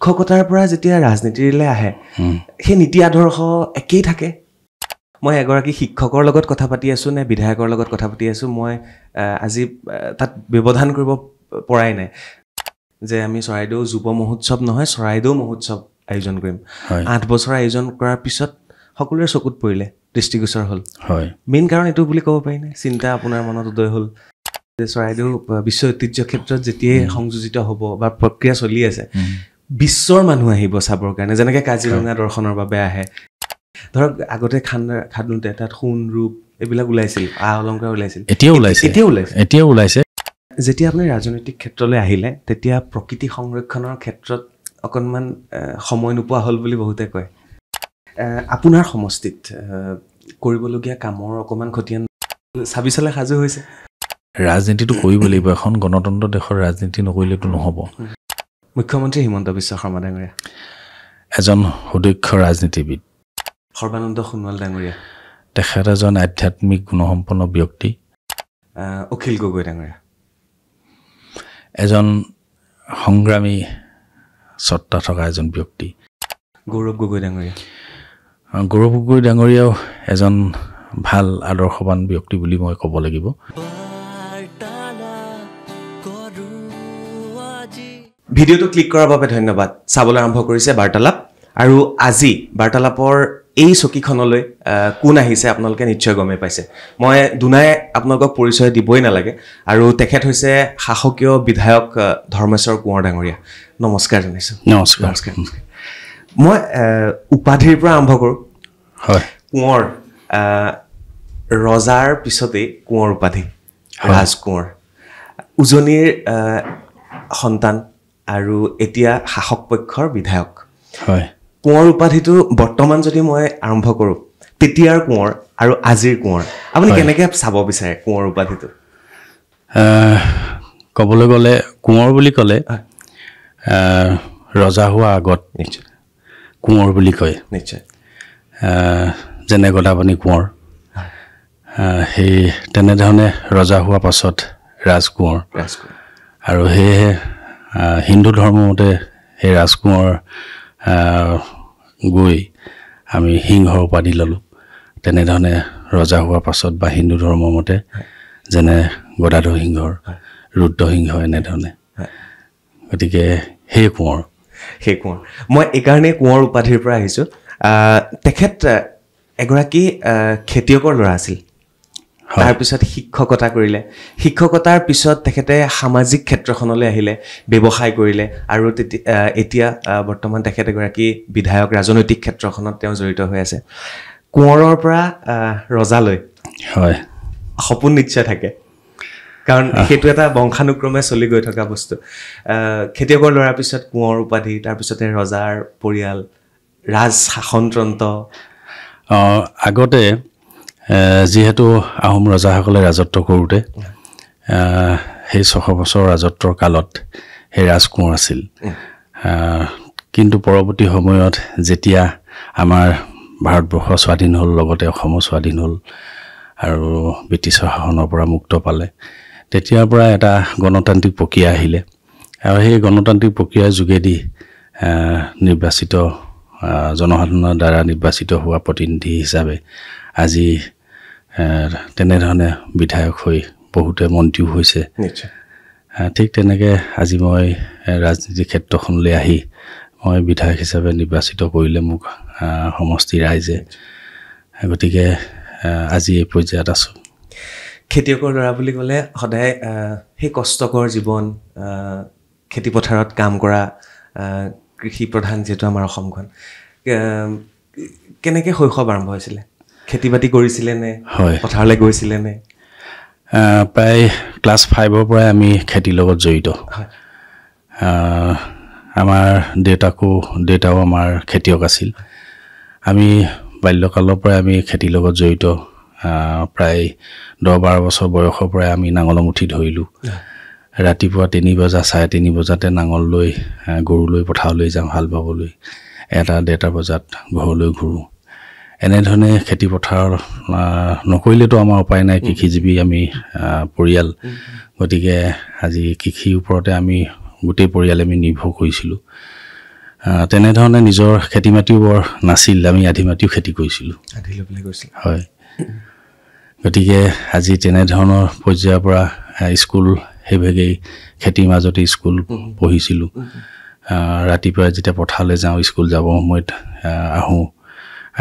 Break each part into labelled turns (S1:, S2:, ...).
S1: শিক্ষকতাৰ পৰা যেতিয়া ৰাজনীতিলৈ আহে সেই নীতি আদৰ্শ একেই থাকে মই এগৰাকী শিক্ষকৰ লগত কথা পাতি আছো নে বিধায়কৰ লগত কথা পাতি আছো মই আজি তাত ব্যৱধান কৰিব পৰাই নাই যে আমি চৰাইদেউ যুৱ মহোৎসৱ নহয় চৰাইদেউ মহোৎসৱ আয়োজন কৰিম 8 বছৰ আয়োজন কৰাৰ পিছত সকলোৰে চকুত পৰিলে দৃষ্টিগোচৰ হ'ল হয় মেইন কাৰণ এটো বুলি ক'ব পাৰি নে চিন্তা আপোনাৰ মনত উদয় হ'ল যে চৰাইদেউ বিশ্ব ঐতিহ্য ক্ষেত্ৰত যেতিয়া সংযোজিত হ'ব বা প্ৰক্ৰিয়া চলি আছে বিশ্বৰ মানুহ আহিব চাবৰ কাৰণে যেনেকৈ কাজিৰঙা দৰ্শনৰ বাবে আহে ধৰক আগতে খান্দোতে তাত সোণ ৰূপ এইবিলাক ওলাইছিল অলংকাৰ ওলাইছিল এতিয়াও ওলাইছে যেতিয়া আপুনি ৰাজনৈতিক ক্ষেত্ৰলৈ আহিলে তেতিয়া প্ৰকৃতি সংৰক্ষণৰ ক্ষেত্ৰত অকনমান সময় নোপোৱা হ'ল বুলি বহুতে কয় আপোনাৰ সমষ্টিত কৰিবলগীয়া কামৰ অকমান খতিয়ান সাবিছলে সাজু হৈছে
S2: ৰাজনীতিটো কৰিব লাগিব এখন গণতন্ত্ৰ দেশৰ ৰাজনীতি নকৰিলেতো নহব
S1: মুখ্যমন্ত্ৰী হিমন্ত বিশ্ব শৰ্মা ডাঙৰীয়া
S2: এজন সুদক্ষ ৰাজনীতিবিদ
S1: সৰ্বানন্দ সোণোৱাল ডাঙৰীয়া
S2: তেখেত এজন আধ্যাত্মিক গুণসম্পন্ন ব্যক্তি
S1: অখিল গগৈ ডাঙৰীয়া
S2: এজন সংগ্ৰামী সত্তা থকা এজন ব্যক্তি
S1: গৌৰৱ গগৈ ডাঙৰীয়া
S2: এজন ভাল আদৰ্শবান ব্যক্তি বুলি মই ক'ব লাগিব
S1: ভিডিঅ'টো ক্লিক কৰাৰ বাবে ধন্যবাদ চাবলৈ আৰম্ভ কৰিছে বাৰ্তালাপ আৰু আজি বাৰ্তালাপৰ এই চকীখনলৈ কোন আহিছে আপোনালোকে নিশ্চয় গমে পাইছে মই দুনাই আপোনালোকক পৰিচয় দিবই নালাগে আৰু তেখেত হৈছে শাসকীয় বিধায়ক ধৰ্মেশ্বৰ কোঁৱৰ ডাঙৰীয়া নমস্কাৰ জনাইছো
S2: নমস্কাৰ
S1: মই উপাধিৰ পৰা আৰম্ভ কৰোঁ
S2: হয়
S1: কোঁৱৰ ৰজাৰ পিছতে কোঁৱৰ উপাধি ৰাজকোঁৱৰ উজনিৰ সন্তান আৰু এতিয়া শাসক পক্ষৰ বিধায়ক
S2: হয়
S1: কোঁৱৰ উপাধিটো বৰ্তমান যদি মই আৰম্ভ কৰোঁ তেতিয়াৰ কোঁৱৰ আৰু আজিৰ কোঁৱৰ আপুনি কেনেকৈ চাব বিচাৰে কোঁৱৰ উপাধিটো
S2: ক'বলৈ গ'লে কোঁৱৰ বুলি ক'লে ৰজা হোৱা আগত
S1: নিশ্চয়
S2: কোঁৱৰ বুলি কয়
S1: নিশ্চয়
S2: যেনে গদাপাণি কোঁৱৰ সেই তেনেধৰণে ৰজা হোৱাৰ পাছত ৰাজকোঁৱৰ আৰু সেয়েহে হিন্দু ধৰ্মমতে সেই ৰাজকোঁৱৰ গৈ আমি সিংহৰ উপাধি ল'লোঁ তেনেধৰণে ৰজা হোৱাৰ পাছত বা হিন্দু ধৰ্মৰ মতে যেনে গদাধৰ সিংহৰ ৰুদ্ৰসিংহ এনেধৰণে গতিকে সেই কোঁৱৰ
S1: মই এইকাৰণে কোঁৱৰ উপাধিৰ পৰা আহিছোঁ তেখেত এগৰাকী খেতিয়কৰ ল'ৰা আছিল তাৰপিছত শিক্ষকতা কৰিলে শিক্ষকতাৰ পিছত তেখেতে সামাজিক ক্ষেত্ৰখনলৈ আহিলে ব্যৱসায় কৰিলে আৰু এতিয়া বৰ্তমান তেখেত এগৰাকী বিধায়ক ৰাজনৈতিক ক্ষেত্ৰখনত তেওঁ জড়িত হৈ আছে কোঁৱৰৰ পৰা ৰজালৈ
S2: হয়
S1: সপোন নিশ্চয় থাকে কাৰণ সেইটো এটা বংশানুক্ৰমে চলি গৈ থকা বস্তু খেতিয়কৰ ল'ৰাৰ পিছত কোঁৱৰ উপাধি তাৰপিছতে ৰজাৰ পৰিয়াল ৰাজ শাসনতন্ত্ৰ
S2: আগতে যিহেতু আহোম ৰজাসকলে ৰাজত্ব কৰোঁতে সেই 600 বছৰ ৰাজত্বৰ কালত সেই ৰাজকোঁৱৰ আছিল কিন্তু পৰৱৰ্তী সময়ত যেতিয়া আমাৰ ভাৰতবৰ্ষ স্বাধীন হ'ল লগতে অসমো স্বাধীন হ'ল আৰু ব্ৰিটিছৰ শাসনৰ পৰা মুক্ত পালে তেতিয়াৰ পৰা এটা গণতান্ত্ৰিক প্ৰক্ৰিয়া আহিলে আৰু সেই গণতান্ত্ৰিক প্ৰক্ৰিয়াৰ যোগেদি নিৰ্বাচিত জনসাধাৰণৰ দ্বাৰা নিৰ্বাচিত হোৱা প্ৰতিনিধি হিচাপে আজি তেনেধৰণে বিধায়ক হৈ বহুতে মন্ত্ৰীও হৈছে ঠিক তেনেকৈ আজি মই ৰাজনীতি ক্ষেত্ৰখনলৈ আহি মই বিধায়ক হিচাপে নিৰ্বাচিত কৰিলে মোক সমষ্টি ৰাইজে গতিকে আজি এই পৰ্যায়ত আছোঁ
S1: খেতিয়কৰ ল'ৰা বুলি ক'লে সদায় সেই কষ্টকৰ জীৱন খেতিপথাৰত কাম কৰা কৃষি প্ৰধান যিহেতু আমাৰ অসমখন কেনেকৈ শৈশৱ আৰম্ভ হৈছিলে খেতি বাতি কৰিছিলে নে পথাৰলৈ গৈছিলে নে
S2: প্ৰায় ক্লাছ 5ৰ পৰাই আমি খেতিৰ লগত জড়িত আমাৰ দেউতাও আমাৰ খেতিয়ক আছিল আমি বাল্যকালৰ পৰাই আমি খেতিৰ লগত জড়িত প্ৰায় 10-12 বছৰ বয়সৰ পৰাই আমি নাঙলৰ মুঠি ধৰিলোঁ ৰাতিপুৱা 3 বজা 3:30 বজাতে নাঙল লৈ গৰু লৈ পথাৰলৈ যাওঁ হাল বাবলৈ 1-1:30 বজাত ঘৰলৈ ঘূৰোঁ এনেধৰণে খেতি পথাৰ নকৰিলেতো আমাৰ উপায় নাই কৃষিজীৱী আমি পৰিয়াল গতিকে আজি কৃষিৰ ওপৰতে আমি গোটেই পৰিয়ালে আমি নিৰ্ভৰ কৰিছিলোঁ তেনেধৰণে নিজৰ খেতি মাটিও বৰ নাছিল, আমি আধি মাটিও খেতি কৰিছিলোঁ। হয়, গতিকে আজি তেনেধৰণৰ পৰ্যায়ৰ পৰা স্কুল সেইভাগেই খেতিৰ মাজতে স্কুল পঢ়িছিলোঁ। ৰাতিপুৱা যেতিয়া পথাৰলৈ যাওঁ, স্কুল যাব সময়ত আহোঁ,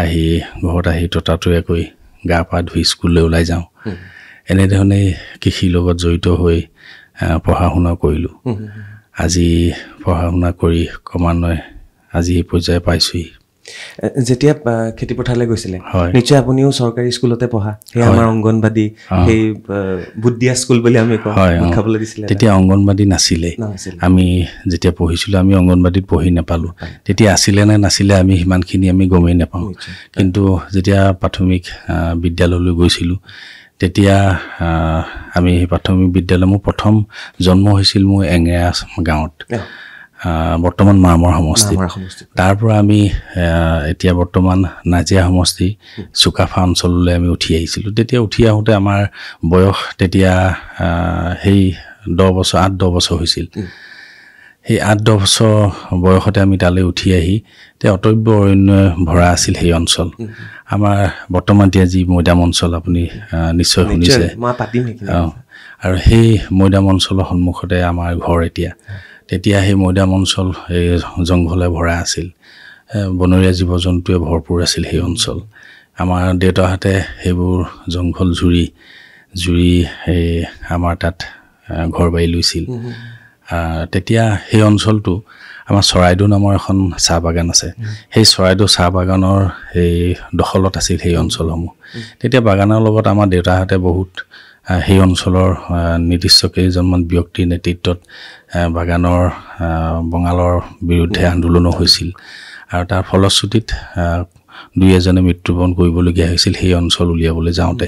S2: আহি ঘৰত আহি ততাতৈয়াকৈ গা পা ধুই স্কুললৈ ওলাই যাওঁ। এনেধৰণেই কৃষিৰ লগত জড়িত হৈ পঢ়া শুনা কৰিলোঁ। আজি পঢ়া শুনা কৰি ক্ৰমান্বয়ে আজি এই পৰ্যায়ে পাইছোঁহি।
S1: যেতিয়া খেতি পথাৰলৈ গৈছিলে নিশ্চয় আপুনিও চৰকাৰী স্কুলতে পঢ়া, সেই আমাৰ অংগনবাদী, সেই বুদ্ধিয়া স্কুল বুলি আমি খাবলৈ দিছিলে।
S2: তেতিয়া অংগনবাদী নাছিলে, আমি যেতিয়া পঢ়িছিলোঁ আমি অংগনবাদীত পঢ়ি নাপালোঁ। তেতিয়া আছিলে নে নাছিলে আমি সিমানখিনি আমি গমেই নাপাওঁ। কিন্তু যেতিয়া প্ৰাথমিক বিদ্যালয়লৈ গৈছিলোঁ তেতিয়া আমি সেই প্ৰাথমিক বিদ্যালয়, মোৰ প্ৰথম জন্ম হৈছিল মোৰ এঙেৰা গাঁৱত, বৰ্তমান মামৰ সমষ্টি। তাৰ পৰা আমি এতিয়া বৰ্তমান নাজিয়া সমষ্টি চুকাফা অঞ্চললৈ আমি উঠি আহিছিলোঁ। তেতিয়া উঠি আহোঁতে আমাৰ বয়স তেতিয়া সেই 8-10 বছৰ হৈছিল। সেই 8-10 বছৰ বয়সতে আমি তালৈ উঠি আহি এতিয়া অটব্য অৰণ্যই ভৰা আছিল সেই অঞ্চল। আমাৰ বৰ্তমান এতিয়া যি মৈদাম অঞ্চল আপুনি নিশ্চয় শুনিছে, আৰু সেই মৈদাম অঞ্চলৰ সন্মুখতে আমাৰ ঘৰ এতিয়া। তেতিয়া সেই মৈদাম অঞ্চল এই জংঘলে ভৰা আছিল, বনৰীয়া জীৱ জন্তুৱে ভৰপূৰ আছিল সেই অঞ্চল। আমাৰ দেউতাহঁতে সেইবোৰ জংঘল জুৰি সেই আমাৰ তাত ঘৰ বাৰী লৈছিল। তেতিয়া সেই অঞ্চলটো আমাৰ চৰাইদেউ নামৰ এখন চাহ বাগান আছে, সেই চৰাইদেউ চাহ বাগানৰ সেই দখলত আছিল সেই অঞ্চলসমূহ। তেতিয়া বাগানৰ লগত আমাৰ দেউতাহঁতে বহুত সেই অঞ্চলৰ নিৰ্দিষ্ট কেইজনমান ব্যক্তিৰ নেতৃত্বত বাগানৰ বঙালৰ বিৰুদ্ধে আন্দোলনো হৈছিল, আৰু তাৰ ফলশ্ৰুতিত 2-এজনে মৃত্যুবৰণ কৰিবলগীয়া হৈছিল সেই অঞ্চল উলিয়াবলৈ যাওঁতে।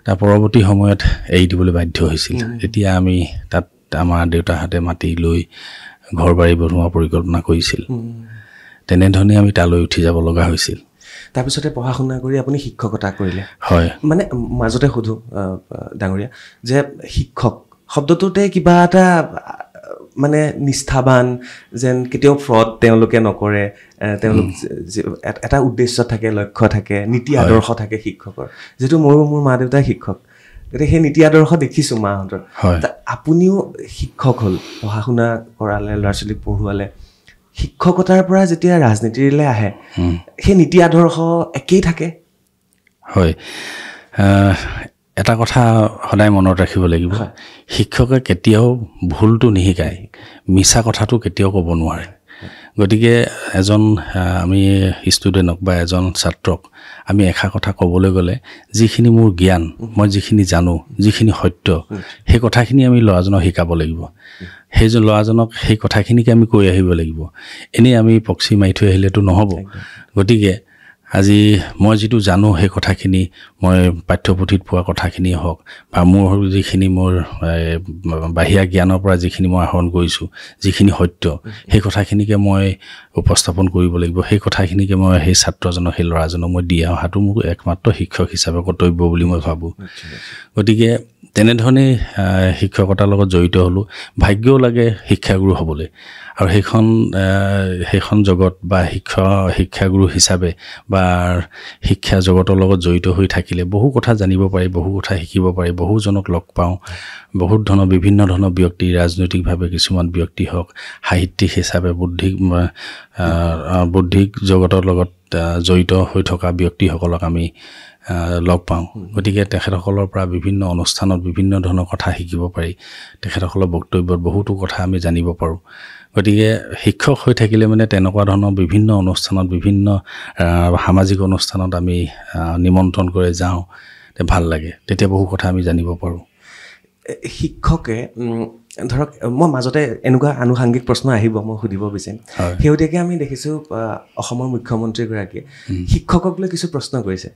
S2: তাৰ পৰৱৰ্তী সময়ত এৰি দিবলৈ বাধ্য হৈছিল। তেতিয়া আমি তাত আমাৰ দেউতাহঁতে মাটি লৈ ঘৰ বাৰী বনোৱাৰ পৰিকল্পনা কৰিছিল। তেনেধৰণে আমি তালৈ উঠি যাব লগা হৈছিল।
S1: তাৰপিছতে পঢ়া শুনা কৰি আপুনি শিক্ষকতা কৰিলে।
S2: হয়,
S1: মানে মাজতে সোধোঁ ডাঙৰীয়া যে শিক্ষক শব্দটোতে কিবা এটা মানে নিষ্ঠাবান যেন, কেতিয়াও ফ্ৰড তেওঁলোকে নকৰে, তেওঁলোক এটা উদ্দেশ্য থাকে, লক্ষ্য থাকে, নীতি আদৰ্শ থাকে শিক্ষকৰ। যিহেতু ময়ো মোৰ মা দেউতাই শিক্ষক, গতিকে সেই নীতি আদৰ্শ দেখিছোঁ মাহঁতৰ। আপুনিও শিক্ষক হ'ল, পঢ়া শুনা কৰালে, ল'ৰা ছোৱালীক পঢ়ুৱালে। শিক্ষকতাৰ পৰা যেতিয়া ৰাজনীতিলৈ আহে সেই নীতি আদৰ্শ একেই থাকে?
S2: হয়, এটা কথা সদায় মনত ৰাখিব লাগিব, শিক্ষকে কেতিয়াও ভুলটো নিশিকায়, মিছা কথাটো কেতিয়াও ক'ব নোৱাৰে। গতিকে এজন আমি ষ্টুডেণ্টক বা এজন ছাত্ৰক আমি এষাৰ কথা ক'বলৈ গ'লে, যিখিনি মোৰ জ্ঞান, মই যিখিনি জানো, যিখিনি সত্য, সেই কথাখিনি আমি ল'ৰাজনক শিকাব লাগিব। সেই ল'ৰাজনক সেই কথাখিনিকে আমি কৈ আহিব লাগিব। এনেই আমি পক্সি মাৰি থৈ আহিলেতো নহ'ব। গতিকে আজি মই যিটো জানো সেই কথাখিনি, মই পাঠ্যপুথিত পোৱা কথাখিনিয়ে হওক বা মোৰ যিখিনি মোৰ বাহিৰা জ্ঞানৰ পৰা যিখিনি মই আহৰণ কৰিছোঁ, যিখিনি সত্য, সেই কথাখিনিকে মই উপস্থাপন কৰিব লাগিব। সেই কথাখিনিকে মই সেই ছাত্ৰজনক, সেই ল'ৰাজনক মই দি অহাটো মোৰ একমাত্ৰ শিক্ষক হিচাপে কৰ্তব্য বুলি মই ভাবোঁ। গতিকে তেনেধৰণেই শিক্ষকতাৰ লগত জড়িত হ'লোঁ। ভাগ্যও লাগে শিক্ষাগুৰু হ'বলৈ, আৰু সেইখন জগত বা শিক্ষাগুৰু হিচাপে বা শিক্ষা জগতৰ লগত জড়িত হৈ থাকিলে বহু কথা জানিব পাৰি, বহু কথা শিকিব পাৰি, বহুজনক লগ পাওঁ, বহুত ধৰণৰ বিভিন্ন ধৰণৰ ব্যক্তি, ৰাজনৈতিকভাৱে কিছুমান ব্যক্তি হওক, সাহিত্যিক হিচাপে বৌদ্ধিক জগতৰ লগত জড়িত হৈ থকা ব্যক্তিসকলক আমি লগ পাওঁ। গতিকে তেখেতসকলৰ পৰা বিভিন্ন অনুষ্ঠানত বিভিন্ন ধৰণৰ কথা শিকিব পাৰি, তেখেতসকলৰ বক্তব্যত বহুতো কথা আমি জানিব পাৰোঁ। গতিকে শিক্ষক হৈ থাকিলে মানে তেনেকুৱা ধৰণৰ বিভিন্ন অনুষ্ঠানত, বিভিন্ন সামাজিক অনুষ্ঠানত আমি নিমন্ত্ৰণ কৰি যাওঁ, ভাল লাগে, তেতিয়া বহু কথা আমি জানিব পাৰোঁ।
S1: শিক্ষকে ধৰক, মই মাজতে এনেকুৱা আনুষাংগিক প্ৰশ্ন আহিব, মই সুধিব বিচাৰিম। শেহতীয়াকৈ আমি দেখিছোঁ অসমৰ মুখ্যমন্ত্ৰীগৰাকীয়ে শিক্ষকক লৈ কিছু প্ৰশ্ন কৰিছে।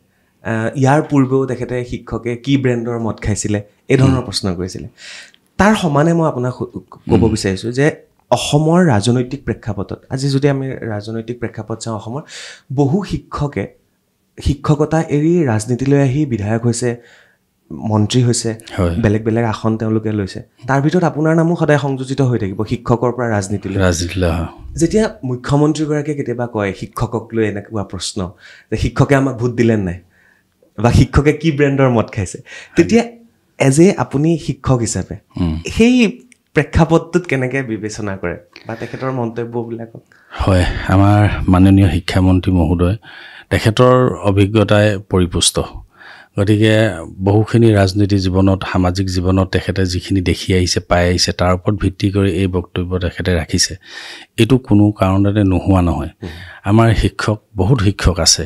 S1: ইয়াৰ পূৰ্বেও তেখেতে শিক্ষকে কি ব্ৰেণ্ডৰ মদ খাইছিলে, এই ধৰণৰ প্ৰশ্ন কৰিছিলে। তাৰ সমানে মই আপোনাক ক'ব বিচাৰিছোঁ যে অসমৰ ৰাজনৈতিক প্ৰেক্ষাপটত, আজি যদি আমি ৰাজনৈতিক প্ৰেক্ষাপট চাওঁ, অসমৰ বহু শিক্ষকে শিক্ষকতা এৰি ৰাজনীতিলৈ আহি বিধায়ক হৈছে, মন্ত্ৰী হৈছে, বেলেগ বেলেগ আসন তেওঁলোকে লৈছে, তাৰ ভিতৰত আপোনাৰ নামো সদায় সংযোজিত হৈ থাকিব শিক্ষকৰ পৰা ৰাজনীতিলৈ। যেতিয়া মুখ্যমন্ত্ৰীগৰাকীয়ে কেতিয়াবা কয় শিক্ষকক লৈ এনেকুৱা প্ৰশ্ন যে শিক্ষকে আমাক ভোট দিলে নাই বা শিক্ষকে কি ব্ৰেণ্ডৰ মদ খাইছে, তেতিয়া এজ এ আপুনি শিক্ষক হিচাপে সেই প্ৰেক্ষাপটটোত কেনেকৈ বিবেচনা কৰে বা তেখেতৰ মন্তব্যবিলাকক?
S2: হয়, আমাৰ মাননীয় শিক্ষামন্ত্ৰী মহোদয় তেখেতৰ অভিজ্ঞতাই পৰিপুষ্ট, গতিকে বহুখিনি ৰাজনীতি জীৱনত সামাজিক জীৱনত তেখেতে যিখিনি দেখি আহিছে পাই আহিছে তাৰ ওপৰত ভিত্তি কৰি এই বক্তব্য তেখেতে ৰাখিছে। এইটো কোনো কাৰণতে নোহোৱা নহয়। আমাৰ বহুত শিক্ষক আছে,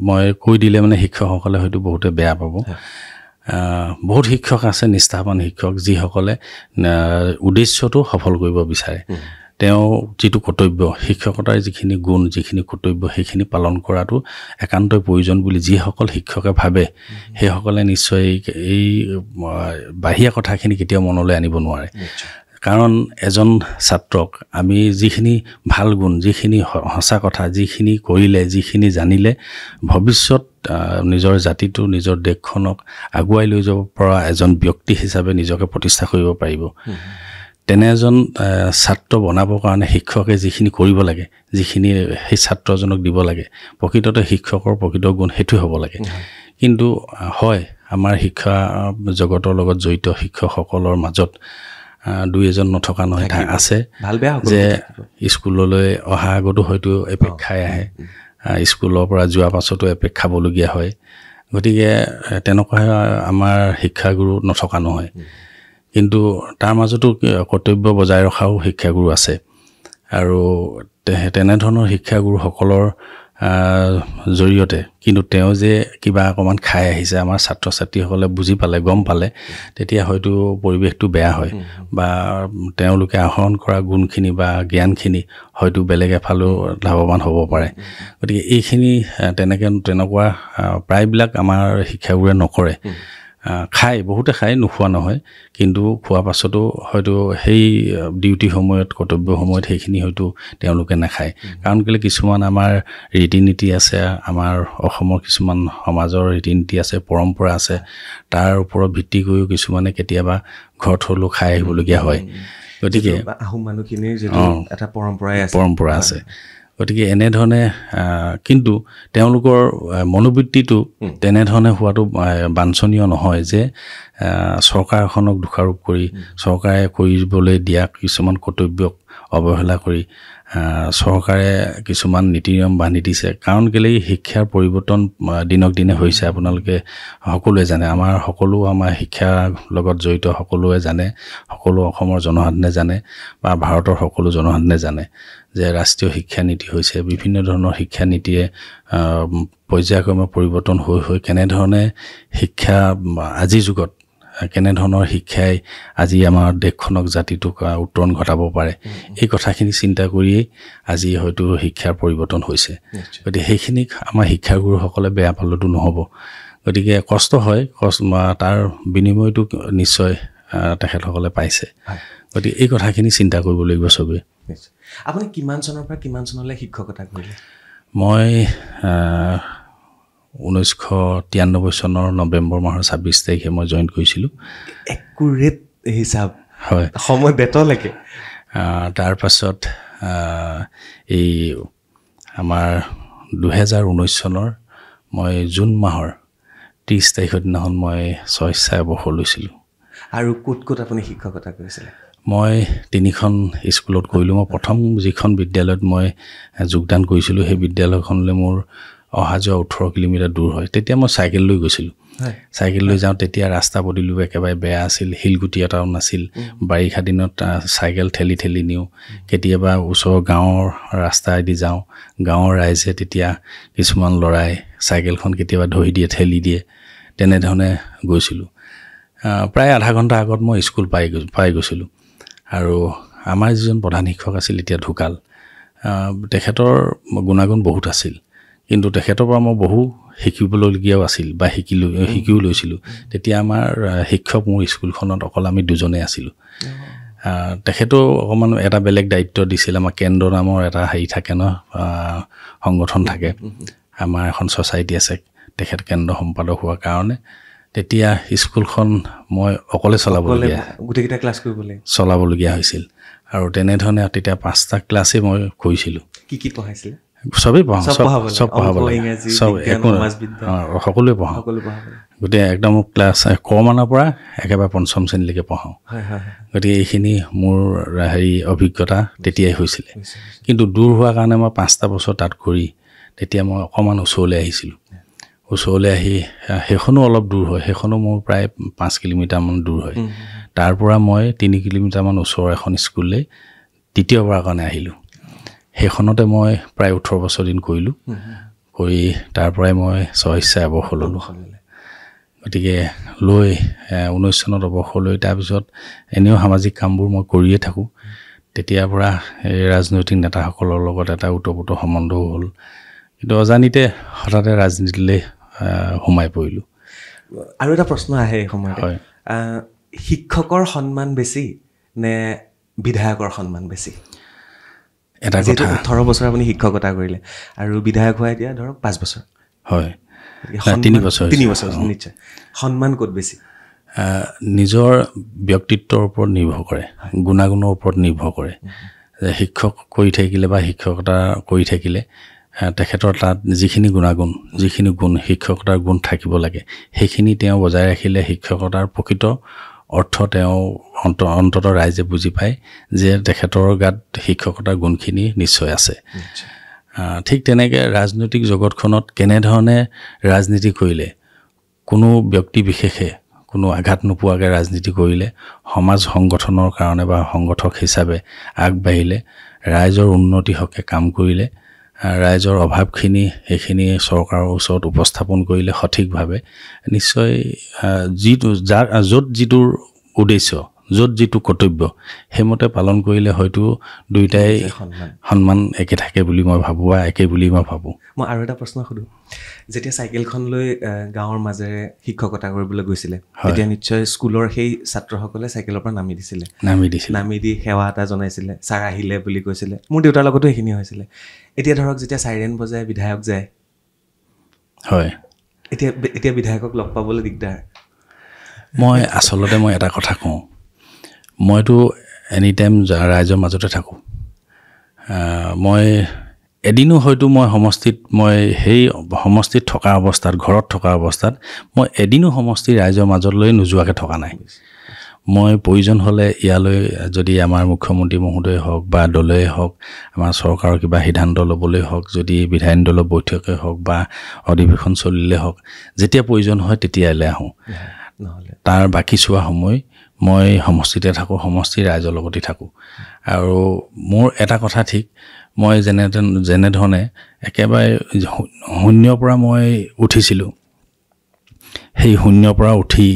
S2: মই কৈ দিলে মানে শিক্ষকসকলে হয়তো বহুতে বেয়া পাব। বহুত শিক্ষক আছে নিষ্ঠাবান শিক্ষক যিসকলে উদ্দেশ্যটো সফল কৰিব বিচাৰে। তেওঁ যিটো কৰ্তব্য, শিক্ষকতাৰ যিখিনি গুণ যিখিনি কৰ্তব্য সেইখিনি পালন কৰাটো একান্তই প্ৰয়োজন বুলি যিসকল শিক্ষকে ভাবে সেইসকলে নিশ্চয় এই বাহিৰা কথাখিনি কেতিয়াও মনলৈ আনিব নোৱাৰে। কাৰণ এজন ছাত্ৰক আমি যিখিনি ভাল গুণ, যিখিনি সঁচা কথা, যিখিনি কৰিলে, যিখিনি জানিলে ভৱিষ্যত নিজৰ জাতিটো নিজৰ দেশখনক আগুৱাই লৈ যাব পৰা এজন ব্যক্তি হিচাপে নিজকে প্ৰতিষ্ঠা কৰিব পাৰিব, তেনে এজন ছাত্ৰ বনাবৰ কাৰণে শিক্ষকে যিখিনি কৰিব লাগে, যিখিনি সেই ছাত্ৰজনক দিব লাগে, প্ৰকৃততে শিক্ষকৰ প্ৰকৃত গুণ সেইটোৱে হ'ব লাগে। কিন্তু হয়, আমাৰ শিক্ষা জগতৰ লগত জড়িত শিক্ষকসকলৰ মাজত দুই এজন নথকা নহয় আছে যে স্কুললৈ অহা আগতো হয়তো এপেক খাই আহে, স্কুলৰ পৰা যোৱাৰ পাছতো এপেক খাবলগীয়া হয়। গতিকে তেনেকুৱা আমাৰ শিক্ষাগুৰু নথকা নহয়, কিন্তু তাৰ মাজতো কৰ্তব্য বজাই ৰখাও শিক্ষাগুৰু আছে। আৰু তেনেধৰণৰ শিক্ষাগুৰুসকলৰ জৰিয়তে কিন্তু তেওঁ যে কিবা অকণমান খাই আহিছে আমাৰ ছাত্ৰ ছাত্ৰীসকলে বুজি পালে, গম পালে, তেতিয়া হয়তো পৰিৱেশটো বেয়া হয় বা তেওঁলোকে আহৰণ কৰা গুণখিনি বা জ্ঞানখিনি হয়তো বেলেগ এফালেও লাভৱান হ'ব পাৰে। গতিকে এইখিনি তেনেকুৱা প্ৰায়বিলাক আমাৰ শিক্ষাগুৰুৱে নকৰে। বহুতে খায়, নোখোৱা নহয়, কিন্তু খোৱাৰ পাছতো হয়তো সেই ডিউটি সময়ত কৰ্তব্য সময়ত সেইখিনি হয়তো তেওঁলোকে নাখায়। কাৰণ কেলৈ কিছুমান আমাৰ ৰীতি নীতি আছে, আমাৰ অসমৰ কিছুমান সমাজৰ ৰীতি নীতি আছে, পৰম্পৰা আছে, তাৰ ওপৰত ভিত্তি কৰিও কিছুমানে কেতিয়াবা ঘৰত হ'লেও খাই আহিবলগীয়া হয়। গতিকে
S1: আহোম মানুহখিনিৰ যিটো এটা
S2: পৰম্পৰা আছে, গতিকে এনেধৰণে কিন্তু তেওঁলোকৰ মনোবৃত্তিটো তেনেধৰণে হোৱাটো বাঞ্ছনীয় নহয় যে চৰকাৰখনক দোষাৰোপ কৰি চৰকাৰে কৰিবলৈ দিয়া কিছুমান কৰ্তব্যক অৱহেলা কৰি চৰকাৰে কিছুমান নীতি নিয়ম বান্ধি দিছে। কাৰণ কেলেই শিক্ষাৰ পৰিৱৰ্তন দিনক দিনে হৈছে, আপোনালোকে সকলোৱে জানে, আমাৰ শিক্ষাৰ লগত জড়িত সকলোৱে জানে, সকলো অসমৰ জনসাধাৰণে জানে বা ভাৰতৰ সকলো জনসাধাৰণে জানে যে ৰাষ্ট্ৰীয় শিক্ষানীতি হৈছে, বিভিন্ন ধৰণৰ শিক্ষানীতিয়ে পৰ্যায়ক্ৰমে পৰিৱৰ্তন হৈ কেনেধৰণে শিক্ষা আজিৰ যুগত কেনেধৰণৰ শিক্ষাই আজি আমাৰ দেশখনক জাতিটোক উত্তৰণ ঘটাব পাৰে, এই কথাখিনি চিন্তা কৰিয়েই আজি হয়তো শিক্ষাৰ পৰিৱৰ্তন হৈছে। গতিকে সেইখিনিক আমাৰ শিক্ষাগুৰুসকলে বেয়া পালেতো নহ'ব। গতিকে কষ্ট হয়, তাৰ বিনিময়টো নিশ্চয় তেখেতসকলে পাইছে। গতিকে এই কথাখিনি চিন্তা কৰিব লাগিব চবেই।
S1: আপুনি কিমান চনৰ পৰা কিমান চনলৈ শিক্ষকতা কৰিলে?
S2: মই 1993 চনৰ নৱেম্বৰ মাহৰ 26 তাৰিখে মই জইন কৰিছিলোঁ।
S1: একুৰেট হিচাপ,
S2: হয়,
S1: সময় বেতলৈকে।
S2: তাৰপাছত এই আমাৰ 2019 চনৰ মই জুন মাহৰ 30 তাৰিখৰ দিনাখন মই স্বেচ্ছাই অৱসৰ লৈছিলোঁ।
S1: আৰু ক'ত ক'ত আপুনি শিক্ষকতা কৰিছিলে?
S2: মই 3খন স্কুলত কৰিলোঁ। মই প্ৰথম যিখন বিদ্যালয়ত মই যোগদান কৰিছিলোঁ সেই বিদ্যালয়খনলৈ মোৰ অহা যোৱা 18 কিলোমিটাৰ দূৰ হয়। তেতিয়া মই চাইকেল লৈ গৈছিলোঁ। চাইকেল লৈ যাওঁ, তেতিয়া ৰাস্তা পদূলিও একেবাৰে বেয়া আছিল, শিলগুটি এটাও নাছিল। বাৰিষা দিনত চাইকেল ঠেলি ঠেলি নিওঁ, কেতিয়াবা ওচৰৰ গাঁৱৰ ৰাস্তাইদি যাওঁ, গাঁৱৰ ৰাইজে তেতিয়া কিছুমান ল'ৰাই চাইকেলখন কেতিয়াবা ধৰি দিয়ে, ঠেলি দিয়ে, তেনেধৰণে গৈছিলোঁ। প্ৰায় আধা ঘণ্টা আগত মই স্কুল পাই গৈছিলোঁ। আৰু আমাৰ যিজন প্ৰধান শিক্ষক আছিল এতিয়া ঢুকাল, তেখেতৰ গুণাগুণ বহুত আছিল, কিন্তু তেখেতৰ পৰা মই বহু শিকিবলগীয়াও আছিল বা শিকিও লৈছিলোঁ। তেতিয়া আমাৰ শিক্ষক মোৰ স্কুলখনত অকল আমি দুজনেই আছিলোঁ। তেখেতেও অকণমান এটা বেলেগ দায়িত্ব দিছিল। আমাৰ কেন্দ্ৰ নামৰ এটা হেৰি থাকে ন, সংগঠন থাকে, আমাৰ এখন ছ'চাইটি আছে, তেখেত কেন্দ্ৰ সম্পাদক হোৱাৰ কাৰণে তেতিয়া স্কুলখন মই অকলে
S1: গোটেইকেইটা ক্লাছ
S2: চলাবলগীয়া হৈছিল আৰু তেনেধৰণে তেতিয়া 5টা ক্লাছেই মই কৰিছিলোঁ
S1: কি পঢ়াইছিলে
S2: সবেই পঢ়াওঁ চব পঢ়াব লাগে চব সকলোৱে পঢ়াওঁ গতিকে একদম ক্লাছ কমানৰ পৰা একেবাৰে 5ম শ্ৰেণীলৈকে পঢ়াওঁ গতিকে এইখিনি মোৰ অভিজ্ঞতা তেতিয়াই হৈছিলে কিন্তু দূৰ হোৱাৰ কাৰণে মই 5টা বছৰ তাত কৰি তেতিয়া মই অকণমান ওচৰলৈ আহিছিলোঁ ওচৰলৈ আহি সেইখনো অলপ দূৰ হয় সেইখনো মোৰ প্ৰায় 5 কিলোমিটাৰমান দূৰ হয় তাৰ পৰা মই 3 কিলোমিটাৰমান ওচৰৰ এখন স্কুললৈ দ্বিতীয়বাৰৰ কাৰণে আহিলোঁ সেইখনতে মই প্ৰায় 18 বছৰ দিন কৰিলোঁ কৰি তাৰ পৰাই মই স্বইচ্ছাই অৱসৰ ল'লোঁ গতিকে লৈ 19 চনত অৱসৰ লৈ তাৰপিছত এনেও সামাজিক কামবোৰ মই কৰিয়ে থাকোঁ তেতিয়াৰ পৰা ৰাজনৈতিক নেতাসকলৰ লগত এটা ওতঃপ্ৰোত সম্বন্ধও হ'ল কিন্তু অজানিতে হঠাতে ৰাজনীতিলৈ সোমাই পৰিলোঁ
S1: আৰু এটা প্ৰশ্ন আহে এই সময়ত শিক্ষকৰ সন্মান বেছি নে বিধায়কৰ সন্মান বেছি
S2: এটা কথা
S1: 18 বছৰ আপুনি শিক্ষকতা কৰিলে আৰু বিধায়ক হোৱা এতিয়া ধৰক 5 বছৰ
S2: হয় 3 বছৰ
S1: নিশ্চয় সন্মান ক'ত বেছি
S2: নিজৰ ব্যক্তিত্বৰ ওপৰত নিৰ্ভৰ কৰে গুণাগুণৰ ওপৰত নিৰ্ভৰ কৰে শিক্ষক কৰি থাকিলে বা শিক্ষকতা কৰি থাকিলে তেখেতৰ তাত যিখিনি গুণাগুণ যিখিনি গুণ শিক্ষকতাৰ গুণ থাকিব লাগে সেইখিনি তেওঁ বজাই ৰাখিলে শিক্ষকতাৰ প্ৰকৃত অৰ্থ তেওঁ অন্তত ৰাইজে বুজি পায় যে তেখেতৰ গাত শিক্ষকতাৰ গুণখিনি নিশ্চয় আছে ঠিক তেনেকৈ ৰাজনৈতিক জগতখনত কেনেধৰণে ৰাজনীতি কৰিলে কোনো ব্যক্তি বিশেষে কোনো আঘাত নোপোৱাকৈ ৰাজনীতি কৰিলে সমাজ সংগঠনৰ কাৰণে বা সংগঠক হিচাপে আগবাঢ়িলে ৰাইজৰ উন্নতি হকে কাম কৰিলে ৰাইজৰ অভাৱখিনি সেইখিনি চৰকাৰৰ ওচৰত উপস্থাপন কৰিলে সঠিকভাৱে নিশ্চয় যিটো য'ত যিটোৰ উদ্দেশ্য য'ত যিটো কৰ্তব্য সেইমতে পালন কৰিলে হয়তো দুয়োটাই সন্মান একে থাকে বুলি মই ভাবোঁ বা একে বুলি মই ভাবোঁ
S1: মই আৰু এটা প্ৰশ্ন সুধোঁ যেতিয়া চাইকেলখন লৈ গাঁৱৰ মাজেৰে শিক্ষকতা কৰিবলৈ গৈছিলে তেতিয়া নিশ্চয় স্কুলৰ সেই ছাত্ৰসকলে চাইকেলৰ পৰা নামি দি সেৱা এটা জনাইছিলে ছাৰ আহিলে বুলি কৈছিলে মোৰ দেউতাৰ লগতো সেইখিনি হৈছিলে এতিয়া ধৰক যেতিয়া চাইৰেন বজাই বিধায়ক যায়
S2: হয়
S1: এতিয়া বিধায়কক লগ পাবলৈ দিগদাৰ
S2: আচলতে মই এটা কথা কওঁ মইতো এনি টাইম ৰাইজৰ মাজতে থাকোঁ মই এদিনো হয়তো মই সেই সমষ্টিত থকা অৱস্থাত ঘৰত থকা অৱস্থাত মই এদিনো সমষ্টি ৰাইজৰ মাজলৈ নোযোৱাকৈ থকা নাই মই প্ৰয়োজন হ'লে ইয়ালৈ যদি আমাৰ মুখ্যমন্ত্ৰী মহোদয় হওক বা দলেই হওক আমাৰ চৰকাৰৰ কিবা সিদ্ধান্ত ল'বলৈ হওক যদি বিধায়ন দলৰ বৈঠকে হওক বা অধিৱেশন চলিলে হওক যেতিয়া প্ৰয়োজন হয় তেতিয়ালৈ আহোঁ তাৰ বাকী চোৱা সময় মই সমষ্টিতে থাকোঁ সমষ্টিৰ ৰাইজৰ লগতে থাকোঁ আৰু মোৰ এটা কথা ঠিক মই যেনেধৰণে একেবাৰে শূন্যৰ পৰা মই উঠিছিলোঁ সেই শূন্যৰ পৰা উঠি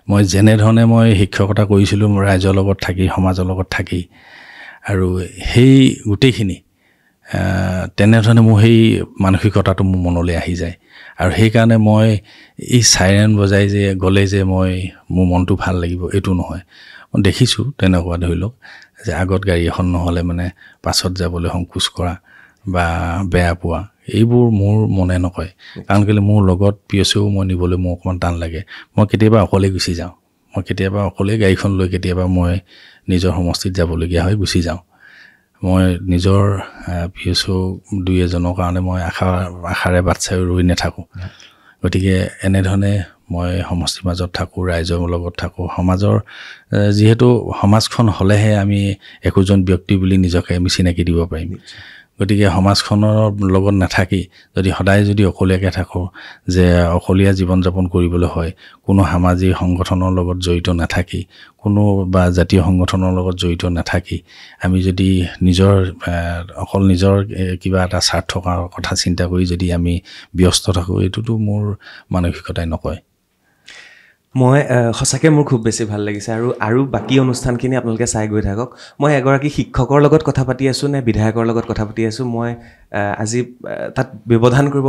S2: মই যেনেধৰণে মই শিক্ষকতা কৰিছিলোঁ মোৰ ৰাইজৰ লগত থাকি সমাজৰ লগত থাকি আৰু সেই গোটেইখিনি তেনেধৰণে মোৰ সেই মানসিকতাটো মোৰ মনলৈ আহি যায় আৰু সেইকাৰণে মই এই চাইৰেন বজাই যে গ'লে যে মোৰ মনটো ভাল লাগিব এইটো নহয় মই দেখিছোঁ তেনেকুৱা ধৰি লওক যে আগত গাড়ী এখন নহ'লে মানে পাছত যাবলৈ সংকোচ কৰা বা বেয়া পোৱা এইবোৰ মোৰ মনে নকয় কাৰণ কেলৈ মোৰ লগত পিএছও মই নিবলৈ মোৰ অকণমান টান লাগে মই কেতিয়াবা অকলে গুচি যাওঁ মই কেতিয়াবা অকলে গাড়ীখন লৈ কেতিয়াবা মই নিজৰ সমষ্টিত যাবলগীয়া হয় গুচি যাওঁ মই নিজৰ পিএছও দুই এজনৰ কাৰণে মই আশাৰে বাট চাই ৰৈ নাথাকোঁ গতিকে এনেধৰণে মই সমষ্টিৰ মাজত থাকোঁ ৰাইজৰ লগত থাকোঁ সমাজৰ যিহেতু সমাজখন হ'লেহে আমি একোজন ব্যক্তি বুলি নিজকে আমি চিনাকি দিব পাৰিম গতিকে সমাজখনৰ লগত নাথাকি যদি সদায় যদি অকলীয়াকৈ থাকোঁ যে অকলীয়া জীৱন যাপন কৰিবলৈ হয় কোনো সামাজিক সংগঠনৰ লগত জড়িত নাথাকি কোনো বা জাতীয় সংগঠনৰ লগত জড়িত নাথাকি আমি যদি অকল নিজৰ কিবা এটা স্বাৰ্থৰ কথা চিন্তা কৰি যদি আমি ব্যস্ত থাকোঁ এইটোতো মোৰ মানসিকতাই নকয়
S1: মই সঁচাকৈ মোৰ খুব বেছি ভাল লাগিছে আৰু বাকী অনুষ্ঠানখিনি আপোনালোকে চাই গৈ থাকক মই এগৰাকী শিক্ষকৰ লগত কথা পাতি আছোঁ নে বিধায়কৰ লগত কথা পাতি আছোঁ মই আজি তাত ব্যৱধান কৰিব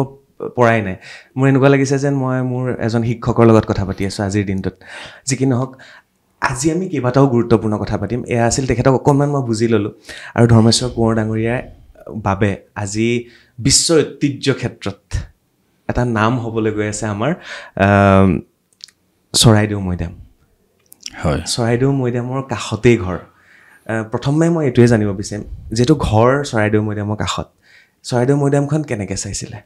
S1: পৰাই নাই মোৰ এনেকুৱা লাগিছে যেন মই মোৰ এজন শিক্ষকৰ লগত কথা পাতি আছোঁ আজিৰ দিনটোত যি কি নহওক আজি আমি কেইবাটাও গুৰুত্বপূৰ্ণ কথা পাতিম এয়া আছিল তেখেতক অকণমান মই বুজি ল'লোঁ আৰু ধৰ্মেশ্বৰ কোঁৱৰ ডাঙৰীয়াৰ বাবে আজি বিশ্ব ঐতিহ্য ক্ষেত্ৰত এটা নাম হ'বলৈ গৈ আছে আমাৰ চৰাইদেউ মৈদাম
S2: হয়
S1: চৰাইদেউ মৈদামৰ কাষতেই ঘৰ প্ৰথমে মই এইটোৱে জানিব বিচাৰিম যেটো ঘৰ চৰাইদেউ মৈদামৰ কাষত চৰাইদেউ মৈদামখন কেনেকৈ চাইছিলে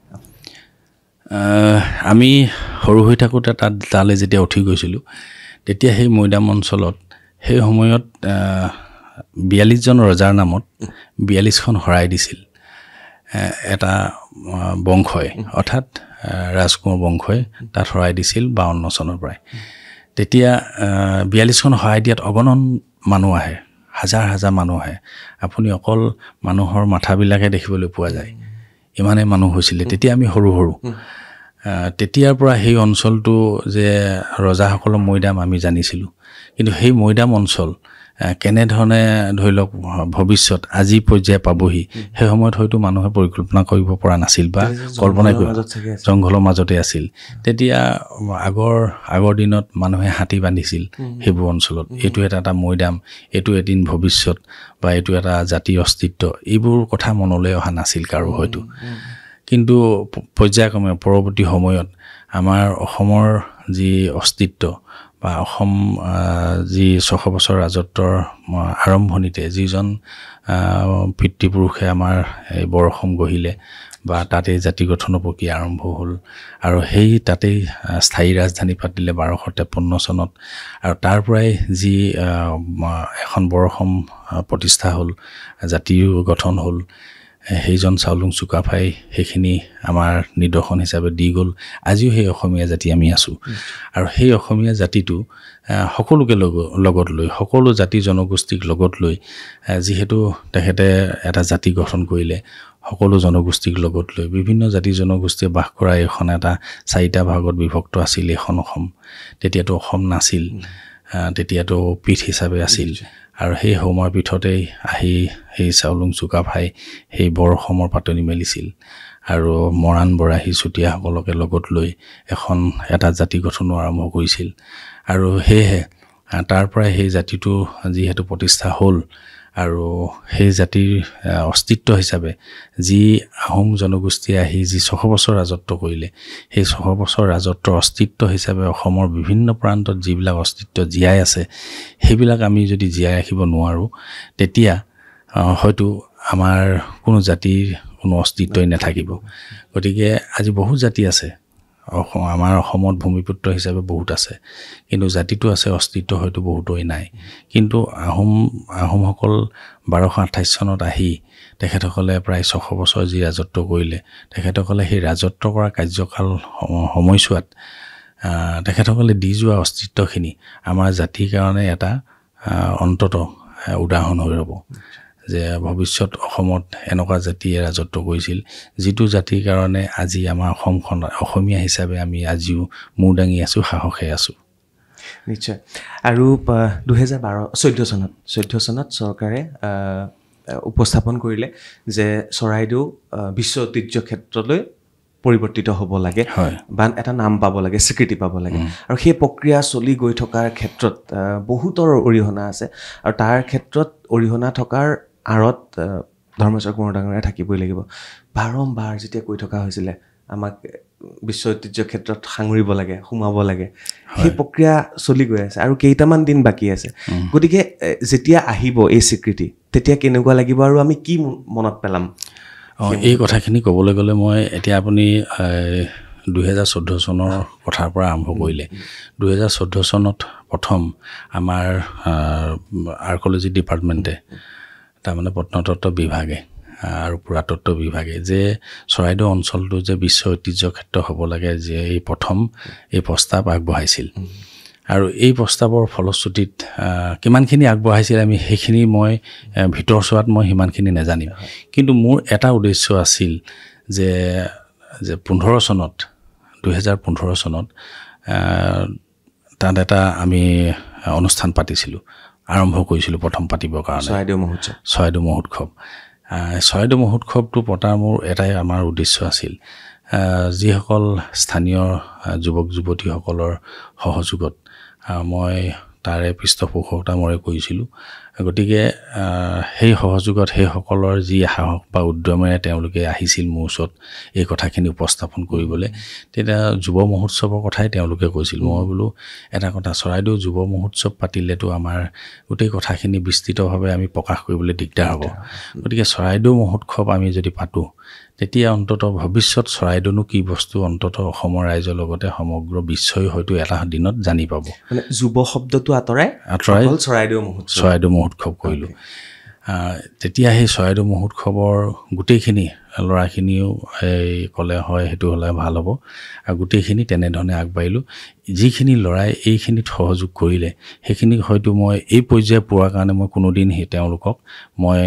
S2: আমি সৰু হৈ থাকোঁতে তালৈ যেতিয়া উঠি গৈছিলোঁ তেতিয়া সেই মৈদাম অঞ্চলত সেই সময়ত 42জন ৰজাৰ নামত 42খন শৰাই দিছিল এটা বংশই অৰ্থাৎ ৰাজকোঁৱৰ বংশই তাত শৰাই দিছিল 52 চনৰ পৰাই তেতিয়া 42খন শৰাই দিয়াত অগণন মানুহ আহে হাজাৰ হাজাৰ মানুহ আহে আপুনি অকল মানুহৰ মাথাবিলাকে দেখিবলৈ পোৱা যায় ইমানে মানুহ হৈছিলে তেতিয়া আমি সৰু সৰু তেতিয়াৰ পৰা সেই অঞ্চলটো যে ৰজাসকলৰ মৈদাম আমি জানিছিলোঁ কিন্তু সেই মৈদাম অঞ্চল কেনেধৰণে ধৰি লওক ভৱিষ্যত আজি পৰ্যায় পাবহি সেই সময়ত হয়তো মানুহে পৰিকল্পনা কৰিব পৰা নাছিল বা কল্পনা জংঘলৰ মাজতে আছিল তেতিয়া আগৰ দিনত মানুহে হাতী বান্ধিছিল সেইবোৰ অঞ্চলত এইটো এটা মৈদাম এইটো এদিন ভৱিষ্যত বা এইটো এটা জাতীয় অস্তিত্ব এইবোৰ কথা মনলৈ অহা নাছিল কাৰো হয়তো কিন্তু পৰ্যায়ক্ৰমে পৰৱৰ্তী সময়ত আমাৰ অসমৰ যি অস্তিত্ব বা অসম যি 600 বছৰ ৰাজত্বৰ আৰম্ভণিতে যিজন পিতৃপুৰুষে আমাৰ এই বৰ অসম গঢ়িলে বা তাতেই জাতি গঠনৰ প্ৰক্ৰিয়া আৰম্ভ হ'ল আৰু সেই তাতেই স্থায়ী ৰাজধানী পাতিলে 1253 চনত আৰু তাৰ পৰাই যি এখন বৰ অসম প্ৰতিষ্ঠা হ'ল জাতিৰ গঠন হ'ল সেইজন চাওলুং চুকাফাই সেইখিনি আমাৰ নিদৰ্শন হিচাপে দি গ'ল আজিও সেই অসমীয়া জাতি আমি আছোঁ আৰু সেই অসমীয়া জাতিটো সকলোকে লগত লৈ সকলো জাতি জনগোষ্ঠীক লগত লৈ যিহেতু তেখেতে এটা জাতি গঠন কৰিলে সকলো জনগোষ্ঠীক লগত লৈ বিভিন্ন জাতি জনগোষ্ঠীয়ে বাস কৰা এখন এটা 4টা ভাগত বিভক্ত আছিল এখন অসম তেতিয়াতো অসম নাছিল তেতিয়াতো পীঠ হিচাপে আছিল আৰু সেই হোমৰ পীঠতেই আহি সেই চাওলুং চুকাফাই সেই বৰ অসমৰ পাতনি মেলিছিল আৰু মৰাণ বৰাহী চুতীয়াসকলকে লগত লৈ এটা জাতি গঠন আৰম্ভ কৰিছিল আৰু সেয়েহে তাৰ পৰাই সেই জাতিটো যিহেতু প্ৰতিষ্ঠা হ'ল আৰু সেই জাতিৰ অস্তিত্ব হিচাপে যি আহোম জনগোষ্ঠীয়ে আহি যি 600 বছৰ ৰাজত্ব কৰিলে সেই 600 বছৰ ৰাজত্বৰ অস্তিত্ব হিচাপে অসমৰ বিভিন্ন প্ৰান্তত যিবিলাক অস্তিত্ব জীয়াই আছে সেইবিলাক আমি যদি জীয়াই ৰাখিব নোৱাৰোঁ তেতিয়া হয়তো আমাৰ কোনো জাতিৰ কোনো অস্তিত্বই নাথাকিব গতিকে আজি বহুত জাতি আছে আমাৰ অসমত ভূমিপুত্ৰ হিচাপে বহুত আছে কিন্তু জাতিটো আছে অস্তিত্ব হয়তো বহুতই নাই কিন্তু আহোমসকল 1228 চনত আহি তেখেতসকলে প্ৰায় 600 বছৰ যি ৰাজত্ব কৰিলে তেখেতসকলে সেই ৰাজত্ব কৰা কাৰ্যকাল সময়ছোৱাত তেখেতসকলে দি যোৱা অস্তিত্বখিনি আমাৰ জাতিৰ কাৰণে এটা অন্তত উদাহৰণ হৈ ৰ'ব যে ভৱিষ্যত অসমত এনেকুৱা জাতিয়ে ৰাজত্ব কৰিছিল যিটো জাতিৰ কাৰণে আজি আমাৰ অসমখন অসমীয়া হিচাপে আমি আজিও মূৰ দাঙি আছোঁ সাহসে আছোঁ
S1: নিশ্চয় আৰু 2014 চনত চৰকাৰে উপস্থাপন কৰিলে যে চৰাইদেউ বিশ্ব ঐতিহ্য ক্ষেত্ৰলৈ পৰিৱৰ্তিত হ'ব লাগে বা এটা নাম পাব লাগে স্বীকৃতি পাব লাগে আৰু সেই প্ৰক্ৰিয়া চলি গৈ থকাৰ ক্ষেত্ৰত বহুতৰ অৰিহণা আছে আৰু তাৰ ক্ষেত্ৰত অৰিহণা থকাৰ আঁৰত ধৰ্মেশ্বৰ কোঁৱৰ ডাঙৰীয়া থাকিবই লাগিব বাৰম্বাৰ যেতিয়া কৈ থকা হৈছিলে আমাক বিশ্ব ঐতিহ্য ক্ষেত্ৰত সাঙুৰিব লাগে সোমাব লাগে সেই প্ৰক্ৰিয়া চলি গৈ আছে আৰু কেইটামান দিন বাকী আছে গতিকে যেতিয়া আহিব এই স্বীকৃতি তেতিয়া কেনেকুৱা লাগিব আৰু আমি কি মনত পেলাম
S2: এই কথাখিনি ক'বলৈ গ'লে মই এতিয়া আপুনি 2014 চনৰ কথাৰ পৰা আৰম্ভ কৰিলে 2014 চনত প্ৰথম আমাৰ আৰ্ক'লজি ডিপাৰ্টমেণ্টে তাৰমানে প্ৰত্নতত্ত্ব বিভাগে আৰু পুৰাতত্ত্ব বিভাগে যে চৰাইদেউ অঞ্চলটো যে বিশ্ব ঐতিহ্য ক্ষেত্ৰ হ'ব লাগে যে প্ৰথম এই প্ৰস্তাৱ আগবঢ়াইছিল আৰু এই প্ৰস্তাৱৰ ফলশ্ৰুতিত কিমানখিনি আগবঢ়াইছিল আমি সেইখিনি মই ভিতৰচোৱাত মই সিমানখিনি নাজানিম কিন্তু মোৰ এটা উদ্দেশ্য আছিল যে 2015 চনত তাত এটা আমি অনুষ্ঠান পাতিছিলোঁ আৰম্ভ কৰিছিলোঁ প্ৰথম পাতিবৰ কাৰণে চৰাইদেউ মহোৎসৱটো পতাৰ মোৰ এটাই আমাৰ উদ্দেশ্য আছিল যিসকল স্থানীয় যুৱক যুৱতীসকলৰ সহযোগত মই তাৰে পৃষ্ঠপোষকতা মই কৰিছিলোঁ গতিকে সেই সহযোগত সেইসকলৰ যি সাহস বা উদ্যমেৰে তেওঁলোকে আহিছিল মোৰ ওচৰত এই কথাখিনি উপস্থাপন কৰিবলৈ, তেতিয়া যুৱ মহোৎসৱৰ কথাই তেওঁলোকে কৈছিল। মই বোলো এটা কথা, চৰাইদেউ যুৱ মহোৎসৱ পাতিলেতো আমাৰ গোটেই কথাখিনি বিস্তৃতভাৱে আমি প্ৰকাশ কৰিবলৈ দিগদাৰ হ'ব। গতিকে চৰাইদেউ মহোৎসৱ আমি যদি পাতোঁ, তেতিয়া অন্ততঃ ভৱিষ্যত চৰাইদেউনো কি বস্তু অন্ততঃ অসমৰ ৰাইজৰ লগতে সমগ্ৰ বিশ্বই হয়তো এটা দিনত জানি পাব।
S1: মানে যুৱ শব্দটো আঁতৰাই চৰাইদেউ মহোৎসৱ কৰিলোঁ। তেতিয়া সেই চৰাইদেউ মহোৎসৱৰ গোটেইখিনি ল'ৰাখিনিও ক'লে হয় সেইটো হ'লে ভাল হ'ব, আৰু গোটেইখিনি তেনেধৰণে আগবাঢ়িলোঁ। যিখিনি ল'ৰাই এইখিনিত সহযোগ কৰিলে সেইখিনিক হয়তো মই এই পৰ্যায়ে পোৱাৰ কাৰণে মই কোনোদিন তেওঁলোকক মই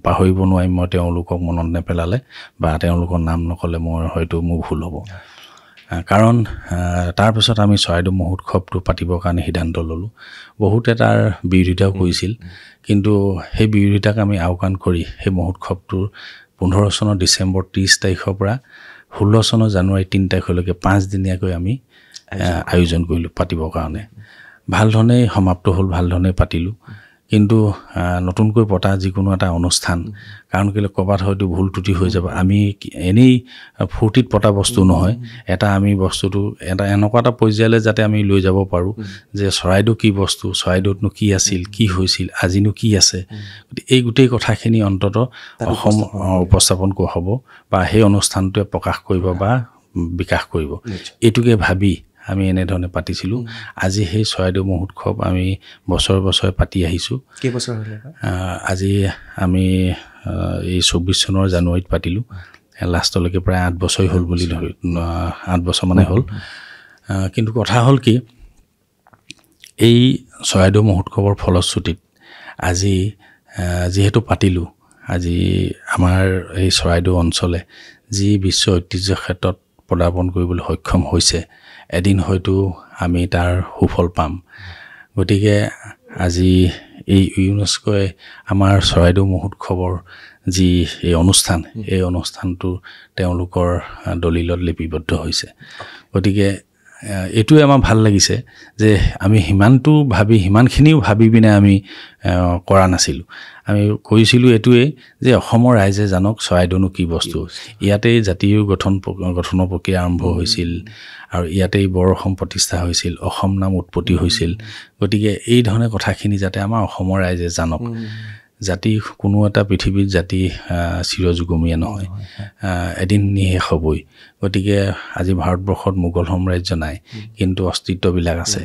S1: পাহৰিব নোৱাৰিম। মই তেওঁলোকক মনত নেপেলালে বা তেওঁলোকৰ নাম নক'লে মই হয়তো মোৰ ভুল হ'ব। কাৰণ তাৰপিছত আমি চৰাইদেউ মহোৎসৱটো পাতিবৰ কাৰণে সিদ্ধান্ত ল'লোঁ। বহুতে তাৰ বিৰোধিতাও কৰিছিল, কিন্তু সেই বিৰোধিতাক আমি আওকাণ কৰি সেই মহোৎসৱটোৰ 15 চনৰ ডিচেম্বৰ 30 তাৰিখৰ পৰা 16 চনৰ জানুৱাৰী 3 তাৰিখলৈকে 5 দিনীয়াকৈ আমি আয়োজন কৰিলোঁ পাতিবৰ কাৰণে। ভাল ধৰণেই সমাপ্ত হ'ল, ভাল ধৰণেই পাতিলোঁ। কিন্তু নতুনকৈ পতা যিকোনো এটা অনুষ্ঠান, কাৰণ কেলৈ ক'ৰবাত হয়তো ভুল ত্ৰুটি হৈ যাব। আমি এনেই ফূৰ্তিত পতা বস্তু নহয়, এটা আমি বস্তুটো এটা এনেকুৱা এটা পৰ্যায়লৈ যাতে আমি লৈ যাব পাৰোঁ যে চৰাইদেউ কি বস্তু, চৰাইদেউতনো কি আছিল, কি হৈছিল, আজিনো কি আছে, এই গোটেই কথাখিনি অন্ততঃ অসম উপস্থাপন হ'ব বা সেই অনুষ্ঠানটোৱে প্ৰকাশ কৰিব বা বিকাশ কৰিব, এইটোকে ভাবি আমি এনেধৰণে পাতিছিলোঁ। আজি সেই চৰাইদেউ মহোৎসৱ আমি বছৰে পাতি আহিছোঁ। কেইবছৰ হ'লে?
S2: আজি আমি এই 24 চনৰ জানুৱাৰীত পাতিলোঁ। লাষ্টলৈকে প্ৰায় 8 বছৰেই হ'ল বুলি ধৰি 8 বছৰ মানে হ'ল। কিন্তু কথা হ'ল কি, এই চৰাইদেউ মহোৎসৱৰ ফলশ্ৰুতিত আজি যিহেতু পাতিলোঁ, আজি আমাৰ এই চৰাইদেউ অঞ্চলে যি বিশ্ব ঐতিহ্য ক্ষেত্ৰত পদাৰ্পণ কৰিবলৈ সক্ষম হৈছে, এদিন হয়তো আমি তাৰ সুফল পাম। গতিকে আজি এই ইউনেস্কোৱে আমাৰ চৰাইদেউ মহোৎসৱৰ যি এই অনুষ্ঠান, এই অনুষ্ঠানটো তেওঁলোকৰ দলিলত লিপিবদ্ধ হৈছে। গতিকে এইটোৱে আমাৰ ভাল লাগিছে যে আমি সিমানখিনিও ভাবি পিনে আমি কৰা নাছিলোঁ। আমি কৰিছিলোঁ এইটোৱেই যে অসমৰ ৰাইজে জানক চৰাইদেউনো কি বস্তু। ইয়াতেই জাতীয় গঠনৰ প্ৰক্ৰিয়া আৰম্ভ হৈছিল, আৰু ইয়াতেই বৰ অসম প্ৰতিষ্ঠা হৈছিল, অসম নাম উৎপত্তি হৈছিল। গতিকে এই ধৰণে কথাখিনি যাতে আমাৰ অসমৰ ৰাইজে জানক। জাতি কোনো এটা পৃথিৱীত জাতি চিৰযুগমীয়া নহয়, এদিন নিশেষ হ'বই। গতিকে আজি ভাৰতবৰ্ষত মোগল সাম্ৰাজ্য নাই, কিন্তু অস্তিত্ববিলাক আছে।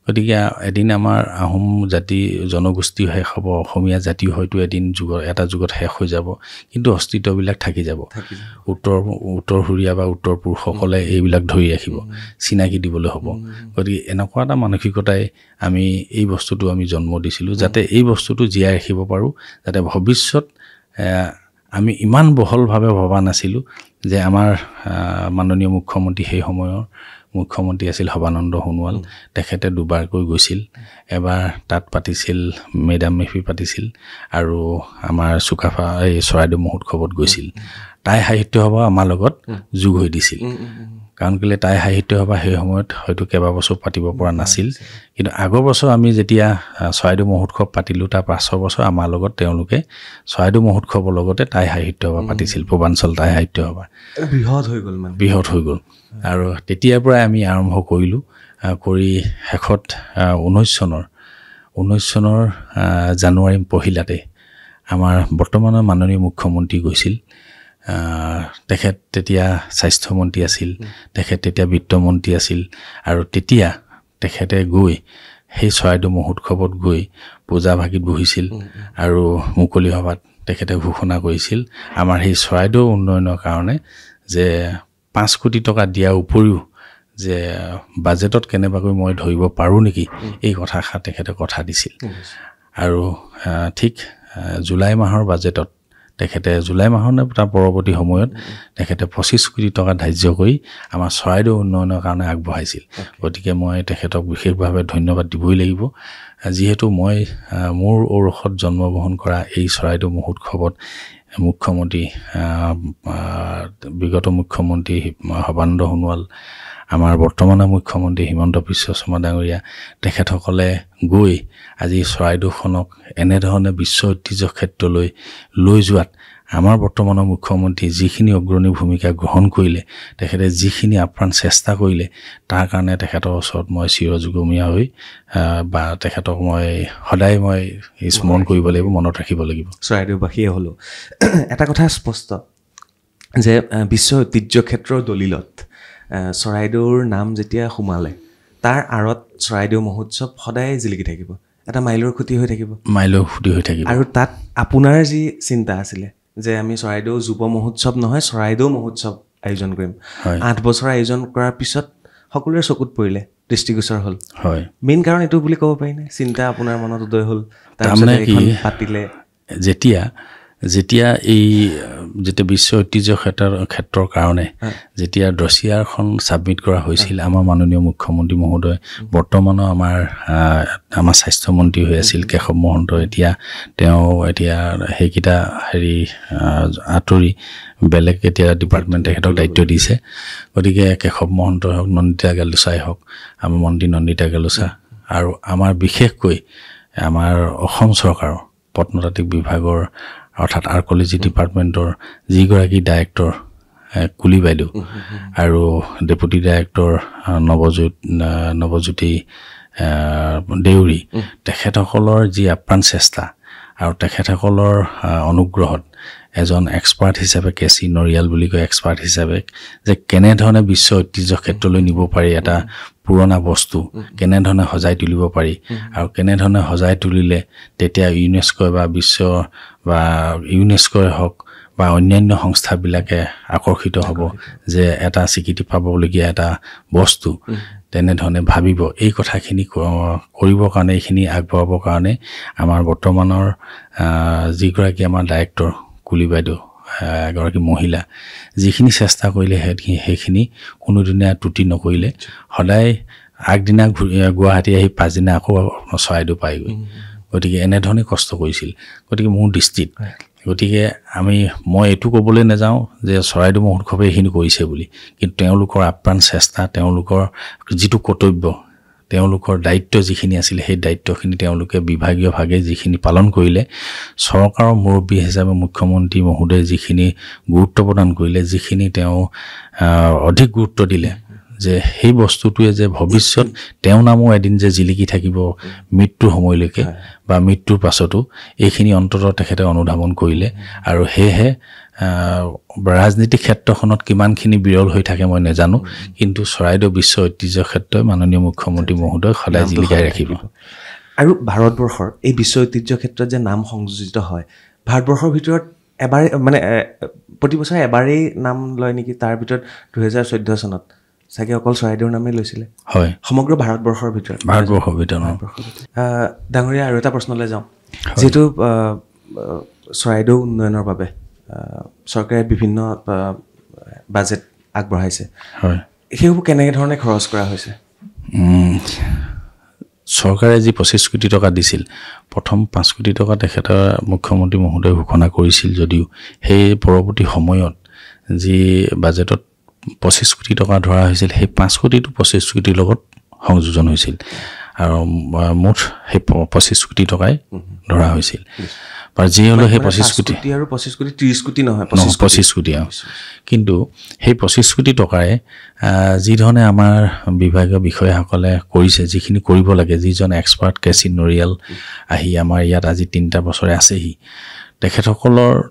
S2: গতিকে এদিন আমাৰ আহোম জাতি জনগোষ্ঠীও শেষ হ'ব, অসমীয়া জাতিও হয়তো এদিন এটা যুগত শেষ হৈ যাব, কিন্তু অস্তিত্ববিলাক থাকি যাব। উত্তৰসূৰীয়া বা উত্তৰ পুৰুষসকলে এইবিলাক ধৰি ৰাখিব, চিনাকি দিবলৈ হ'ব। গতিকে এনেকুৱা এটা মানসিকতাই আমি এই বস্তুটো আমি জন্ম দিছিলোঁ, যাতে এই বস্তুটো জীয়াই ৰাখিব পাৰোঁ, যাতে ভৱিষ্যত আমি ইমান বহলভাৱে ভবা নাছিলোঁ যে আমাৰ মাননীয় মুখ্যমন্ত্ৰী সেই সময়ৰ মুখ্যমন্ত্ৰী আছিল সৰ্বানন্দ সোণোৱাল। তেখেতে দুবাৰকৈ গৈছিল। এবাৰ তাত পাতিছিল, মেডাম মেফি পাতিছিল, আৰু আমাৰ চুকাফা এই চৰাইদেউ মহোৎসৱত গৈছিল। তাই সাহিত্য সভা আমাৰ লগত যোগ হৈ দিছিল। কাৰণ কেলৈ তাই সাহিত্য সভা সেই সময়ত হয়তো কেইবাবছৰ পাতিব পৰা নাছিল, কিন্তু আগৰ বছৰ আমি যেতিয়া চৰাইদেউ মহোৎসৱ পাতিলোঁ, তাৰ 5 বছৰ আমাৰ লগত তেওঁলোকে চৰাইদেউ মহোৎসৱৰ লগতে তাই সাহিত্য সভা পাতিছিল। পূৰ্বাঞ্চল তাই সাহিত্য সভা বৃহৎ হৈ গ'ল। আৰু তেতিয়াৰ পৰাই আমি আৰম্ভ কৰিলোঁ, কৰি শেষত 19 চনৰ জানুৱাৰী পহিলাতে আমাৰ বৰ্তমানৰ মাননীয় মুখ্যমন্ত্ৰী গৈছিল। তেখেত তেতিয়া স্বাস্থ্যমন্ত্ৰী আছিল, তেখেত তেতিয়া বিত্তমন্ত্ৰী আছিল, আৰু তেতিয়া তেখেতে গৈ সেই চৰাইদেউ মহোৎসৱত গৈ পূজা ভাগিত বহিছিল, আৰু মুকলি সভাত তেখেতে ঘোষণা কৰিছিল আমাৰ সেই চৰাইদেউ উন্নয়নৰ কাৰণে যে 5 কোটি টকা দিয়াৰ উপৰিও যে বাজেটত কেনেবাকৈ মই ধৰিব পাৰোঁ নেকি, এই কথাষাৰ তেখেতে কথা দিছিল। আৰু ঠিক জুলাই মাহৰ বাজেটত তেখেতে জুলাই মাহৰ তাৰ পৰৱৰ্তী সময়ত তেখেতে 25 কোটি টকা ধাৰ্য কৰি আমাৰ চৰাইদেউ উন্নয়নৰ কাৰণে আগবঢ়াইছিল। গতিকে মই তেখেতক বিশেষভাৱে ধন্যবাদ দিবই লাগিব, যিহেতু মই মোৰ ঔৰসত জন্মগ্ৰহণ কৰা এই চৰাইদেউ মহোৎসৱত বিগত মুখ্যমন্ত্ৰী সৰ্বানন্দ সোণোৱাল আমাৰ বৰ্তমানৰ মুখ্যমন্ত্ৰী হিমন্ত বিশ্ব শৰ্মা ডাঙৰীয়া তেখেতসকলে গৈ আজি চৰাইদেউখনক এনেধৰণে বিশ্ব ঐতিহ্য ক্ষেত্ৰলৈ লৈ যোৱাত আমাৰ বৰ্তমানৰ মুখ্যমন্ত্ৰী যিখিনি অগ্ৰণী ভূমিকা গ্ৰহণ কৰিলে, তেখেতে যিখিনি আপ্ৰাণ চেষ্টা কৰিলে, তাৰ কাৰণে তেখেতৰ ওচৰত মই চিৰযুগমীয়া হৈ বা তেখেতক মই সদায় মই স্মৰণ কৰিব লাগিব, মনত ৰাখিব লাগিব।
S1: চৰাইদেউবাসীয়ে হ'লো এটা কথা স্পষ্ট যে বিশ্ব ঐতিহ্য ক্ষেত্ৰৰ দলিলত চৰাইদেউৰ নাম যেতিয়া সোমালে, তাৰ আঁৰত চৰাইদেউ মহোৎসৱ সদায় জিলিকি থাকিব, এটা মাইলৰ খুঁটি হৈ থাকিব, আৰু তাত আপোনাৰ যি চিন্তা আছিলে যে আমি চৰাইদেউ যুৱ মহোৎসৱ নহয় চৰাইদেউ মহোৎসৱ আয়োজন কৰিম, 8 বছৰ আয়োজন কৰাৰ পিছত সকলোৰে চকুত পৰিলে, দৃষ্টিগোচৰ হ'ল। মেইন কাৰণ এইটো বুলি ক'ব পাৰিনে? চিন্তা আপোনাৰ মনত উদয় হ'ল, তাৰপিছত এইখন পাতিলে।
S2: যেতিয়া বিশ্ব ঐতিহ্য ক্ষেত্ৰৰ কাৰণে যেতিয়া ডছিয়াৰখন ছাবমিট কৰা হৈছিল, আমাৰ মাননীয় মুখ্যমন্ত্ৰী মহোদয়, বৰ্তমানৰ আমাৰ স্বাস্থ্যমন্ত্ৰী হৈ আছিল কেশৱ মহন্ত, তেওঁ সেইকেইটা আঁতৰি বেলেগ এতিয়া ডিপাৰ্টমেণ্ট তেখেতক দায়িত্ব দিছে। গতিকে কেশৱ মহন্ত হওক, নন্দিতা গালুচাই হওক, আমাৰ মন্ত্ৰী নন্দিতা গালুচা, আৰু আমাৰ বিশেষকৈ আমাৰ অসম চৰকাৰৰ প্ৰত্নতাত্ত্বিক বিভাগৰ অৰ্থাৎ আৰ্কলজি ডিপাৰ্টমেণ্টৰ যিগৰাকী ডাইৰেক্টৰ কুলি বাইদেউ আৰু ডেপুটি ডাইৰেক্টৰ নৱজ্যোতি দেউৰী, তেখেতসকলৰ যি আপ্ৰাণ চেষ্টা আৰু তেখেতসকলৰ অনুগ্ৰহত এজন এক্সপাৰ্ট হিচাপে, কেচি নৰিয়াল বুলি কয় এক্সপাৰ্ট হিচাপে, যে কেনেধৰণে বিশ্ব ঐতিহ্য ক্ষেত্ৰলৈ নিব পাৰি, এটা পুৰণা বস্তু কেনেধৰণে সজাই তুলিব পাৰি, আৰু কেনেধৰণে সজাই তুলিলে তেতিয়া ইউনেস্কোই হওক বা অন্যান্য সংস্থাবিলাকে আকৰ্ষিত হ'ব যে এটা স্বীকৃতি পাবলগীয়া এটা বস্তু তেনেধৰণে ভাবিব। এই কথাখিনি কৰিবৰ কাৰণে, এইখিনি আগবঢ়াবৰ কাৰণে আমাৰ বৰ্তমানৰ যিগৰাকী আমাৰ ডাইৰেক্টৰ কুলি বাইদেউ, এগৰাকী মহিলা, যিখিনি চেষ্টা কৰিলে সেইখিনি কোনোদিনে ত্ৰুটি নকৰিলে, সদায় আগদিনা গুৱাহাটী আহি পাছদিনা আকৌ চৰাইদেউ পায়গৈ। গতিকে এনেধৰণে কষ্ট কৰিছিল। গতিকে মোৰ দৃষ্টিত, মই এইটো ক'বলৈ নাযাওঁ যে চৰাইদেউ মহোৎসৱে এইখিনি কৰিছে বুলি, কিন্তু তেওঁলোকৰ আপ্ৰাণ চেষ্টা, তেওঁলোকৰ যিটো কৰ্তব্য, তেওঁলোকৰ দায়িত্ব যিখিনি আছিলে, সেই দায়িত্বখিনি তেওঁলোকে বিভাগীয়ভাৱে যিখিনি পালন কৰিলে, চৰকাৰৰ মুৰব্বী হিচাপে মুখ্যমন্ত্ৰী মহোদয়ে যিখিনি গুৰুত্ব প্ৰদান কৰিলে, যিখিনি তেওঁ অধিক গুৰুত্ব দিলে যে সেই বস্তুটোৱে যে ভৱিষ্যত তেওঁৰ নামো এদিন যে জিলিকি থাকিব মৃত্যুৰ সময়লৈকে বা মৃত্যুৰ পাছতো, এইখিনি অন্ততঃ তেখেতে অনুধাৱন কৰিলে। আৰু সেয়েহে ৰাজনীতি ক্ষেত্ৰখনত কিমানখিনি বিৰল হৈ থাকে মই নাজানো, কিন্তু চৰাইদেউ বিশ্ব ঐতিহ্য ক্ষেত্ৰই মাননীয় মুখ্যমন্ত্ৰী মহোদয় সদায় জিলিকাই ৰাখিব।
S1: আৰু ভাৰতবৰ্ষৰ এই বিশ্ব ঐতিহ্য ক্ষেত্ৰত যে নাম সংযোজিত হয়, ভাৰতবৰ্ষৰ ভিতৰত এবাৰে প্ৰতি বছৰে এবাৰেই নাম লয় নেকি? তাৰ ভিতৰত 2014 চনত চাগে অকল চৰাইদেউৰ নামেই লৈছিলে,
S2: হয়,
S1: সমগ্ৰ ভাৰতবৰ্ষৰ ভিতৰত। ডাঙৰীয়া, আৰু এটা প্ৰশ্নলৈ যাওঁ। যিহেতু চৰাইদেউ উন্নয়নৰ বাবে চৰকাৰে বিভিন্ন বাজেট আগবঢ়াইছে,
S2: হয়,
S1: সেইবোৰ কেনেকৈ ধৰণে খৰচ কৰা হৈছে?
S2: চৰকাৰে যি 25 কোটি টকা দিছিল, প্ৰথম 5 কোটি টকা তেখেতৰ মুখ্যমন্ত্ৰী মহোদয়ে ঘোষণা কৰিছিল যদিও, সেই পৰৱৰ্তী সময়ত যি বাজেটত 25 কোটি টকা ধৰা হৈছিল, সেই 5 কোটিটো 25 কোটিৰ লগত সংযোজন হৈছিল, আৰু মুঠ সেই 25 কোটি টকাই ধৰা হৈছিল। বা যি হ'লেও সেই 25 কোটি
S1: আৰু 25 কোটি 30 কোটি নহয়,
S2: 25 কোটি। কিন্তু সেই 25 কোটি টকাৰে যিধৰণে আমাৰ বিভাগীয় বিষয়াসকলে কৰিছে, যিখিনি কৰিব লাগে, যিজন এক্সপাৰ্ট কেচি নৰিয়াল আহি আমাৰ ইয়াত আজি 3টা বছৰে আছেহি,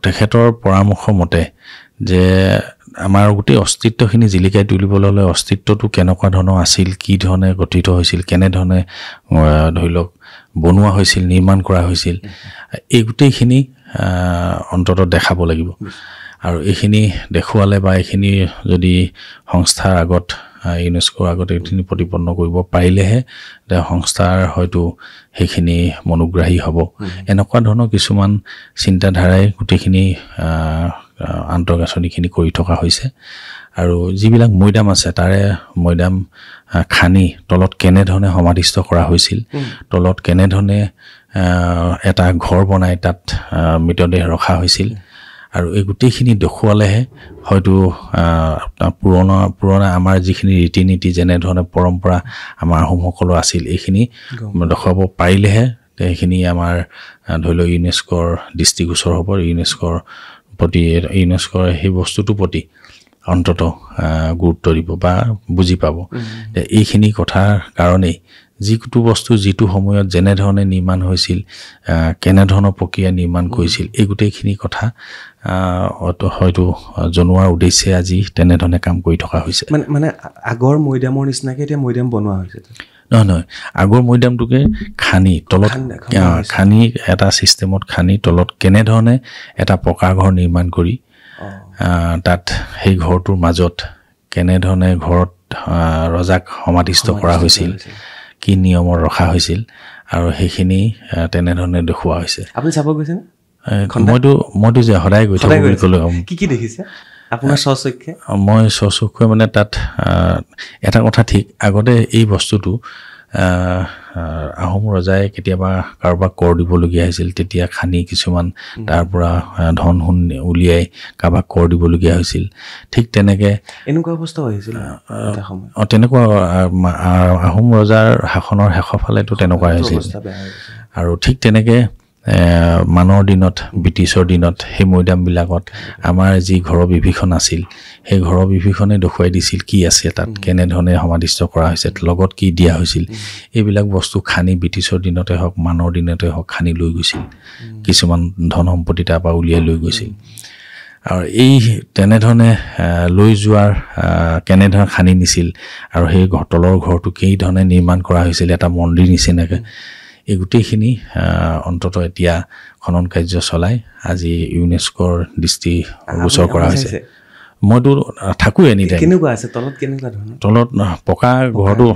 S2: তেখেতৰ পৰামৰ্শ মতে যে আমাৰ গোটেই অস্তিত্বখিনি জিলিকাই তুলিবলৈ হ'লে অস্তিত্বটো কেনেকুৱা ধৰণৰ আছিল, কি ধৰণে গঠিত হৈছিল, কেনেধৰণে ধৰি লওক বনোৱা হৈছিল, নিৰ্মাণ কৰা হৈছিল, এই গোটেইখিনি অন্ততঃ দেখাব লাগিব। আৰু এইখিনি দেখুৱালে বা এইখিনি যদি সংস্থাৰ আগত, ইউনেস্কোৰ আগত এইখিনি প্ৰতিপন্ন কৰিব পাৰিলেহে সংস্থাৰ হয়তো সেইখিনি মনোগ্ৰাহী হ'ব। এনেকুৱা ধৰণৰ কিছুমান চিন্তাধাৰাই গোটেইখিনি আন্তঃগাঁথনিখিনি কৰি থকা হৈছে। আৰু যিবিলাক মৈদাম আছে, তাৰে মৈদাম খানি তলত কেনেধৰণে সমাধিস্থ কৰা হৈছিল, তলত কেনেধৰণে এটা ঘৰ বনাই তাত মৃতদেহ ৰখা হৈছিল, আৰু এই গোটেইখিনি দেখুৱালেহে হয়তো পুৰণা আমাৰ যিখিনি ৰীতি নীতি যেনেধৰণে পৰম্পৰা আমাৰ আহোমসকলৰ আছিল এইখিনি দেখুৱাব পাৰিলেহে সেইখিনি আমাৰ ধৰি লওক ইউনেস্কোৰ দৃষ্টিগোচৰ হ'ব ইউনেস্কোৰ প্ৰতি ইউনেস্কোৰ সেই বস্তুটোৰ প্ৰতি অন্তত গুৰুত্ব দিব বা বুজি পাব এইখিনি কথাৰ কাৰণেই যিটো বস্তু যিটো সময়ত যেনেধৰণে নিৰ্মাণ হৈছিল কেনেধৰণৰ প্ৰক্ৰিয়া নিৰ্মাণ কৰিছিল এই গোটেইখিনি কথা হয়তো জনোৱাৰ উদ্দেশ্যে আজি তেনেধৰণে কাম কৰি থকা হৈছে
S1: মানে আগৰ মৈদামৰ নিচিনাকৈ এতিয়া মৈদাম বনোৱা হৈছে
S2: নহয় আগৰ মৈদামটোকে খানি তলত খানি এটা ছিষ্টেমত খানি তলত কেনেধৰণে এটা পকা ঘৰ নিৰ্মাণ কৰি তাত সেই ঘৰটোৰ মাজত কেনেধৰণে ঘৰত ৰজাক সমাধিস্থ কৰা হৈছিল কি নিয়মত ৰখা হৈছিল আৰু সেইখিনি তেনেধৰণে দেখুওৱা হৈছে
S1: আপুনি চাব গৈছেনে
S2: মইতো যে সদায় গৈ থাকোঁ বুলি ক'লে
S1: কি দেখিছে আপোনাৰ স্বচক্ষে
S2: মই স্বচক্ষে মানে তাত এটা কথা ঠিক আগতে এই বস্তুটো আহোম ৰজাই কেতিয়াবা কাৰোবাক কৰ দিবলগীয়া হৈছিল তেতিয়া খানি কিছুমান তাৰ পৰা ধন সোণ উলিয়াই কাৰোবাক কৰ দিবলগীয়া হৈছিল ঠিক তেনেকৈ
S1: এনেকুৱা অৱস্থা হৈছিল
S2: তেনেকুৱা আহোম ৰজাৰ শাসনৰ শেষৰ ফালেতো তেনেকুৱা হৈছিল আৰু ঠিক তেনেকৈ মানৰ দিনত ব্ৰিটিছৰ দিনত সেই মৈদামবিলাকত আমাৰ যি ঘৰৰ বিভীষণ আছিল সেই ঘৰৰ বিভীষণে দেখুৱাই দিছিল কি আছে তাত কেনেধৰণে সমাধিস্থ কৰা হৈছে লগত কি দিয়া হৈছিল এইবিলাক বস্তু খানি ব্ৰিটিছৰ দিনতে হওক মানৰ দিনতে হওক খানি লৈ গৈছিল কিছুমান ধন সম্পত্তি তাৰ পৰা উলিয়াই লৈ গৈছিল আৰু এই তেনেধৰণে লৈ যোৱাৰ কেনেধৰণে খানি নিছিল আৰু সেই তলৰ ঘৰটো কেইধৰণে নিৰ্মাণ কৰা হৈছিল এটা মন্দিৰ নিচিনাকৈ এই গোটেইখিনি অন্তত এতিয়া খনন কাৰ্য চলাই আজি ইউনেস্কোৰ দৃষ্টিগোচৰ কৰা হৈছে মইতো থাকোঁ এনি টাইম
S1: কেনেকুৱা আছে কেনেকুৱা ধৰণৰ
S2: তলত পকা ঘৰটো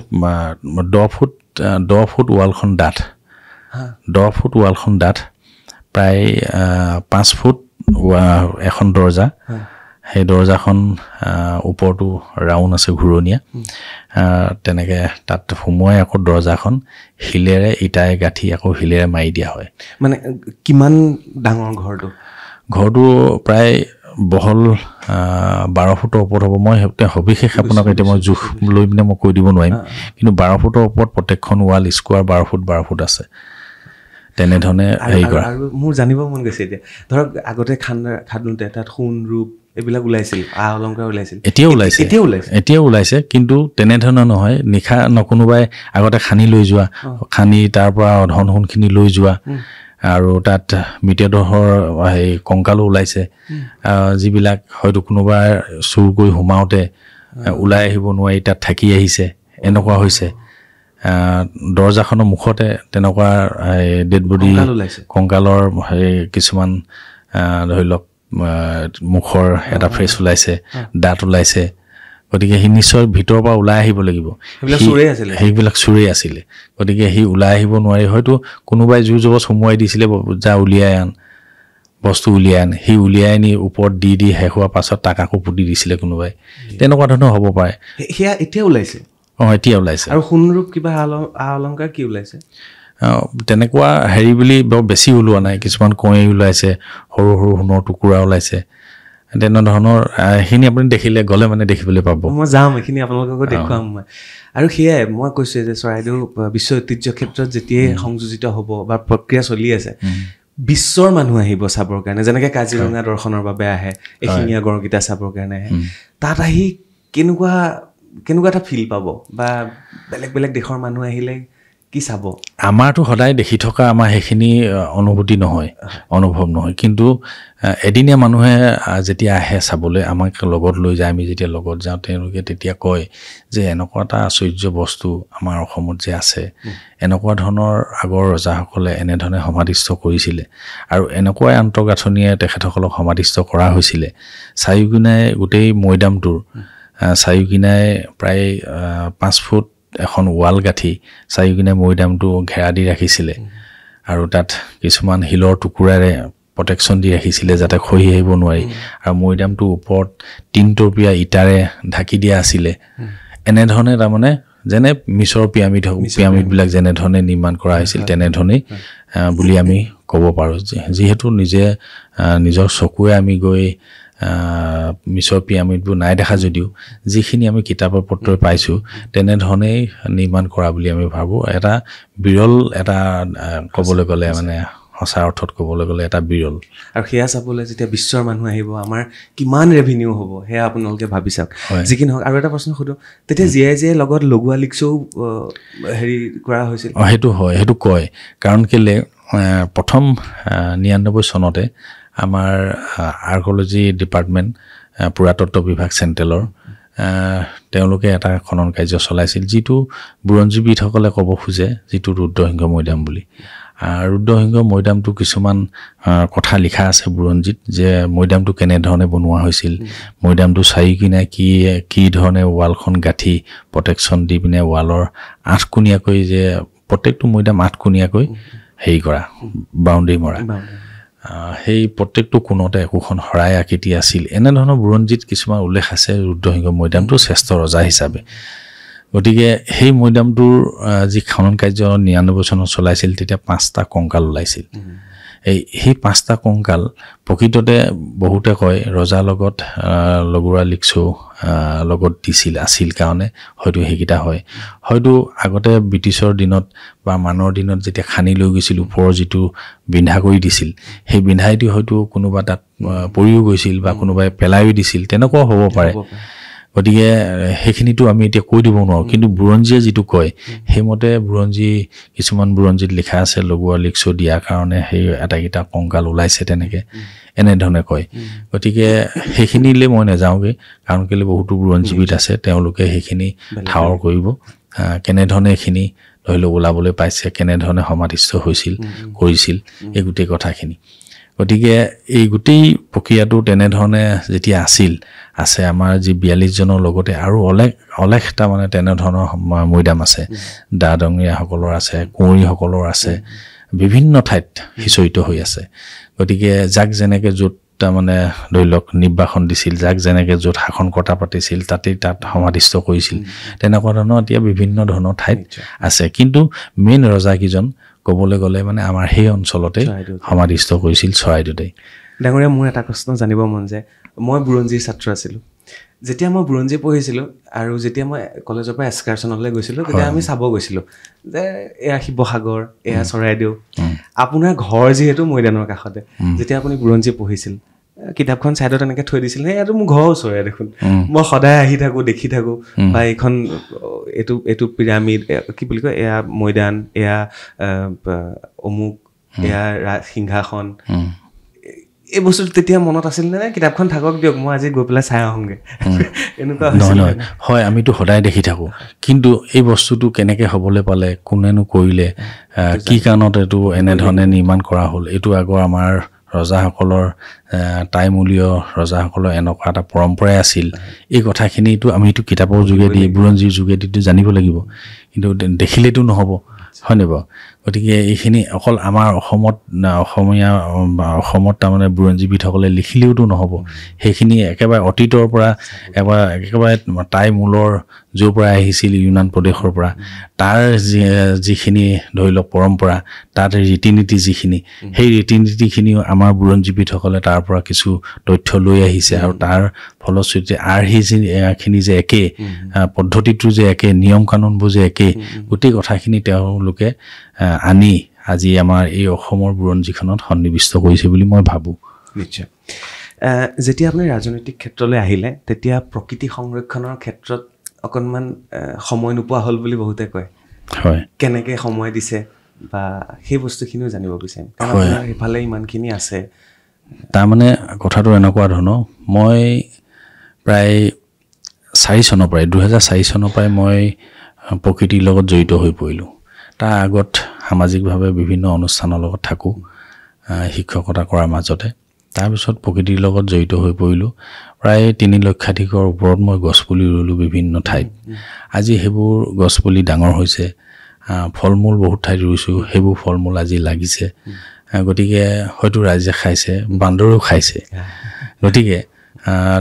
S2: 10 ফুট ৱালখন ডাঠ 10 ফুট ৱালখন ডাঠ প্ৰায় 5 ফুট এখন দৰ্জা সেই দৰ্জাখন ওপৰটো ৰাউণ্ড আছে ঘূৰণীয়া তেনেকৈ তাত সোমোৱাই আকৌ দৰ্জাখন শিলেৰে ইটাৰে গাঁঠি আকৌ শিলেৰে মাৰি দিয়া হয়
S1: মানে কিমান ডাঙৰ ঘৰটো প্ৰায় বহল 12 ফুটৰ ওপৰত হ'ব মই সবিশেষ আপোনাক এতিয়া মই জোখ লৈ পিনে মই কৈ দিব নোৱাৰিম কিন্তু 12 ফুটৰ ওপৰত প্ৰত্যেকখন ৱাল স্কোৱাৰ 12 ফুট আছে তেনেধৰণে হেৰি কৰা আৰু মোৰ জানিব মন গৈছে এতিয়া ধৰক আগতে খান্দোতে তাত সোণ ৰূপ এইবিলাক ওলাইছিল অলংকাৰ ওলাইছিল
S2: এতিয়াও ওলাইছে কিন্তু তেনেধৰণৰ নহয় নিশা কোনোবাই আগতে খানি লৈ যোৱা খানি তাৰ পৰা ধন সোণখিনি লৈ যোৱা আৰু তাত মৃতদেহৰ সেই কংকালো ওলাইছে যিবিলাক হয়তো কোনোবাই চুৰ কৰি সোমাওঁতে ওলাই আহিব নোৱাৰি তাত থাকি আহিছে এনেকুৱা হৈছে দৰ্জাখনৰ মুখতে তেনেকুৱা ডেড বডি কংকালৰ কিছুমান ধৰি লওক মুখৰ এটা ফ্ৰেছ ওলাইছে দাঁত ওলাইছে গতিকে সি নিশ্চয় ভিতৰৰ পৰা ওলাই আহিব লাগিব সেইবিলাক চোৰেই আছিলে গতিকে সি ওলাই আহিব নোৱাৰি হয়তো কোনোবাই জোৰ জবজ সোমোৱাই দিছিলে যা উলিয়াই আন বস্তু উলিয়াই আন সি উলিয়াই আনি ওপৰত দি শেষ হোৱাৰ পাছত তাক আকৌ পুতি দিছিলে কোনোবাই তেনেকুৱা ধৰণৰ হ'ব পাৰে
S1: সেয়া এতিয়া ওলাইছে
S2: এতিয়া ওলাইছে
S1: আৰু সোণৰূপ কিবা অলংকাৰ কি ওলাইছে
S2: তেনেকুৱা হেৰি বুলি বৰ বেছি ওলোৱা নাই কিছুমান কঁৱৰী ওলাইছে সৰু সৰু সোণৰ টুকুৰা ওলাইছে তেনেধৰণৰ এইখিনি আপুনি দেখিলে গ'লে মানে দেখিবলৈ পাব
S1: মই যাম এইখিনি আপোনালোককো দেখুৱাম মই আৰু সেয়াই মই কৈছোঁ যে চৰাইদেউ বিশ্ব ঐতিহ্য ক্ষেত্ৰত যেতিয়াই সংযোজিত হ'ব বা প্ৰক্ৰিয়া চলি আছে বিশ্বৰ মানুহ আহিব চাবৰ কাৰণে যেনেকৈ কাজিৰঙা দৰ্শনৰ বাবে আহে এশিঙীয়া গড়কেইটা চাবৰ কাৰণে আহে তাত আহি কেনেকুৱা এটা ফিল পাব বা বেলেগ বেলেগ দেশৰ মানুহ আহিলে কি চাব
S2: আমাৰতো সদায় দেখি থকা আমাৰ সেইখিনি অনুভৱ নহয় কিন্তু এদিনীয়া মানুহে যেতিয়া আহে চাবলৈ আমাক লগত লৈ যায় আমি যেতিয়া লগত যাওঁ তেওঁলোকে তেতিয়া কয় যে এনেকুৱা এটা আশ্চৰ্য বস্তু আমাৰ অসমত যে আছে এনেকুৱা ধৰণৰ আগৰ ৰজাসকলে এনেধৰণে সমাধিস্থ কৰিছিলে আৰু এনেকুৱাই আন্তঃগাঁথনিয়ে তেখেতসকলক সমাধিস্থ কৰা হৈছিলে চাৰিওকিনাই গোটেই মৈদামটোৰ চাৰিওকিনাই প্ৰায় 5 ফুট এখন ৱাল গাঁঠি চাৰিওকিনাই মৈদামটো ঘেৰা দি ৰাখিছিলে আৰু তাত কিছুমান শিলৰ টুকুৰাৰে প্ৰটেকশ্যন দি ৰাখিছিলে যাতে খহি আহিব নোৱাৰি আৰু মৈদামটোৰ ওপৰত 3 টপীয়া ইটাৰে ঢাকি দিয়া আছিলে এনেধৰণে তাৰমানে যেনে মিছৰ পিৰামিডবিলাক যেনেধৰণে নিৰ্মাণ কৰা হৈছিল তেনেধৰণেই বুলি আমি ক'ব পাৰোঁ যিহেতু নিজৰ চকুৱে আমি গৈ মিছৰ পিৰামিডবোৰ নাই দেখা যদিও যিখিনি আমি কিতাপৰ পত্ৰই পাইছোঁ তেনেধৰণেই নিৰ্মাণ কৰা বুলি আমি ভাবোঁ এটা বিৰল এটা ক'বলৈ গ'লে মানে সঁচা অৰ্থত ক'বলৈ গ'লে এটা বিৰল
S1: আৰু সেয়া চাবলৈ যেতিয়া বিশ্বৰ মানুহ আহিব আমাৰ কিমান ৰেভিনিউ হ'ব সেয়া আপোনালোকে ভাবি চাওক যি কি নহওক আৰু এটা প্ৰশ্ন সোধোঁ তেতিয়া জীয়াই লগত লগোৱা লিখছও হেৰি কৰা হৈছিল
S2: সেইটো হয় সেইটো কয় কাৰণ কেলে প্ৰথম 99 চনতে আমাৰ আৰ্কলজি ডিপাৰ্টমেণ্ট পুৰাতত্ব বিভাগ চেণ্ট্ৰেলৰ তেওঁলোকে এটা খনন কাৰ্য চলাইছিল যিটো বুৰঞ্জীবিদসকলে ক'ব খোজে যিটো ৰুদ্ৰসিংহ মৈদাম বুলি ৰুদ্ৰসিংহ মৈদামটো কিছুমান কথা লিখা আছে বুৰঞ্জীত যে মৈদামটো কেনেধৰণে বনোৱা হৈছিল মৈদামটো চাৰিকিনে কি ধৰণে ৱালখন গাঁঠি প্ৰটেকশ্যন দি পিনে ৱালৰ 8 কোণীয়াকৈ যে প্ৰত্যেকটো মৈদাম 8 কোণীয়াকৈ হেৰি কৰা বাউণ্ডেৰী মৰা সেই প্ৰত্যেকটো কোণতে একোখন শৰাই আকৃতি আছিল এনেধৰণৰ বুৰঞ্জীত কিছুমান উল্লেখ আছে ৰুদ্ৰসিংহ মৈদামটো শ্ৰেষ্ঠ ৰজা হিচাপে গতিকে সেই মৈদামটোৰ যি খনন কাৰ্য 99 চনত চলাইছিল তেতিয়া 5টা কংকাল ওলাইছিল সেই 5টা কংকাল প্ৰকৃততে বহুতে কয় ৰজাৰ লগত লগোৱা লিখছও লগত আছিল কাৰণে হয়তো সেইকেইটা হয় হয়তো আগতে ব্ৰিটিছৰ দিনত বা মানৰ দিনত যেতিয়া খানি লৈ গৈছিল ওপৰৰ যিটো বিন্ধা কৰি দিছিল সেই বিন্ধাইটো হয়তো কোনোবা তাত পৰিও গৈছিল বা কোনোবাই পেলাইও দিছিল তেনেকুৱাও হ'ব পাৰে গতিকে সেইখিনিতো আমি এতিয়া কৈ দিব নোৱাৰোঁ কিন্তু বুৰঞ্জীয়ে যিটো কয় সেইমতে কিছুমান বুৰঞ্জীত লিখা আছে লগোৱা লিখছও দিয়াৰ কাৰণে সেই আটাইকেইটা কংকাল ওলাইছে তেনেকৈ এনেধৰণে কয় গতিকে সেইখিনিলৈ মই নাযাওঁগৈ কাৰণ কেলৈ বহুতো বুৰঞ্জীবিদ আছে তেওঁলোকে সেইখিনি ঠাৱৰ কৰিব কেনেধৰণে এইখিনি ধৰি লওক ওলাবলৈ পাইছে কেনেধৰণে সমাধিস্থ হৈছিল কৰিছিল এই গোটেই কথাখিনি গতিকে এই গোটেই প্ৰক্ৰিয়াটো তেনেধৰণে যেতিয়া আছে আমাৰ যি 42 জনৰ লগতে আৰু অলেখ তাৰমানে তেনেধৰণৰ মৈদাম আছে দাদঙীয়াসকলৰ আছে কুঁৱৰীসকলৰ আছে বিভিন্ন ঠাইত সিঁচৰিত হৈ আছে গতিকে যাক যেনেকৈ য'ত তাৰমানে ধৰি লওক নিৰ্বাসন দিছিল যাক যেনেকৈ য'ত শাসন কৰ্তা পাতিছিল তাত সমাধিস্থ কৰিছিল তেনেকুৱা ধৰণৰ এতিয়া বিভিন্ন ধৰণৰ ঠাইত আছে কিন্তু মেইন ৰজাকেইজন ক'বলৈ গ'লে মানে আমাৰ সেই অঞ্চলতে সমাধিস্থ কৰিছিল চৰাইদেউতে
S1: ডাঙৰীয়া মোৰ এটা প্ৰশ্ন জানিব মন যায় মই বুৰঞ্জীৰ ছাত্ৰ আছিলোঁ যেতিয়া মই বুৰঞ্জী পঢ়িছিলোঁ আৰু যেতিয়া মই কলেজৰ পৰা এক্সকাৰশ্যনলৈ গৈছিলোঁ তেতিয়া আমি চাব গৈছিলোঁ যে এয়া শিৱসাগৰ এয়া চৰাইদেউ আপোনাৰ ঘৰ যিহেতু মৈদানৰ কাষতে যেতিয়া আপুনি বুৰঞ্জী পঢ়িছিল কিতাপখন ছাইডত এনেকৈ থৈ দিছিল এয়াতো মোৰ ঘৰৰ ওচৰৰে দেখোন মই সদায় আহি থাকোঁ দেখি থাকোঁ বা এইখন এইটো পিৰামিড কি বুলি কয় এয়া মৈদান এয়া অমুক এয়া সিংহাসন এই বস্তুটো তেতিয়া মনত আছিল নে কিতাপখন থাকক দিয়ক মই আজি গৈ পেলাই চাই আহোঁগৈ এনেকুৱা
S2: নহয় হয় আমিতো সদায় দেখি থাকোঁ কিন্তু এই বস্তুটো কেনেকৈ হ'বলৈ পালে কোনেনো কৰিলে কি কাৰণত এইটো এনেধৰণে নিৰ্মাণ কৰা হ'ল এইটো আগৰ আমাৰ ৰজাসকলৰ টাইমূলীয় ৰজাসকলৰ এনেকুৱা এটা পৰম্পৰাই আছিল এই কথাখিনিতো আমিতো কিতাপৰ যোগেদি বুৰঞ্জীৰ যোগেদিতো জানিব লাগিব কিন্তু দেখিলেতো নহ'ব হয়নে বাৰু গতিকে এইখিনি অকল আমাৰ অসমত তাৰমানে বুৰঞ্জীবিদসকলে লিখিলেওতো নহ'ব সেইখিনি একেবাৰে অতীতৰ পৰা একেবাৰে টাই মূলৰ য'ৰ পৰা আহিছিল ইউনান প্ৰদেশৰ পৰা তাৰ যিখিনি ধৰি লওক পৰম্পৰা তাত ৰীতি নীতি যিখিনি সেই ৰীতি নীতিখিনিও আমাৰ বুৰঞ্জীবিদসকলে তাৰ পৰা কিছু তথ্য লৈ আহিছে আৰু তাৰ ফলশ্ৰুতিতে সেইখিনি যে একে পদ্ধতিটো যে একে নিয়ম কানুনবোৰ যে একে গোটেই কথাখিনি তেওঁলোকে আনি আজি আমাৰ এই অসমৰ বুৰঞ্জীখনত সন্নিৱিষ্ট কৰিছে বুলি মই ভাবোঁ
S1: নিশ্চয় যেতিয়া আপুনি ৰাজনৈতিক ক্ষেত্ৰলৈ আহিলে তেতিয়া প্ৰকৃতি সংৰক্ষণৰ ক্ষেত্ৰত অকণমান সময় নোপোৱা হ'ল বুলি বহুতে কয়
S2: হয়
S1: কেনেকৈ সময় দিছে বা সেই বস্তুখিনিও জানিব বিচাৰিম কাৰণ আপোনাৰ সেইফালে ইমানখিনি আছে
S2: তাৰমানে কথাটো এনেকুৱা ধৰণৰ মই প্ৰায় 2004 চনৰ পৰাই মই প্ৰকৃতিৰ লগত জড়িত হৈ পৰিলোঁ তাৰ আগত সামাজিকভাৱে বিভিন্ন অনুষ্ঠানৰ লগত থাকোঁ শিক্ষকতা কৰাৰ মাজতে তাৰপিছত প্ৰকৃতিৰ লগত জড়িত হৈ পৰিলোঁ প্ৰায় 3 লক্ষাধিকৰ ওপৰত মই গছপুলি ৰুলোঁ বিভিন্ন ঠাইত আজি সেইবোৰ গছপুলি ডাঙৰ হৈছে ফল মূল বহুত ঠাইত ৰুইছোঁ সেইবোৰ ফল মূল আজি লাগিছে গতিকে হয়তো ৰাইজে খাইছে বান্দৰেও খাইছে গতিকে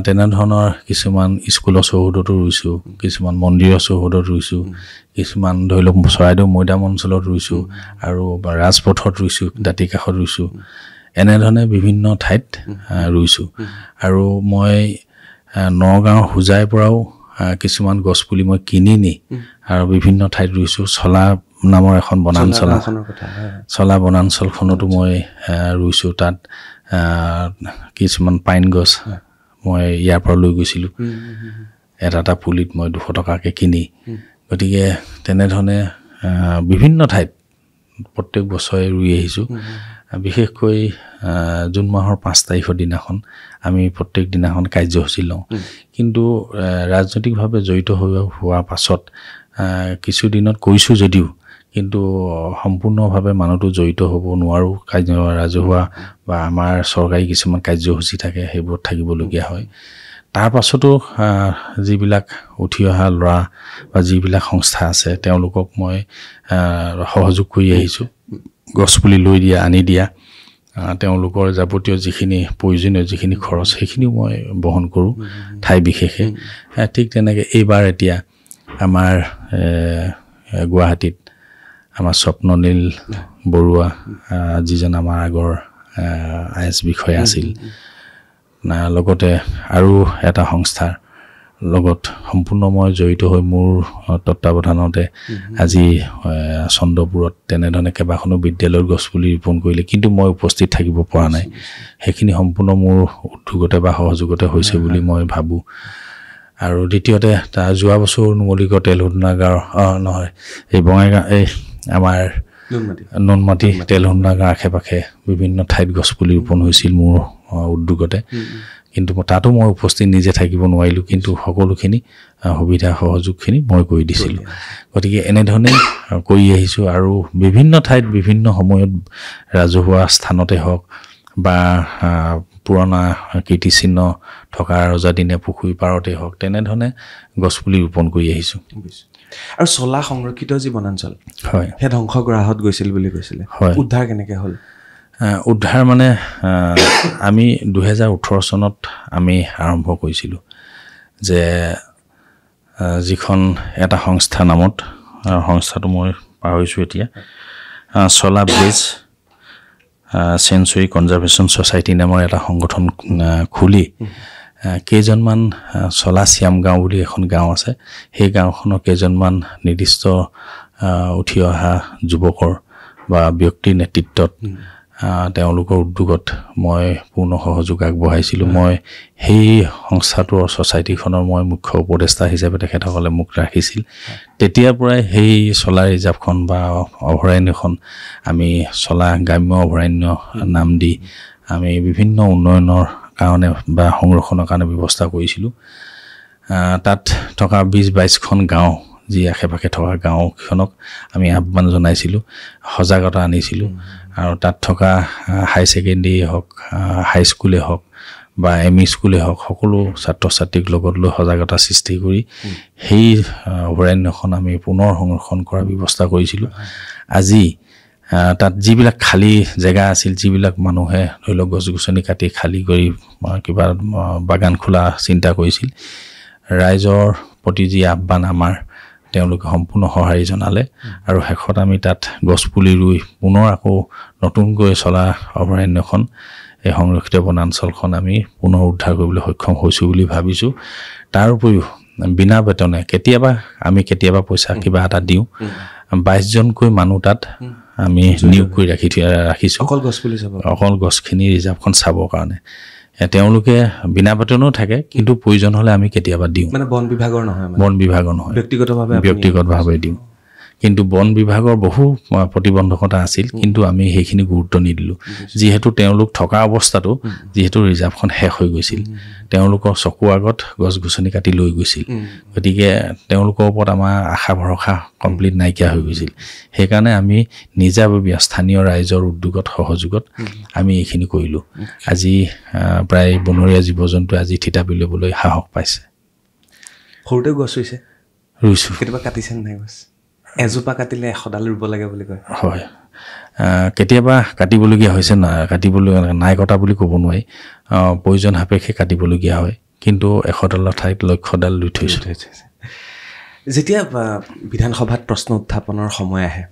S2: তেনেধৰণৰ কিছুমান স্কুলৰ চৌহদতো ৰুইছোঁ, কিছুমান মন্দিৰৰ চৌহদত ৰুইছোঁ, কিছুমান ধৰি লওক চৰাইদেউ মৈদাম অঞ্চলত ৰুইছোঁ আৰু ৰাজপথত ৰুইছোঁ, দাঁতিকাষত ৰুইছোঁ, এনেধৰণে বিভিন্ন ঠাইত ৰুইছোঁ। আৰু মই নগাঁৱৰ হোজাইৰ পৰাও কিছুমান গছপুলি মই কিনি নি আৰু বিভিন্ন ঠাইত ৰুইছোঁ। চলা নামৰ এখন বনাঞ্চল, চলা বনাঞ্চলখনতো মই ৰুইছোঁ। তাত কিছুমান পাইন গছ মই ইয়াৰ পৰা লৈ গৈছিলোঁ, এটা পুলিত মই 200 টকাকৈ কিনি। গতিকে তেনেধৰণে বিভিন্ন ঠাইত প্ৰত্যেক বছৰে ৰুই আহিছোঁ। বিশেষকৈ জুন মাহৰ 5 তাৰিখৰ দিনাখন আমি প্ৰত্যেক দিনাখন কাৰ্যসূচী লওঁ। কিন্তু ৰাজনৈতিকভাৱে জড়িত হোৱাৰ পাছত কিছুদিনত কৈছোঁ যদিও কিন্তু সম্পূৰ্ণভাৱে মানুহটো জড়িত হ'ব নোৱাৰোঁ। ৰাজহুৱা বা আমাৰ চৰকাৰী কিছুমান কাৰ্যসূচী থাকে, সেইবোৰত থাকিবলগীয়া হয়। তাৰ পাছতো যিবিলাক উঠি অহা ল'ৰা বা যিবিলাক সংস্থা আছে তেওঁলোকক মই সহযোগ কৰি আহিছোঁ। গছপুলি লৈ দিয়া, আনি দিয়া, তেওঁলোকৰ যাৱতীয় যিখিনি প্ৰয়োজনীয় যিখিনি খৰচ সেইখিনিও মই বহন কৰোঁ ঠাই বিশেষে। ঠিক তেনেকৈ এইবাৰ এতিয়া আমাৰ গুৱাহাটীত আমাৰ স্বপ্ননীল বৰুৱা, যিজন আমাৰ আগৰ IS বিষয়া আছিল, লগতে আৰু এটা সংস্থাৰ লগত সম্পূৰ্ণ মই জড়িত হৈ মোৰ তত্ত্বাৱধানতে আজি চন্দ্ৰপুৰত তেনেধৰণে কেইবাখনো বিদ্যালয়ৰ গছপুলি ৰোপণ কৰিলে। কিন্তু মই উপস্থিত থাকিব পৰা নাই। সেইখিনি সম্পূৰ্ণ মোৰ উদ্যোগতে বা সহযোগতে হৈছে বুলি মই ভাবোঁ। আৰু দ্বিতীয়তে তাৰ যোৱা বছৰ নুমলীগড় তেল শোধনাগাৰ নহয়, এই বঙাইগাঁও, এই আমাৰ নুনমাটি তেল শোধনাগাৰ আশে পাশে বিভিন্ন ঠাইত গছপুলি ৰোপণ হৈছিল মোৰ উদ্যোগতে। কিন্তু তাতো মই উপস্থিত নিজে থাকিব নোৱাৰিলোঁ, কিন্তু সকলোখিনি সুবিধা সহযোগখিনি মই কৰি দিছিলোঁ। গতিকে এনেধৰণে কৰি আহিছোঁ। আৰু বিভিন্ন ঠাইত বিভিন্ন সময়ত ৰাজহুৱা স্থানতে হওক বা পুৰণা কীৰ্তিচিহ্ন থকা ৰজাদিনীয়া পুখুৰী পাৰতে হওক তেনেধৰণে গছপুলি ৰোপণ কৰি আহিছোঁ।
S1: আৰু চলা সংৰক্ষিত যি বনাঞ্চল,
S2: হয়,
S1: সেই ধ্বংসগ্ৰাহত গৈছিল বুলি কৈছিলে, উদ্ধাৰ কেনেকৈ হ'ল?
S2: উদ্ধাৰ মানে আমি 2018 চনত আমি আৰম্ভ কৰিছিলোঁ যে যিখন এটা সংস্থা নামত, সংস্থাটো মই পাহৰিছোঁ এতিয়া, চলা ব্ৰিজ চেঞ্চুৰী কনজাৰ্ভেশ্যন ছ'চাইটি নামৰ এটা সংগঠন খুলি কেইজনমান চলা শ্যাম গাঁও বুলি এখন গাঁও আছে, সেই গাঁওখনৰ কেইজনমান নিৰ্দিষ্ট উঠি অহা যুৱকৰ বা ব্যক্তিৰ নেতৃত্বত তেওঁলোকৰ উদ্যোগত মই পূৰ্ণ সহযোগ আগবঢ়াইছিলোঁ। মই সেই সংস্থাটোৰ ছ'চাইটিখনৰ মই মুখ্য উপদেষ্টা হিচাপে তেখেতসকলে মোক ৰাখিছিল। তেতিয়াৰ পৰাই সেই চলা ৰিজাৰ্ভখন বা অভয়াৰণ্যখন আমি চলা গ্ৰাম্য অভয়াৰণ্য নাম দি আমি বিভিন্ন উন্নয়নৰ কাৰণে বা সংৰক্ষণৰ কাৰণে ব্যৱস্থা কৰিছিলোঁ। তাত থকা 20-22খন গাঁও, যি আশে পাশে থকা গাঁওখনক আমি আহ্বান জনাইছিলোঁ, সজাগতা আনিছিলোঁ। আৰু তাত থকা হাই ছেকেণ্ডেৰী হওক, হাইস্কুলেই হওক বা ME স্কুলেই হওক, সকলো ছাত্ৰ ছাত্ৰীক লগত লৈ সজাগতা সৃষ্টি কৰি সেই অভয়াৰণ্যখন আমি পুনৰ সংৰক্ষণ কৰাৰ ব্যৱস্থা কৰিছিলোঁ। আজি তাত যিবিলাক খালী জেগা আছিল, যিবিলাক মানুহে ধৰি লওক গছ গছনি কাটি খালী কৰি কিবা বাগান খোলা চিন্তা কৰিছিল, ৰাইজৰ প্ৰতি যি আহ্বান আমাৰ, তেওঁলোকে সম্পূৰ্ণ সঁহাৰি জনালে। আৰু শেষত আমি তাত গছপুলি ৰুই পুনৰ আকৌ নতুনকৈ চলা অভয়াৰণ্যখন, এই সংৰক্ষিত বনাঞ্চলখন আমি পুনৰ উদ্ধাৰ কৰিবলৈ সক্ষম হৈছোঁ বুলি ভাবিছোঁ। তাৰ উপৰিও বিনা বেতনে কেতিয়াবা পইচা কিবা এটা দিওঁ, 22জনকৈ মানুহ তাত আমি নিয়োগ কৰি ৰাখিছোঁ, অকল গছখিনি ৰিজাৰ্ভখন চাবৰ কাৰণে। তেওঁলোকে বিনা বেতনো থাকে, কিন্তু প্ৰয়োজন হ'লে আমি কেতিয়াবা দিওঁ।
S1: মানে বন বিভাগৰ নহয়,
S2: ব্যক্তিগতভাৱে দিওঁ। কিন্তু বন বিভাগৰ বহু প্ৰতিবন্ধকতা আছিল, কিন্তু আমি সেইখিনি গুৰুত্ব নিদিলোঁ। যিহেতু তেওঁলোক থকা অৱস্থাতো যিহেতু ৰিজাৰ্ভখন শেষ হৈ গৈছিল, তেওঁলোকৰ চকুৰ আগত গছ গছনি কাটি লৈ গৈছিল। গতিকে তেওঁলোকৰ ওপৰত আমাৰ আশা ভৰসা কমপ্লিট নাইকিয়া হৈ গৈছিল। সেইকাৰণে আমি নিজাববীয়া স্থানীয় ৰাইজৰ উদ্যোগত সহযোগত আমি এইখিনি কৰিলোঁ। আজি প্ৰায় বনৰীয়া জীৱ জন্তুৱে আজি থিতাপি ল'বলৈ সাহস পাইছে।
S1: সৰুতে গছ
S2: ৰুইছোঁ।
S1: কেতিয়াবা কাটিছে নাই গছ? এজোপা কাটিলে 100ডাল ৰুব লাগে বুলি কয়।
S2: হয়, কেতিয়াবা কাটিবলগীয়া হৈছে না কাটিবলৈ নাই কটা বুলি ক'ব নোৱাৰি প্ৰয়োজন সাপেক্ষে কাটিবলগীয়া হয় কিন্তু 100ডালৰ ঠাইত 100ডাল ৰুই থৈছোঁ
S1: যেতিয়া বিধানসভাত প্ৰশ্ন উত্থাপনৰ সময় আহে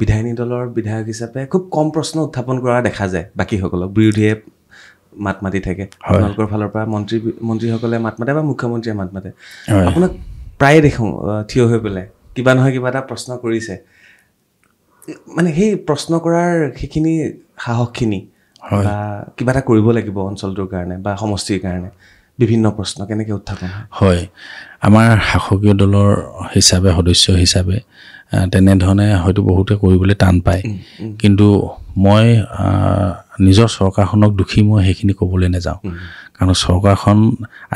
S1: বিধায়িনী দলৰ বিধায়ক হিচাপে খুব কম প্ৰশ্ন উত্থাপন কৰা দেখা যায় বাকীসকলক বিৰোধীয়ে মাত মাতি থাকে আপোনালোকৰ ফালৰ পৰা মন্ত্ৰীসকলে মাত মাতে বা মুখ্যমন্ত্ৰীয়ে মাত মাতে আপোনাক প্ৰায় দেখোঁ থিয় হৈ পেলাই কিবা নহয় কিবা এটা প্ৰশ্ন কৰিছে মানে সেই প্ৰশ্ন কৰাৰ সেইখিনি সাহসখিনি বা কিবা এটা কৰিব লাগিব অঞ্চলটোৰ কাৰণে বা সমষ্টিৰ কাৰণে বিভিন্ন প্ৰশ্ন কেনেকৈ উত্থাপন
S2: হয় আমাৰ শাসকীয় দলৰ হিচাপে সদস্য হিচাপে তেনেধৰণে হয়তো বহুতে কৰিবলৈ টান পায় কিন্তু মই নিজৰ চৰকাৰখনক দুখী মই সেইখিনি ক'বলৈ নাযাওঁ কাৰণ চৰকাৰখন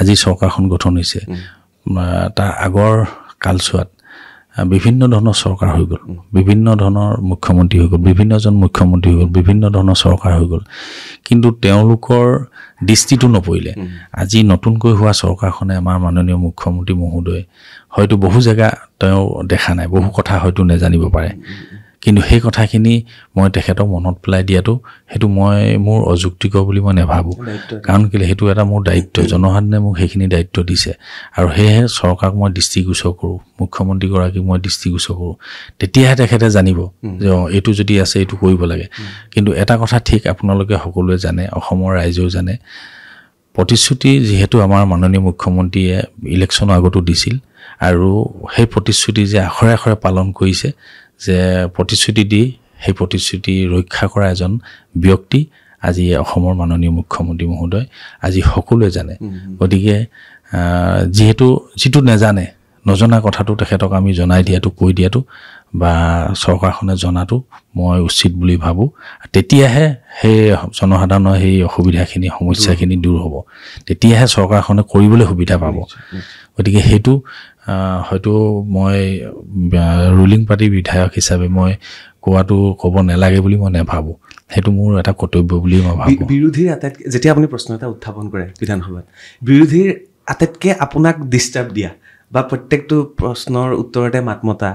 S2: আজি চৰকাৰখন গঠন হৈছে তাৰ আগৰ কালছোৱাত বিভিন্ন ধৰণৰ চৰকাৰ হৈ গ'ল বিভিন্ন ধৰণৰ মুখ্যমন্ত্ৰী হৈ গ'ল বিভিন্নজন মুখ্যমন্ত্ৰী হৈ গ'ল বিভিন্ন ধৰণৰ চৰকাৰ হৈ গ'ল কিন্তু তেওঁলোকৰ দৃষ্টিটো নপৰিলে আজি নতুনকৈ হোৱা চৰকাৰখনে আমাৰ মাননীয় মুখ্যমন্ত্ৰী মহোদয় হয়তো বহু জেগা তেওঁ দেখা নাই বহু কথা হয়তো নেজানিব পাৰে কিন্তু সেই কথাখিনি মই তেখেতক মনত পেলাই দিয়াটো সেইটো মই মোৰ অযুক্তিকৰ বুলি মই নাভাবোঁ কাৰণ কেলৈ সেইটো এটা মোৰ দায়িত্ব জনসাধাৰণে মোক সেইখিনি দায়িত্ব দিছে আৰু সেয়েহে চৰকাৰক মই দৃষ্টিগোচৰ কৰোঁ মুখ্যমন্ত্ৰীগৰাকীক মই দৃষ্টিগোচৰ কৰোঁ তেতিয়াহে তেখেতে জানিব যে এইটো যদি আছে এইটো কৰিব লাগে কিন্তু এটা কথা ঠিক আপোনালোকে সকলোৱে জানে অসমৰ ৰাইজেও জানে প্ৰতিশ্ৰুতি যিহেতু আমাৰ মাননীয় মুখ্যমন্ত্ৰীয়ে ইলেকশ্যনৰ আগতো দিছিল আৰু সেই প্ৰতিশ্ৰুতি যে আখৰে আখৰে পালন কৰিছে যে প্ৰতিশ্ৰুতি দি সেই প্ৰতিশ্ৰুতি ৰক্ষা কৰা এজন ব্যক্তি আজি অসমৰ মাননীয় মুখ্যমন্ত্ৰী মহোদয় আজি সকলোৱে জানে গতিকে যিহেতু যিটো নেজানে নজনা কথাটো তেখেতক আমি জনাই দিয়াটো কৈ দিয়াটো বা চৰকাৰখনে জনাটো মই উচিত বুলি ভাবোঁ তেতিয়াহে সেই জনসাধাৰণৰ সেই অসুবিধাখিনি সমস্যাখিনি দূৰ হ'ব তেতিয়াহে চৰকাৰখনে কৰিবলৈ সুবিধা পাব গতিকে সেইটো হয়তো মই ৰুলিং পাৰ্টি বিধায়ক হিচাপে মই কোৱাটো ক'ব নালাগে বুলি মই নাভাবোঁ সেইটো মোৰ এটা কৰ্তব্য বুলি মই ভাবোঁ
S1: বিৰোধীৰ আটাইতকৈ যেতিয়া আপুনি প্ৰশ্ন এটা উত্থাপন কৰে বিধানসভাত বিৰোধীৰ আটাইতকৈ আপোনাক ডিষ্টাৰ্ব দিয়া বা প্ৰত্যেকটো প্ৰশ্নৰ উত্তৰতে মাত মতা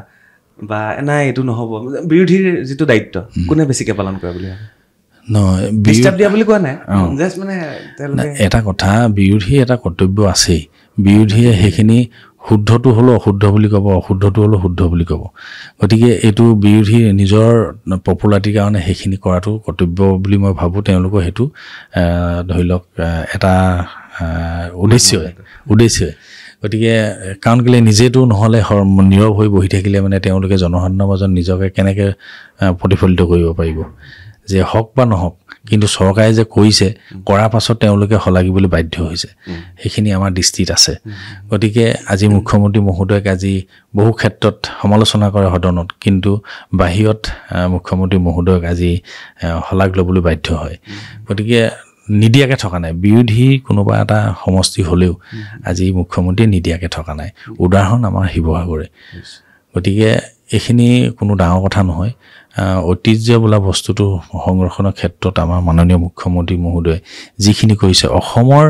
S1: বা নাই এইটো নহ'ব বিৰোধীৰ যিটো দায়িত্ব কোনে বেছিকৈ পালন কৰে বুলি ভাবে নহয় ডিষ্টাৰ্ব দিয়া বুলি কোৱা নাই জাষ্ট মানে
S2: এটা কথা বিৰোধী এটা কৰ্তব্য আছেই বিৰোধীয়ে সেইখিনি শুদ্ধটো হ'লেও অশুদ্ধ বুলি ক'ব অশুদ্ধটো হ'লেও শুদ্ধ বুলি ক'ব গতিকে এইটো বিৰোধী নিজৰ পপুলাৰিটিৰ কাৰণে সেইখিনি কৰাটো কৰ্তব্য বুলি মই ভাবোঁ তেওঁলোকৰ সেইটো ধৰি লওক এটা উদ্দেশ্য গতিকে কাৰণ কেলৈ নিজেতো নহ'লে নীৰৱ হৈ বহি থাকিলে মানে তেওঁলোকে জনসাধাৰণৰ মাজত নিজকে কেনেকৈ প্ৰতিফলিত কৰিব পাৰিব যে হওক বা নহওক কিন্তু চৰকাৰে যে কৈছে কৰাৰ পাছত তেওঁলোকে শলাগিবলৈ বাধ্য হৈছে সেইখিনি আমাৰ দৃষ্টিত আছে গতিকে আজি মুখ্যমন্ত্ৰী মহোদয়ক আজি বহু ক্ষেত্ৰত সমালোচনা কৰে সদনত কিন্তু বাহিৰত মুখ্যমন্ত্ৰী মহোদয়ক আজি শলাগ ল'বলৈ বাধ্য হয় গতিকে নিদিয়াকৈ থকা নাই বিৰোধী কোনোবা এটা সমষ্টি হ'লেও আজি মুখ্যমন্ত্ৰীয়ে নিদিয়াকৈ থকা নাই উদাহৰণ আমাৰ শিৱসাগৰে গতিকে এইখিনি কোনো ডাঙৰ কথা নহয় ঐতিহ্য বোলা বস্তুটো সংৰক্ষণৰ ক্ষেত্ৰত আমাৰ মাননীয় মুখ্যমন্ত্ৰী মহোদয়ে যিখিনি কৰিছে অসমৰ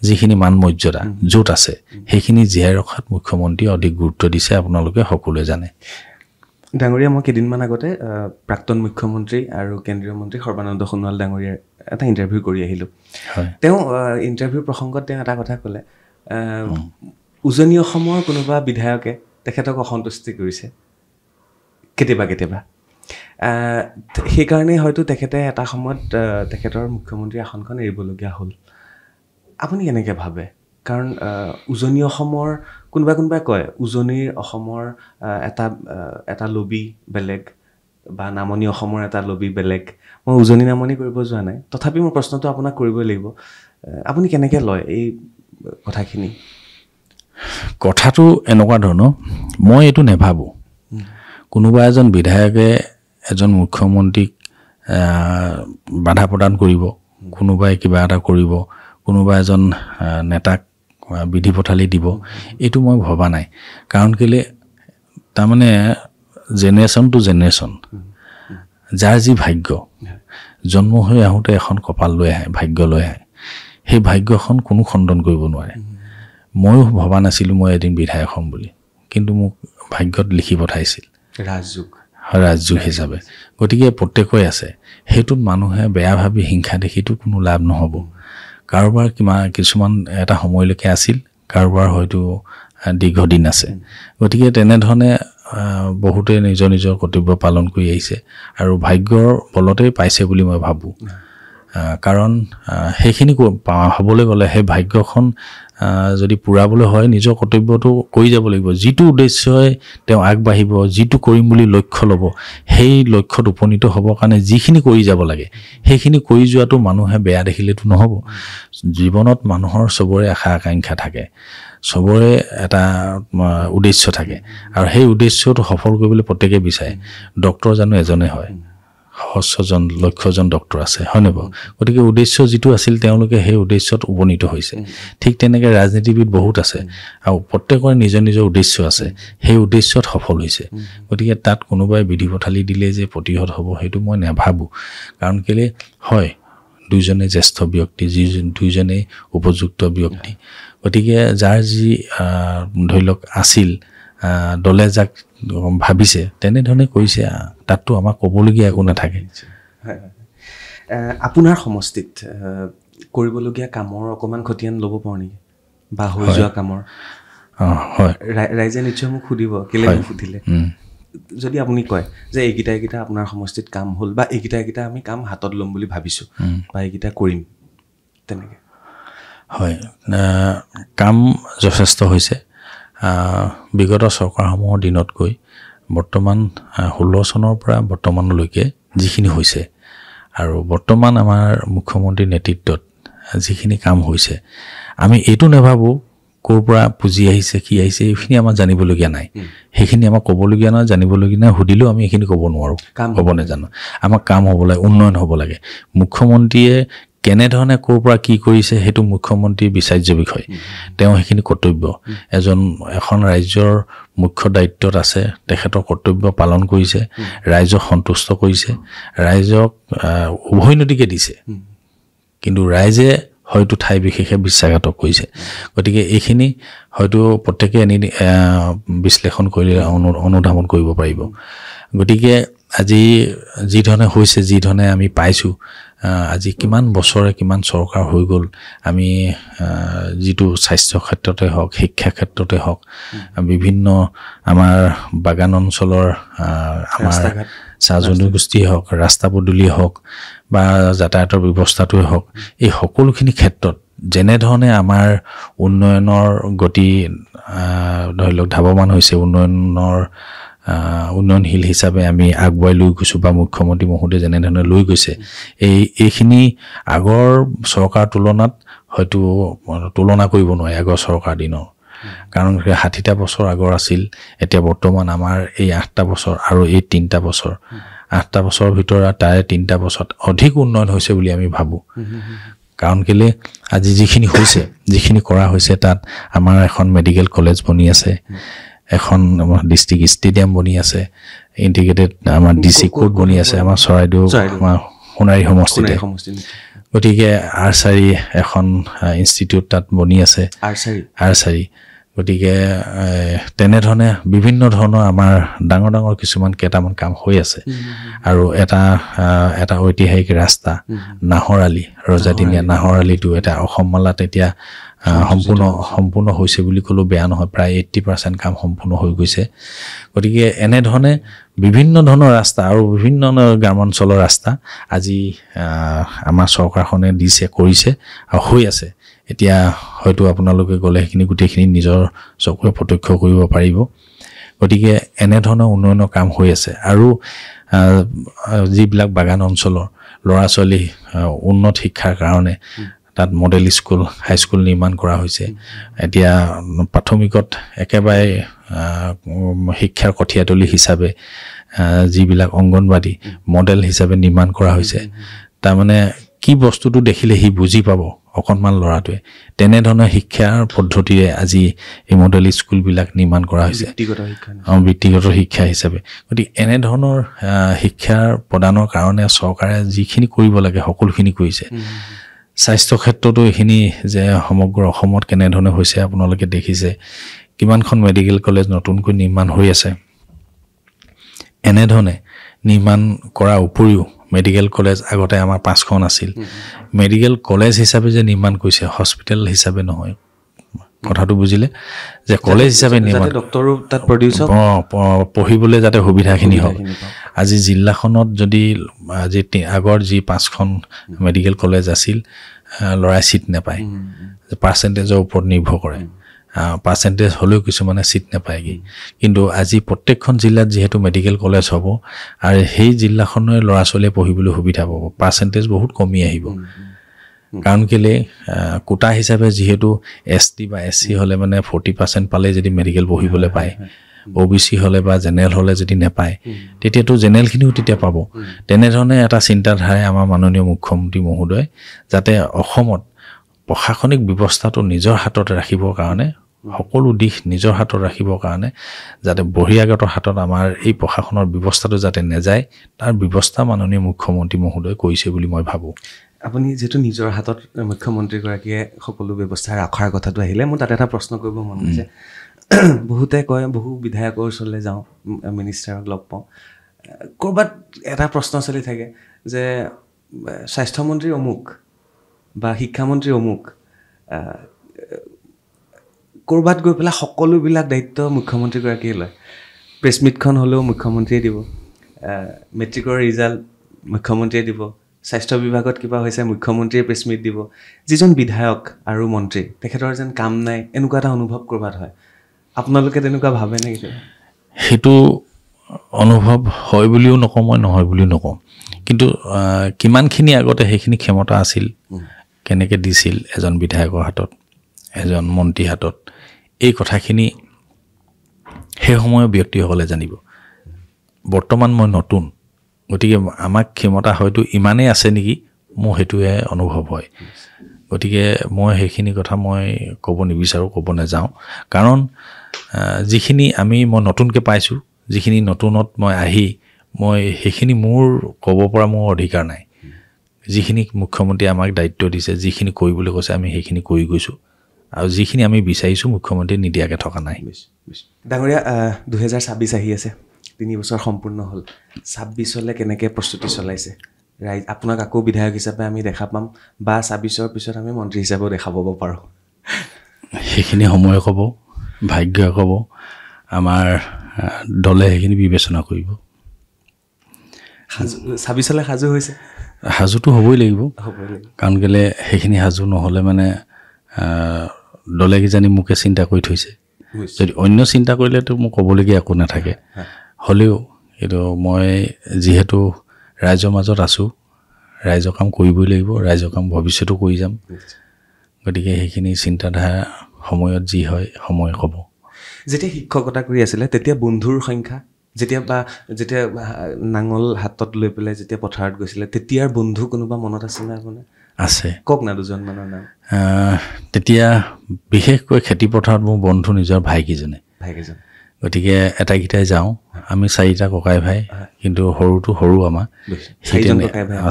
S2: যিখিনি মান মৰ্যাদা য'ত আছে সেইখিনি জীয়াই ৰখাত মুখ্যমন্ত্ৰীয়ে অধিক গুৰুত্ব দিছে আপোনালোকে সকলোৱে জানে
S1: ডাঙৰীয়া মই কেইদিনমান আগতে প্ৰাক্তন মুখ্যমন্ত্ৰী আৰু কেন্দ্ৰীয় মন্ত্ৰী সৰ্বানন্দ সোণোৱাল ডাঙৰীয়াৰ এটা ইণ্টাৰভিউ কৰি আহিলোঁ তেওঁ ইণ্টাৰভিউ প্ৰসংগত তেওঁ এটা কথা ক'লে উজনি অসমৰ কোনোবা বিধায়কে তেখেতক অসন্তুষ্টি কৰিছে কেতিয়াবা সেইকাৰণে হয়তো তেখেতে এটা সময়ত তেখেতৰ মুখ্যমন্ত্ৰী আসনখন এৰিবলগীয়া হ'ল আপুনি কেনেকৈ ভাবে কাৰণ উজনি অসমৰ কোনোবাই কয় উজনিৰ অসমৰ এটা লবি বেলেগ বা নামনি অসমৰ এটা লবি বেলেগ মই উজনি নামনি কৰিব যোৱা নাই তথাপি মোৰ প্ৰশ্নটো আপোনাক কৰিবই লাগিব আপুনি কেনেকৈ লয় এই কথাখিনি
S2: কথাটো এনেকুৱা ধৰণৰ মই এইটো নাভাবোঁ কোনোবা এজন বিধায়কে এজন মুখ্যমন্ত্ৰীক বাধা প্ৰদান কৰিব কোনোবাই কিবা এটা কৰিব কোনোবা এজন নেতাক বিধি পথালি দিব এইটো মই ভবা নাই কাৰণ কেলৈ তাৰমানে জেনেৰেশ্যন টু জেনেৰেশ্যন যাৰ যি ভাগ্য জন্ম হৈ আহোঁতে এখন কপাল লৈ আহে ভাগ্য লৈ আহে সেই ভাগ্যখন কোনো খণ্ডন কৰিব নোৱাৰে ময়ো ভবা নাছিলোঁ মই এদিন বিধায়ক হ'ম বুলি কিন্তু মোক ভাগ্যত লিখি পঠাইছিল
S1: ৰাজযোগ
S2: ৰাজ্য হিচাপে গতিকে প্ৰত্যেকৰে আছে সেইটোত মানুহে বেয়া ভাবি হিংসা দেখিটো কোনো লাভ নহ'ব কাৰোবাৰ কিছুমান এটা সময়লৈকে আছিল কাৰোবাৰ হয়তো দীৰ্ঘদিন আছে গতিকে তেনেধৰণে বহুতে নিজৰ নিজৰ কৰ্তব্য পালন কৰি আহিছে আৰু ভাগ্যৰ বলতেই পাইছে বুলি মই ভাবোঁ কাৰণ সেইখিনি হ'বলৈ গ'লে সেই ভাগ্যখন যদি পূৰাবলৈ হয় নিজৰ কৰ্তব্যটো কৰি যাব লাগিব যিটো উদ্দেশ্যই তেওঁ আগবাঢ়িব যিটো কৰিম বুলি লক্ষ্য ল'ব সেই লক্ষ্যত উপনীত হ'বৰ কাৰণে যিখিনি কৰি যাব লাগে সেইখিনি কৰি যোৱাটো মানুহে বেয়া দেখিলেতো নহ'ব জীৱনত মানুহৰ চবৰে আশা আকাংক্ষা থাকে চবৰে এটা উদ্দেশ্য থাকে আৰু সেই উদ্দেশ্যটো সফল কৰিবলৈ প্ৰত্যেকে বিচাৰে ডক্টৰ জানো এজনে হয় সহস্ৰজন লক্ষজন ডক্টৰ আছে হয় নে বাৰু গতিকে উদ্দেশ্য যিটো আছিল তেওঁলোকে সেই উদ্দেশ্যত উপনীত হৈছে ঠিক তেনেকৈ ৰাজনীতিবিদ বহুত আছে আৰু প্ৰত্যেকৰে নিজৰ নিজৰ উদ্দেশ্য আছে সেই উদ্দেশ্যত সফল হৈছে গতিকে তাত কোনোবাই বিধি পথালি দিলে যে প্ৰতিহত হ'ব সেইটো মই নাভাবোঁ কাৰণ কেলে হয় দুইজনে জ্যেষ্ঠ ব্যক্তি দুইজনেই উপযুক্ত ব্যক্তি গতিকে যাৰ যি ধৰি লওক আছিল দলে যাক ভাবিছে তেনেধৰণে কৰিছে তাততো আমাক ক'বলগীয়া একো নাথাকে
S1: আপোনাৰ সমষ্টিত কৰিবলগীয়া কামৰ অকণমান খতিয়ান ল'ব পাৰোঁ নেকি বা হৈ যোৱা কামৰ
S2: হয়
S1: ৰাইজে নিশ্চয় মোক সুধিব কেলৈ মোক সুধিলে যদি আপুনি কয় যে এইকেইটা আপোনাৰ সমষ্টিত কাম হ'ল বা এইকেইটা আমি কাম হাতত ল'ম বুলি ভাবিছোঁ বা এইকেইটা কৰিম তেনেকৈ
S2: হয় কাম যথেষ্ট হৈছে বিগত চৰকাৰসমূহৰ দিনতকৈ বৰ্তমান 16 চনৰ পৰা বৰ্তমানলৈকে যিখিনি হৈছে আৰু বৰ্তমান আমাৰ মুখ্যমন্ত্ৰীৰ নেতৃত্বত যিখিনি কাম হৈছে আমি এইটো নাভাবোঁ ক'ৰ পৰা পুঁজি আহিছে কি আহিছে এইখিনি আমাৰ জানিবলগীয়া নাই সেইখিনি আমাক ক'বলগীয়া নাই জানিবলগীয়া নাই সুধিলেও আমি এইখিনি ক'ব নোৱাৰোঁ হ'ব নাজানো আমাক কাম হ'ব লাগে উন্নয়ন হ'ব লাগে মুখ্যমন্ত্ৰীয়ে কেনেধৰণে ক'ৰ পৰা কি কৰিছে সেইটো মুখ্যমন্ত্ৰীৰ বিচাৰ্য বিষয় তেওঁ সেইখিনি কৰ্তব্য এখন ৰাজ্যৰ মুখ্য দায়িত্বত আছে তেখেতৰ কৰ্তব্য পালন কৰিছে ৰাইজক সন্তুষ্ট কৰিছে ৰাইজক উভৈনদীকে দিছে কিন্তু ৰাইজে হয়তো ঠাই বিশেষে বিশ্বাসঘাতক কৰিছে গতিকে এইখিনি হয়তো প্ৰত্যেকে বিশ্লেষণ কৰিলে অনুধাৱন কৰিব পাৰিব গতিকে আজি যি ধৰণে হৈছে যি ধৰণে আমি পাইছোঁ আজি কিমান বছৰে কিমান চৰকাৰ হৈ গ'ল আমি যিটো স্বাস্থ্য ক্ষেত্ৰতে হওক শিক্ষা ক্ষেত্ৰতে হওক বিভিন্ন আমাৰ বাগান অঞ্চলৰ আমাৰ চাহ জনগোষ্ঠীয়ে হওক ৰাস্তা পদূলিয়ে হওক বা যাতায়াতৰ ব্যৱস্থাটোৱে হওক এই সকলোখিনি ক্ষেত্ৰত যেনেধৰণে আমাৰ উন্নয়নৰ গতি ধৰি লওক ধাৱমান হৈছে উন্নয়নশীল হিচাপে আমি আগুৱাই লৈ গৈছোঁ বা মুখ্যমন্ত্ৰী মহোদয়ে যেনেধৰণে লৈ গৈছে এইখিনি আগৰ চৰকাৰ তুলনাত হয়তো তুলনা কৰিব নোৱাৰে আগৰ চৰকাৰ দিনৰ কাৰণ 60টা বছৰ আগৰ আছিল এতিয়া বৰ্তমান আমাৰ এই 8টা বছৰ আৰু এই 3টা বছৰ 8টা বছৰৰ ভিতৰত তাৰে 3টা বছৰত অধিক উন্নয়ন হৈছে বুলি আমি ভাবোঁ কাৰণ কেলে আজি যিখিনি হৈছে যিখিনি কৰা হৈছে তাত আমাৰ এখন মেডিকেল কলেজ বনি আছে এখন আমাৰ ডিষ্ট্ৰিক্ট ষ্টেডিয়াম বনি আছে ইণ্টিগ্ৰেটেড আমাৰ ডিচি কোৰ্ট বনি আছে আমাৰ চৰাইদেউ আমাৰ সোণাৰী সমষ্টিতে গতিকে আৰ্চাৰী এখন ইনষ্টিটিউট তাত বনি আছে আৰ্চাৰী গতিকে তেনেধৰণে বিভিন্ন ধৰণৰ আমাৰ ডাঙৰ ডাঙৰ কিছুমান কেইটামান কাম হৈ আছে আৰু এটা ঐতিহাসিক ৰাস্তা নাহৰ আলি ৰজাদিনীয়া নাহৰ আলিটো এটা অসম মালাত এতিয়া সম্পূৰ্ণ হৈছে বুলি ক'লেও বেয়া নহয় প্ৰায় 80% কাম সম্পূৰ্ণ হৈ গৈছে গতিকে এনেধৰণে বিভিন্ন ধৰণৰ ৰাস্তা আৰু বিভিন্ন গ্ৰামাঞ্চলৰ ৰাস্তা আজি আমাৰ চৰকাৰখনে দিছে কৰিছে আৰু হৈ আছে এতিয়া হয়তো আপোনালোকে গ'লে সেইখিনি গোটেইখিনি নিজৰ চকুৰে প্ৰত্যক্ষ কৰিব পাৰিব গতিকে এনেধৰণৰ উন্নয়নৰ কাম হৈ আছে আৰু যিবিলাক বাগান অঞ্চলৰ ল'ৰা ছোৱালী উন্নত শিক্ষাৰ কাৰণে তাত মডেল স্কুল হাইস্কুল নিৰ্মাণ কৰা হৈছে এতিয়া প্ৰাথমিকত একেবাৰে শিক্ষাৰ কঠীয়াতলী হিচাপে যিবিলাক অংগনবাদী মডেল হিচাপে নিৰ্মাণ কৰা হৈছে তাৰমানে কি বস্তুটো দেখিলে সি বুজি পাব অকণমান ল'ৰাটোৱে তেনেধৰণৰ শিক্ষাৰ পদ্ধতিৰে আজি এই মডেল স্কুলবিলাক নিৰ্মাণ কৰা হৈছে ব্যক্তিগত শিক্ষা হিচাপে গতিকে এনেধৰণৰ শিক্ষাৰ প্ৰদানৰ কাৰণে চৰকাৰে যিখিনি কৰিব লাগে সকলোখিনি কৰিছে স্বাস্থ্য ক্ষেত্ৰতো এইখিনি যে সমগ্ৰ অসমত কেনেধৰণে হৈছে আপোনালোকে দেখিছে কিমানখন মেডিকেল কলেজ নতুনকৈ নিৰ্মাণ হৈ আছে এনেধৰণে নিৰ্মাণ কৰাৰ উপৰিও মেডিকেল কলেজ আগতে আমাৰ 5খন আছিল মেডিকেল কলেজ হিচাপে যে নিৰ্মাণ কৰিছে হস্পিটেল হিচাপে নহয় কথাটো বুজিলে যে কলেজ হিচাপে নিৰ্মাণ
S1: ডক্টৰো তাত প্ৰডিউচ
S2: পঢ়িবলৈ যাতে সুবিধাখিনি হওক আজি জিলাখনত যদি আজি আগৰ যি 5খন মেডিকেল কলেজ আছিল ল'ৰাই চিট নাপায় পাৰ্চেণ্টেজৰ ওপৰত নিৰ্ভৰ কৰে পাৰ্চেণ্টেজ হ'লেও কিছুমানে চিট নাপায়গৈ কিন্তু আজি প্ৰত্যেকখন জিলাত যিহেতু মেডিকেল কলেজ হ'ব আৰু সেই জিলাখনৰ ল'ৰা ছোৱালীয়ে পঢ়িবলৈ সুবিধা পাব পাৰ্চেণ্টেজ বহুত কমি আহিব কাৰণ কেলে কোটা হিচাপে যিহেতু ST বা SC হ'লে মানে 40% পালে যদি মেডিকেল পঢ়িবলৈ পায় OBC হ'লে বা জেনেৰেল হ'লে যদি নাপায় তেতিয়াতো জেনেৰেলখিনিও তেতিয়া পাব তেনেধৰণে এটা চিন্তাধাৰাই আমাৰ মাননীয় মুখ্যমন্ত্ৰী মহোদয় যাতে অসমত প্ৰশাসনিক ব্যৱস্থাটো নিজৰ হাতত ৰাখিবৰ কাৰণে সকলো দিশ নিজৰ হাতত ৰাখিবৰ কাৰণে যাতে বহিৰাগতৰ হাতত আমাৰ এই প্ৰশাসনৰ ব্যৱস্থাটো যাতে নেযায় তাৰ ব্যৱস্থা মাননীয় মুখ্যমন্ত্ৰী মহোদয় কৰিছে বুলি মই ভাবোঁ
S1: আপুনি যেটো নিজৰ হাতত মুখ্যমন্ত্ৰী গৰাকীয়ে সকলো ব্যৱস্থা ৰাখাৰ কথাটো আহিলে মই তাতে এটা প্ৰশ্ন কৰিব মন গৈছে বহুতে কয় বহু বিধায়কৰ ওচৰলৈ যাওঁ মিনিষ্টাৰক লগ পাওঁ কৰবাত এটা প্ৰশ্ন চলি থাকে যে স্বাস্থ্যমন্ত্ৰী অমুক বা শিক্ষামন্ত্ৰী অমুক কৰবাত গৈ পেলাই সকলোবিলাক দায়িত্ব মুখ্যমন্ত্ৰী গৰাকীয়ে লয় প্ৰেছ মিটখন হ'লেও মুখ্যমন্ত্ৰীয়ে দিব মেট্ৰিকৰ ৰিজাল্ট মুখ্যমন্ত্ৰীয়ে দিব স্বাস্থ্য বিভাগত কিবা হৈছে মুখ্যমন্ত্ৰীয়ে প্ৰেছ মিট দিব যিজন বিধায়ক আৰু মন্ত্ৰী তেখেতৰ যেন কাম নাই এনেকুৱা এটা অনুভৱ কৰবাত হয় আপোনালোকে তেনেকুৱা ভাবে নেকি
S2: হেতু অনুভৱ হয় বুলিও নকওঁ মই নহয় বুলিও নকওঁ কিন্তু কিমানখিনি আগতে সেইখিনি ক্ষমতা আছিল কেনেকৈ দিছিল এজন বিধায়কৰ হাতত এজন মন্ত্ৰীৰ হাতত এই কথাখিনি সেই সময়ৰ ব্যক্তিসকলে জানিব বৰ্তমান মই নতুন গতিকে আমাক ক্ষমতা হয়তো ইমানেই আছে নেকি মোৰ হেতুৱে অনুভৱ হয় গতিকে মই সেইখিনি কথা মই ক'ব নিবিচাৰোঁ ক'ব নাযাওঁ কাৰণ যিখিনি মই নতুনকৈ পাইছোঁ যিখিনি নতুনত মই আহি মই সেইখিনি মোৰ ক'ব পৰা মোৰ অধিকাৰ নাই যিখিনি মুখ্যমন্ত্ৰীয়ে আমাক দায়িত্ব দিছে যিখিনি কৰিবলৈ কৈছে আমি সেইখিনি কৰি গৈছোঁ আৰু যিখিনি আমি বিচাৰিছোঁ মুখ্যমন্ত্ৰীয়ে নিদিয়াকৈ থকা নাই
S1: ডাঙৰীয়া 2026 আহি আছে 3 বছৰ সম্পূৰ্ণ হ'ল 26লৈ কেনেকৈ প্ৰস্তুতি চলাইছে ৰাইজ আপোনাক আকৌ বিধায়ক হিচাপে আমি দেখা পাম বা 26ৰ পিছত আমি মন্ত্ৰী হিচাপেও দেখা পাব পাৰোঁ
S2: সেইখিনি সময় ক'ব ভাগ্যই ক'ব আমাৰ দলে সেইখিনি বিবেচনা কৰিব
S1: 26লৈ সাজু হৈছে
S2: সাজুটো হ'বই লাগিব কাৰণ কেলে সেইখিনি সাজু নহ'লে মানে দলে কিজানি মোকে চিন্তা কৰি থৈছে যদি অন্য চিন্তা কৰিলেতো মোক ক'বলগীয়া একো নাথাকে হ'লেও এইটো মই যিহেতু ৰাইজৰ মাজত আছোঁ ৰাইজৰ কাম কৰিবই লাগিব ৰাইজৰ কাম ভৱিষ্যতো কৰি যাম গতিকে সেইখিনি চিন্তাধাৰা সময়ত যি হয় সময় ক'ব
S1: যেতিয়া শিক্ষকতা কৰি আছিলে তেতিয়া বন্ধুৰ সংখ্যা যেতিয়া নাঙল হাতত লৈ পেলাই যেতিয়া পথাৰত গৈছিলে তেতিয়াৰ বন্ধু কোনোবা মনত আছেনে আপোনাৰ
S2: আছে
S1: কওক না দুজনমানৰ নাম
S2: তেতিয়া বিশেষকৈ খেতি পথাৰত মোৰ বন্ধু নিজৰ ভাইকেইজন গতিকে এটাইকেইটাই যাওঁ আমি 4টা ককাই ভাই কিন্তু সৰুটো সৰু আমাৰ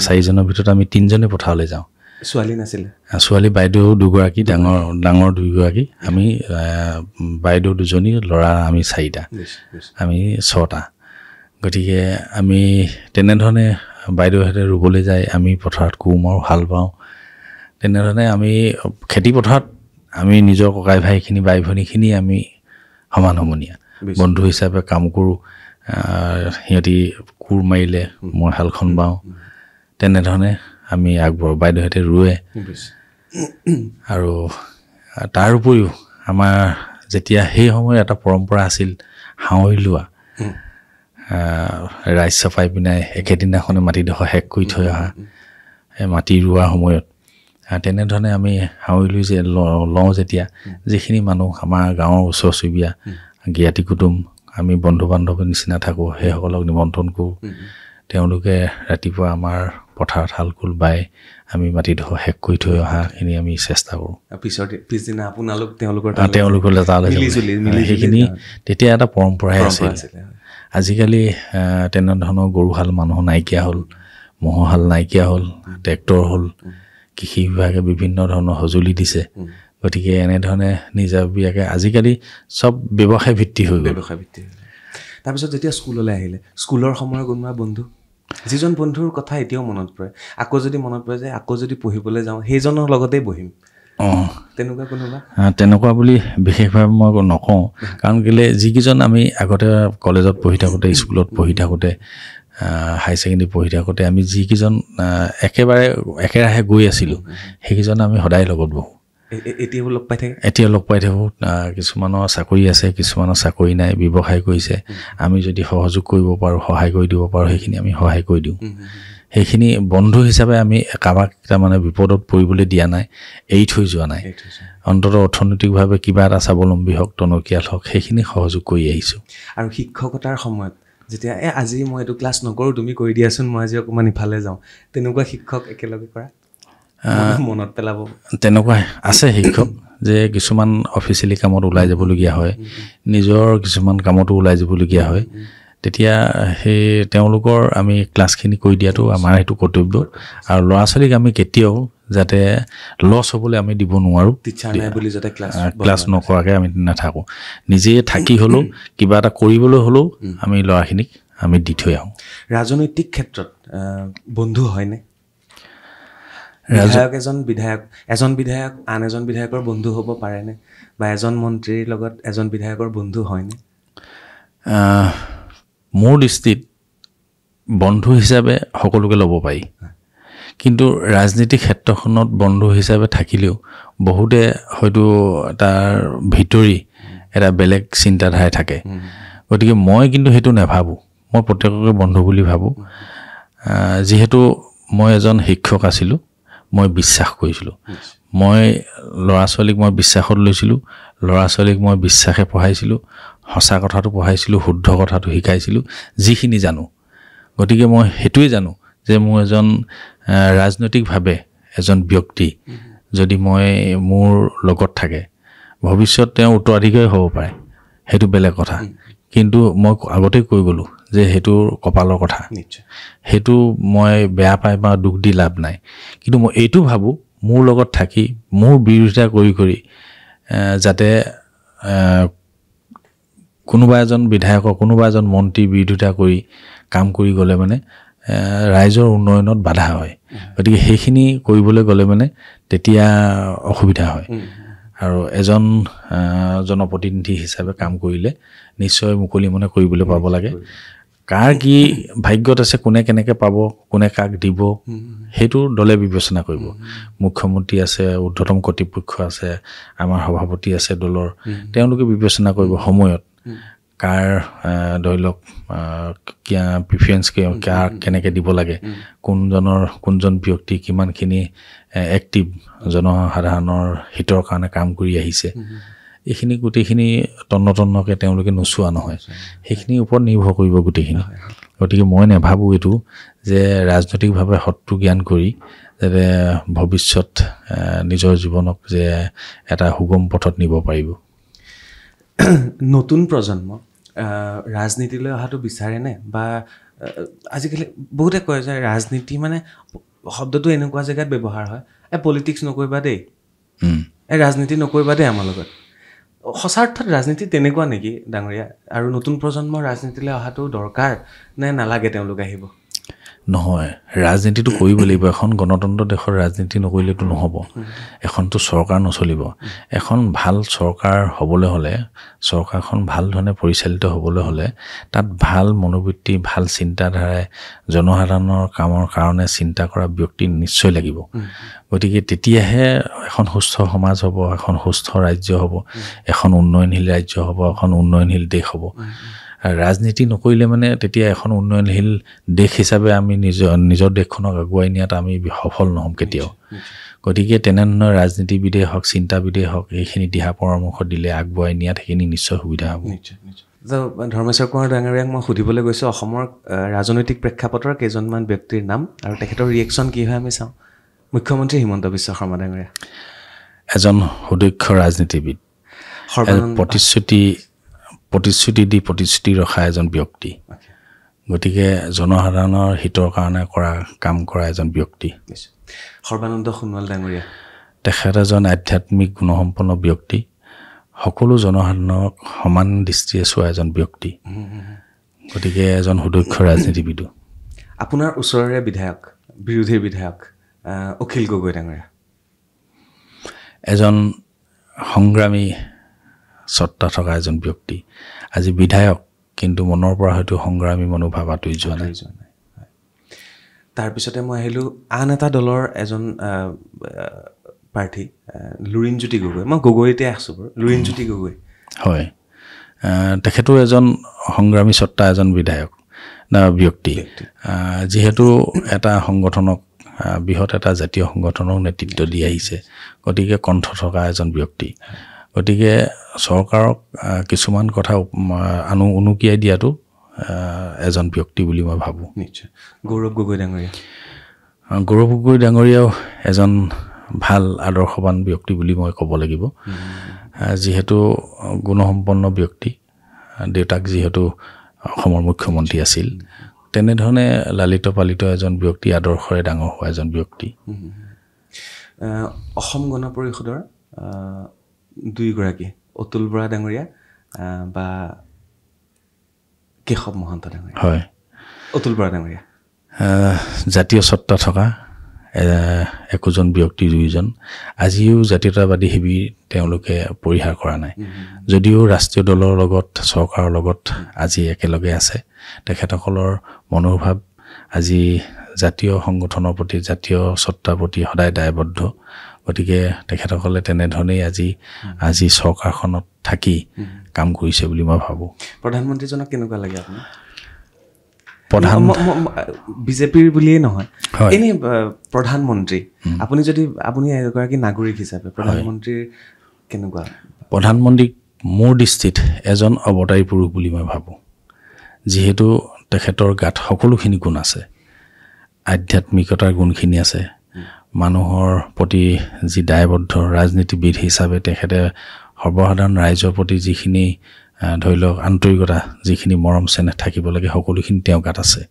S2: 4জনৰ ভিতৰত আমি 3জনে পথাৰলৈ যাওঁ
S1: ছোৱালী নাছিলে
S2: ছোৱালী বাইদেউ দুগৰাকী ডাঙৰ দুগৰাকী আমি বাইদেউ দুজনী ল'ৰা আমি 4টা আমি 6টা গতিকে আমি তেনেধৰণে বাইদেউহঁতে ৰুবলৈ যায় আমি পথাৰত কোৰ মাৰোঁ হাল বাওঁ তেনেধৰণে আমি খেতি পথাৰত আমি নিজৰ ককাই ভাইখিনি বাই ভনীখিনি আমি সমান সমনীয়া বন্ধু হিচাপে কাম কৰোঁ সিহঁতি কোৰ মাৰিলে মই হালখন বাওঁ তেনেধৰণে আমি আগবঢ়ো বাইদেউহঁতে ৰুৱে আৰু তাৰ উপৰিও আমাৰ যেতিয়া সেই সময়ত এটা পৰম্পৰা আছিল হাঁৱৰি লোৱা ৰাইজ চপাই পিনাই একেদিনাখনে মাটিডোখৰ শেষ কৰি থৈ অহা মাটি ৰোৱাৰ সময়ত তেনেধৰণে আমি হাঁৱৰি লৈ যে লওঁ যেতিয়া যিখিনি মানুহ আমাৰ গাঁৱৰ ওচৰ চুবুৰীয়া জ্ঞাতি কুটুম আমি বন্ধু বান্ধৱীৰ নিচিনা থাকোঁ সেইসকলক নিমন্ত্ৰণ কৰোঁ তেওঁলোকে ৰাতিপুৱা আমাৰ পথাৰত হাল কোল বাই আমি মাটিডোখৰ শেষ কৰি থৈ অহাখিনি আমি চেষ্টা কৰোঁ
S1: পিছদিনা আপোনালোক তেওঁলোকৰ
S2: তালৈ সেইখিনি তেতিয়া এটা পৰম্পৰাই আছিল আজিকালি তেনেধৰণৰ গৰুহাল মানুহ নাইকিয়া হ'ল ম'হহাল নাইকিয়া হ'ল ট্ৰেক্টৰ হ'ল কৃষি বিভাগে বিভিন্ন ধৰণৰ সঁজুলি দিছে গতিকে এনেধৰণে নিজাববীয়াকৈ আজিকালি চব ব্যৱসায় ভিত্তি হৈ গ'ল
S1: তাৰপিছত যেতিয়া স্কুললৈ আহিলে স্কুলৰ সময়ৰ কোনোবা বন্ধু যিজন বন্ধুৰ কথা এতিয়াও মনত পৰে আকৌ যদি মনত পৰে যে আকৌ যদি পঢ়িবলৈ যাওঁ সেইজনৰ লগতেই বহিম তেনেকুৱা কোনোবা
S2: তেনেকুৱা বুলি বিশেষভাৱে মই নকওঁ কাৰণ কেলে যিকেইজন আমি আগতে কলেজত পঢ়ি থাকোঁতে স্কুলত পঢ়ি থাকোঁতে হাই ছেকেণ্ডেৰী পঢ়ি থাকোঁতে আমি যিকেইজন একেবাৰে একেৰাহে গৈ আছিলোঁ সেইকেইজন আমি সদায় লগত বহোঁ এতিয়াও লগ পাই থাকোঁ কিছুমানৰ চাকৰি আছে কিছুমানৰ চাকৰি নাই ব্যৱসায় কৰিছে আমি যদি সহযোগ কৰিব পাৰোঁ সহায় কৰি দিব পাৰোঁ সেইখিনি আমি সহায় কৰি দিওঁ সেইখিনি বন্ধু হিচাপে আমি কাৰোবাক তাৰমানে বিপদত পৰিবলৈ দিয়া নাই এৰি থৈ যোৱা নাই অন্ততঃ অৰ্থনৈতিকভাৱে কিবা এটা স্বাৱলম্বী হওক টনকিয়াল হওক সেইখিনি সহযোগ কৰি আহিছোঁ
S1: আৰু শিক্ষকতাৰ সময়ত যেতিয়া আজি মই এইটো ক্লাছ নকৰোঁ তুমি কৰি দিয়াচোন মই আজি অকণমান ইফালে যাওঁ তেনেকুৱা শিক্ষক একেলগে কৰা মনত পেলাব
S2: তেনেকুৱা আছে শিক্ষক যে কিছুমান অফিচিয়েলি কামত ওলাই যাবলগীয়া হয় নিজৰ কিছুমান কামতো ওলাই যাবলগীয়া হয় তেতিয়া সেই তেওঁলোকৰ আমি ক্লাছখিনি কৰি দিয়াটো আমাৰ সেইটো কৰ্তব্য আৰু ল'ৰা ছোৱালীক আমি কেতিয়াও যাতে লছ হ'বলৈ আমি দিব নোৱাৰোঁ ক্লাছ নকৰাকৈ আমি নাথাকোঁ নিজে থাকি হ'লেও কিবা এটা কৰিবলৈ হ'লেও আমি ল'ৰাখিনিক আমি দি থৈ আহোঁ
S1: ৰাজনৈতিক ক্ষেত্ৰত বন্ধু হয়নে এজন বিধায়ক আন এজন বিধায়কৰ বন্ধু হ'ব পাৰেনে বা এজন মন্ত্ৰীৰ লগত এজন বিধায়কৰ বন্ধু হয়নে
S2: মোৰ দৃষ্টিত বন্ধু হিচাপে সকলোকে ল'ব পাৰি কিন্তু ৰাজনীতিক ক্ষেত্ৰখনত বন্ধু হিচাপে থাকিলেও বহুতে হয়তো তাৰ ভিতৰি এটা বেলেগ চিন্তাধাৰাই থাকে গতিকে মই কিন্তু সেইটো নাভাবোঁ মই প্ৰত্যেককে বন্ধু বুলি ভাবোঁ যিহেতু মই এজন শিক্ষক আছিলোঁ মই বিশ্বাস কৰিছিলোঁ মই ল'ৰা ছোৱালীক মই বিশ্বাসত লৈছিলোঁ ল'ৰা ছোৱালীক মই বিশ্বাসে পঢ়াইছিলোঁ সঁচা কথাটো পঢ়াইছিলোঁ শুদ্ধ কথাটো শিকাইছিলোঁ যিখিনি জানো গতিকে মই সেইটোৱে জানো যে মোৰ এজন ৰাজনৈতিকভাৱে এজন ব্যক্তি যদি মই মোৰ লগত থাকে ভৱিষ্যত তেওঁ উত্তৰাধিকাৰী হ'ব পাৰে সেইটো বেলেগ কথা কিন্তু মই আগতেই কৈ গ'লোঁ যে সেইটো কপালৰ কথা সেইটো মই বেয়া পাই বা দুখ দি লাভ নাই কিন্তু মই এইটো ভাবোঁ মোৰ লগত থাকি মোৰ বিৰোধিতা কৰি যাতে কোনোবা এজন বিধায়কৰ কোনোবা এজন মন্ত্ৰীৰ বিৰোধিতা কৰি কাম কৰি গ'লে মানে ৰাইজৰ উন্নয়নত বাধা হয় গতিকে সেইখিনি কৰিবলৈ গ'লে মানে তেতিয়া অসুবিধা হয় আৰু এজন জনপ্ৰতিনিধি হিচাপে কাম কৰিলে নিশ্চয় মুকলি মনে কৰিবলৈ পাব লাগে কাৰ কি ভাগ্যত আছে কোনে কেনেকৈ পাব কোনে কাক দিব সেইটো দলে বিবেচনা কৰিব মুখ্যমন্ত্ৰী আছে ঊৰ্ধ্বতম কৰ্তৃপক্ষ আছে আমাৰ সভাপতি আছে দলৰ তেওঁলোকে বিবেচনা কৰিব সময়ত কাৰ ধৰি লওক প্ৰিফাৰেঞ্চ কেনেকৈ দিব লাগে কোনজন ব্যক্তি কিমানখিনি এক্টিভ জনসাধাৰণৰ হিতৰ কাৰণে কাম কৰি আহিছে এইখিনি গোটেইখিনি তন্নতন্নকৈ তেওঁলোকে নোচোৱা নহয় সেইখিনিৰ ওপৰত নিৰ্ভৰ কৰিব গোটেইখিনি গতিকে মই নাভাবোঁ এইটো যে ৰাজনৈতিকভাৱে শত্ৰু জ্ঞান কৰি যাতে ভৱিষ্যত নিজৰ জীৱনক যে এটা সুগম পথত নিব পাৰিব
S1: নতুন প্ৰজন্ম ৰাজনীতিলৈ অহাটো বিচাৰেনে বা আজিকালি বহুতে কয় যে ৰাজনীতি মানে শব্দটো এনেকুৱা জেগাত ব্যৱহাৰ হয় পলিটিক্স নকৰিবা দেই ৰাজনীতি নকৰিবা দেই আমাৰ লগত সঁচা অৰ্থত ৰাজনীতি তেনেকুৱা নেকি ডাঙৰীয়া আৰু নতুন প্ৰজন্মৰ ৰাজনীতিলৈ অহাটো দৰকাৰ নে নালাগে তেওঁলোক আহিব
S2: নহয় ৰাজনীতিটো কৰিব লাগিব এখন গণতন্ত্ৰ দেশৰ ৰাজনীতি নকৰিলেতো নহ'ব এখনতো চৰকাৰ নচলিব এখন ভাল চৰকাৰ হ'বলৈ হ'লে চৰকাৰখন ভাল ধৰণে পৰিচালিত হ'বলৈ হ'লে তাত ভাল মনোবৃত্তি ভাল চিন্তাধাৰাই জনসাধাৰণৰ কামৰ কাৰণে চিন্তা কৰা ব্যক্তি নিশ্চয় লাগিব গতিকে তেতিয়াহে এখন সুস্থ সমাজ হ'ব এখন সুস্থ ৰাজ্য হ'ব এখন উন্নয়নশীল ৰাজ্য হ'ব এখন উন্নয়নশীল দেশ হ'ব ৰাজনীতি নকৰিলে মানে তেতিয়া এখন উন্নয়নশীল দেশ হিচাপে আমি নিজৰ দেশখনক আগুৱাই নিয়াত আমি সফল নহ'ম কেতিয়াও গতিকে তেনেধৰণৰ ৰাজনীতিবিদে হওক চিন্তাবিদে হওক এইখিনি দিহা পৰামৰ্শ দিলে আগুৱাই নিয়াত সেইখিনি নিশ্চয় সুবিধা হ'ব
S1: ধৰ্মেশ্বৰ কুমাৰ ডাঙৰীয়াক মই সুধিবলৈ গৈছোঁ অসমৰ ৰাজনৈতিক প্ৰেক্ষাপটৰ কেইজনমান ব্যক্তিৰ নাম আৰু তেখেতৰ ৰিয়েকশ্যন কি হয় আমি চাওঁ মুখ্যমন্ত্ৰী হিমন্ত বিশ্ব শৰ্মা ডাঙৰীয়া
S2: এজন সুদক্ষ ৰাজনীতিবিদ প্ৰতিশ্ৰুতি ৰখা এজন ব্যক্তি গতিকে জনসাধাৰণৰ হিতৰ কাৰণে কাম কৰা এজন ব্যক্তি
S1: সৰ্বানন্দ সোণোৱাল ডাঙৰীয়া
S2: তেখেত এজন আধ্যাত্মিক গুণসম্পন্ন ব্যক্তি সকলো জনসাধাৰণক সমান দৃষ্টিৰে চোৱা এজন ব্যক্তি গতিকে এজন সুদক্ষ ৰাজনীতিবিদ।
S1: আপোনাৰ ওচৰৰে বিধায়ক, বিৰোধীৰ বিধায়ক অখিল গগৈ ডাঙৰীয়া
S2: এজন সংগ্ৰামী সত্তা থকা এজন ব্যক্তি, আজি বিধায়ক, কিন্তু মনৰ পৰা হয়তো সংগ্ৰামী মনোভাৱ আঁতৰি যোৱা নাই।
S1: তাৰপিছতে মই আহিলোঁ আন এটা দলৰ এজন প্ৰাৰ্থী লুৰিণজ্যোতি গগৈ। মই গগৈতে আছোঁ বাৰু, লুৰিণজ্যোতি গগৈ।
S2: হয়, তেখেতো এজন সংগ্ৰামী সত্তা এজন বিধায়ক না ব্যক্তি, যিহেতু এটা সংগঠনক বৃহৎ এটা জাতীয় সংগঠনক নেতৃত্ব দি আহিছে, গতিকে কণ্ঠ থকা এজন ব্যক্তি। গতিকে চৰকাৰক কিছুমান কথা উনুকিয়াই দিয়াটো এজন ব্যক্তি বুলি মই ভাবোঁ।
S1: নিশ্চয়। গৌৰৱ গগৈ ডাঙৰীয়া,
S2: গৌৰৱ গগৈ ডাঙৰীয়াও এজন ভাল আদৰ্শৱান ব্যক্তি বুলি মই ক'ব লাগিব, যিহেতু গুণসম্পন্ন ব্যক্তি। দেউতাক যিহেতু অসমৰ মুখ্যমন্ত্ৰী আছিল, তেনেধৰণে লালিত পালিত এজন ব্যক্তি, আদৰ্শৰে ডাঙৰ হোৱা এজন ব্যক্তি।
S1: অসম গণ পৰিষদৰ দুইগৰাকী, অতুল বৰা ডাঙৰীয়া বা কেশৱ মহন্ত ডাঙৰীয়া।
S2: হয়,
S1: অতুল বৰা ডাঙৰীয়া
S2: জাতীয় সত্তা থকা একোজন ব্যক্তি, দুইজন আজিও জাতীয়তাবাদী শিবিৰ তেওঁলোকে পৰিহাৰ কৰা নাই, যদিও ৰাষ্ট্ৰীয় দলৰ লগত চৰকাৰৰ লগত আজি একেলগে আছে। তেখেতসকলৰ মনোভাৱ আজি জাতীয় সংগঠনৰ প্ৰতি, জাতীয় সত্তাৰ প্ৰতি সদায় দায়বদ্ধ। গতিকে তেখেতসকলে তেনেধৰণেই আজি চৰকাৰখনত থাকি কাম কৰিছে বুলি মই ভাবোঁ।
S1: প্ৰধানমন্ত্ৰীজনক কেনেকুৱা লাগে আপোনাৰ? বিজেপিৰ বুলিয়েই নহয়, এনেই প্ৰধানমন্ত্ৰী, আপুনি এগৰাকী নাগৰিক হিচাপে প্ৰধানমন্ত্ৰীৰ কেনেকুৱা?
S2: প্ৰধানমন্ত্ৰীক মোৰ দৃষ্টিত এজন অৱতাৰী পুৰুষ বুলি মই ভাবোঁ, যিহেতু তেখেতৰ গাত সকলোখিনি গুণ আছে। আধ্যাত্মিকতাৰ গুণখিনি আছে, মানুহৰ প্ৰতি যি দায়বদ্ধ ৰাজনীতিবিদ হিচাপে তেখেতে সৰ্বসাধাৰণ ৰাইজৰ প্ৰতি যিখিনি ধৰি লওক আন্তৰিকতা, যিখিনি মৰম চেনেহ থাকিব লাগে, সকলোখিনি তেওঁৰ গাত আছে।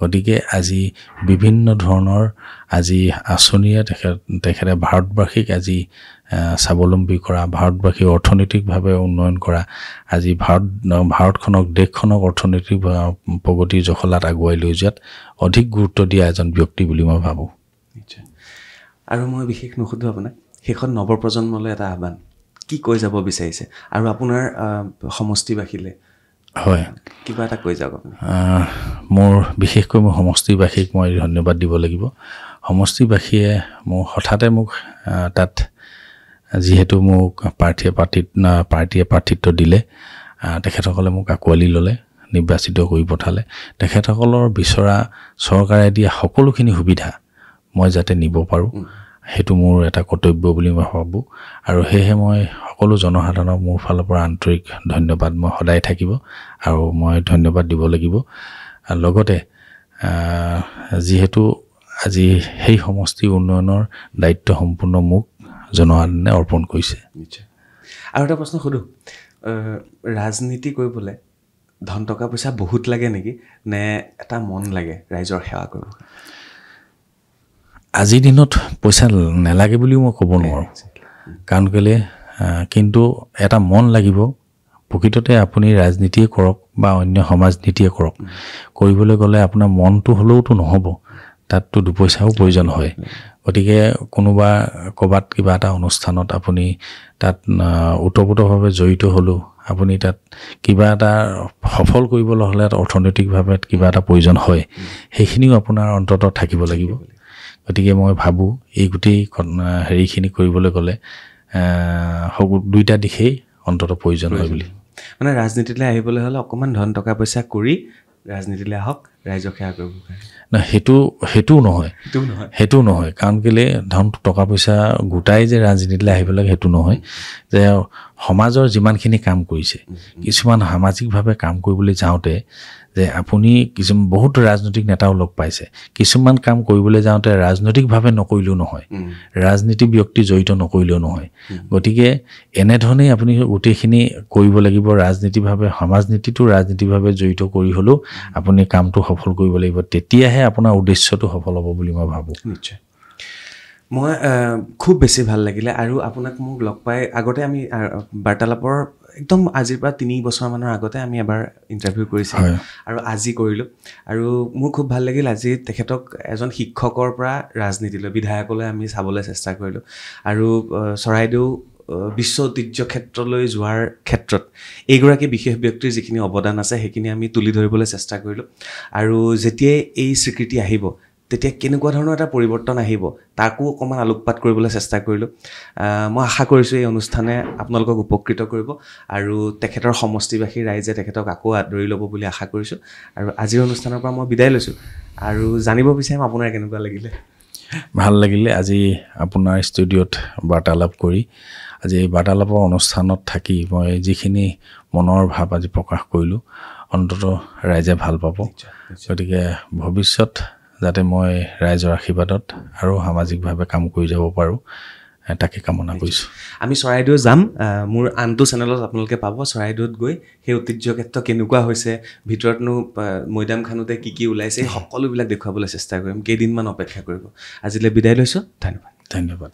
S2: গতিকে আজি বিভিন্ন ধৰণৰ আজি আঁচনিৰে তেখেতে ভাৰতবাসীক আজি স্বাৱলম্বী কৰা, ভাৰতবাসীক অৰ্থনৈতিকভাৱে উন্নয়ন কৰা, আজি ভাৰতখনক, দেশখনক অৰ্থনৈতিক প্ৰগতিৰ জখলাত আগুৱাই লৈ যোৱাত অধিক গুৰুত্ব দিয়া এজন ব্যক্তি বুলি মই ভাবোঁ।
S1: নিশ্চয়। আৰু মই বিশেষ নুসুধোঁ আপোনাক, শেষত নৱপ্ৰজন্মলৈ এটা আহ্বান, কি কৈ যাব বিচাৰিছে? আৰু আপোনাৰ সমষ্টিবাসীলে
S2: হয়
S1: কিবা এটা কৈ যাওক আপুনি।
S2: বিশেষকৈ মোৰ সমষ্টিবাসীক মই ধন্যবাদ দিব লাগিব। সমষ্টিবাসীয়ে হঠাতে মোক তাত যিহেতু মোক পাৰ্টীয়ে প্ৰাৰ্থিত্ব দিলে, তেখেতসকলে মোক আঁকোৱালি ল'লে, নিৰ্বাচিত কৰি পঠালে। তেখেতসকলৰ বিচৰা চৰকাৰে দিয়া সকলোখিনি সুবিধা মই যাতে নিব পাৰোঁ, সেইটো মোৰ এটা কৰ্তব্য বুলি মই ভাবোঁ। আৰু সেয়েহে মই সকলো জনসাধাৰণক মোৰ ফালৰ পৰা আন্তৰিক ধন্যবাদ মই সদায় থাকিব, আৰু মই ধন্যবাদ দিব লাগিব। লগতে যিহেতু আজি সেই সমষ্টি উন্নয়নৰ দায়িত্ব সম্পূৰ্ণ মোক জনসাধাৰণে অৰ্পণ কৰিছে।
S1: নিশ্চয়। আৰু এটা প্ৰশ্ন সোধোঁ, ৰাজনীতি কৰিবলৈ ধন টকা পইচা বহুত লাগে নেকি, নে এটা মন লাগে ৰাইজৰ সেৱা কৰিব?
S2: আজিৰ দিনত পইচা নালাগে বুলিও মই ক'ব নোৱাৰোঁ, কাৰণ কেলৈ, কিন্তু এটা মন লাগিব। প্ৰকৃততে আপুনি ৰাজনীতিয়ে কৰক বা অন্য সমাজনীতিয়ে কৰক, কৰিবলৈ গ'লে আপোনাৰ মনটো হ'লেওতো নহ'ব, তাততো দুপইচাও প্ৰয়োজন হয়। গতিকে কোনোবা ক'ৰবাত কিবা এটা অনুষ্ঠানত আপুনি তাত ওতঃপ্ৰোতভাৱে জড়িত হ'লেও আপুনি তাত কিবা এটা সফল কৰিবলৈ হ'লে অৰ্থনৈতিকভাৱে কিবা এটা প্ৰয়োজন হয়, সেইখিনিও আপোনাৰ অন্ততঃ থাকিব লাগিব। গতিকে মই ভাবোঁ এই গোটেই হেৰিখিনি কৰিবলৈ গ'লে দুইটা দিশেই অন্ততঃ প্ৰয়োজন হয় বুলি।
S1: মানে ৰাজনীতিলৈ আহিবলৈ হ'লে অকণমান ধন টকা পইচা কৰি ৰাজনীতিলৈ আহক, ৰাইজক সেৱা কৰিব পাৰে।
S2: সেইটোও নহয়, কাৰণ কেলৈ ধন টকা পইচা গোটাই যে ৰাজনীতিলৈ আহিব লাগে সেইটো নহয়। যে সমাজৰ যিমানখিনি কাম কৰিছে, কিছুমান সামাজিকভাৱে কাম কৰিবলৈ যাওঁতে যে আপুনি বহুত ৰাজনৈতিক নেতাও লগ পাইছে, কিছুমান কাম কৰিবলৈ যাওঁতে ৰাজনৈতিকভাৱে নকৰিলেও নহয়, ৰাজনীতি ব্যক্তি জড়িত নকৰিলেও নহয়। গতিকে এনেধৰণেই আপুনি গোটেইখিনি কৰিব লাগিব। ৰাজনীতিভাৱে, সমাজনীতিটো ৰাজনীতিভাৱে জড়িত কৰি হ'লেও আপুনি কামটো সফল কৰিব লাগিব, তেতিয়াহে আপোনাৰ উদ্দেশ্যটো সফল হ'ব বুলি মই ভাবোঁ।
S1: নিশ্চয়। মই খুব বেছি ভাল লাগিলে, আৰু আপোনাক মোক লগ পাই আগতে আমি বাৰ্তালাপৰ একদম আজিৰ পৰা 3 বছৰমানৰ আগতে আমি এবাৰ ইণ্টাৰভিউ কৰিছিলোঁ আৰু আজি কৰিলোঁ আৰু মোৰ খুব ভাল লাগিল আজি তেখেতক এজন শিক্ষকৰ পৰা ৰাজনীতিলৈ বিধায়কলৈ আমি চাবলৈ চেষ্টা কৰিলোঁ আৰু চৰাইদেউ বিশ্ব ঐতিহ্য ক্ষেত্ৰলৈ যোৱাৰ ক্ষেত্ৰত এইগৰাকী বিশেষ ব্যক্তিৰ যিখিনি অৱদান আছে সেইখিনি আমি তুলি ধৰিবলৈ চেষ্টা কৰিলোঁ আৰু যেতিয়াই এই স্বীকৃতি আহিব তেতিয়া কেনেকুৱা ধৰণৰ এটা পৰিৱৰ্তন আহিব তাকো অকণমান আলোকপাত কৰিবলৈ চেষ্টা কৰিলোঁ মই আশা কৰিছোঁ এই অনুষ্ঠানে আপোনালোকক উপকৃত কৰিব আৰু তেখেতৰ সমষ্টিবাসী ৰাইজে তেখেতক আকৌ আদৰি ল'ব বুলি আশা কৰিছোঁ আৰু আজিৰ অনুষ্ঠানৰ পৰা মই বিদায় লৈছোঁ আৰু জানিব বিচাৰিম আপোনাৰ কেনেকুৱা লাগিলে
S2: ভাল লাগিলে আজি আপোনাৰ ষ্টুডিঅ'ত বাৰ্তালাপ কৰি আজি এই বাৰ্তালাপৰ অনুষ্ঠানত থাকি মই যিখিনি মনৰ ভাৱ আজি প্ৰকাশ কৰিলোঁ অন্ততঃ ৰাইজে ভাল পাব গতিকে ভৱিষ্যত যাতে মই ৰাইজৰ আশীৰ্বাদত আৰু সামাজিকভাৱে কাম কৰি যাব পাৰোঁ তাকে কামনা কৰিছোঁ
S1: আমি চৰাইদেউ যাম মোৰ আনটো চেনেলত আপোনালোকে পাব চৰাইদেউত গৈ সেই ঐতিহ্য ক্ষেত্ৰ কেনেকুৱা হৈছে ভিতৰতনো মৈদাম খানোতে কি ওলাইছে সকলোবিলাক দেখুৱাবলৈ চেষ্টা কৰিম কেইদিনমান অপেক্ষা কৰিব আজিলৈ বিদায় লৈছোঁ ধন্যবাদ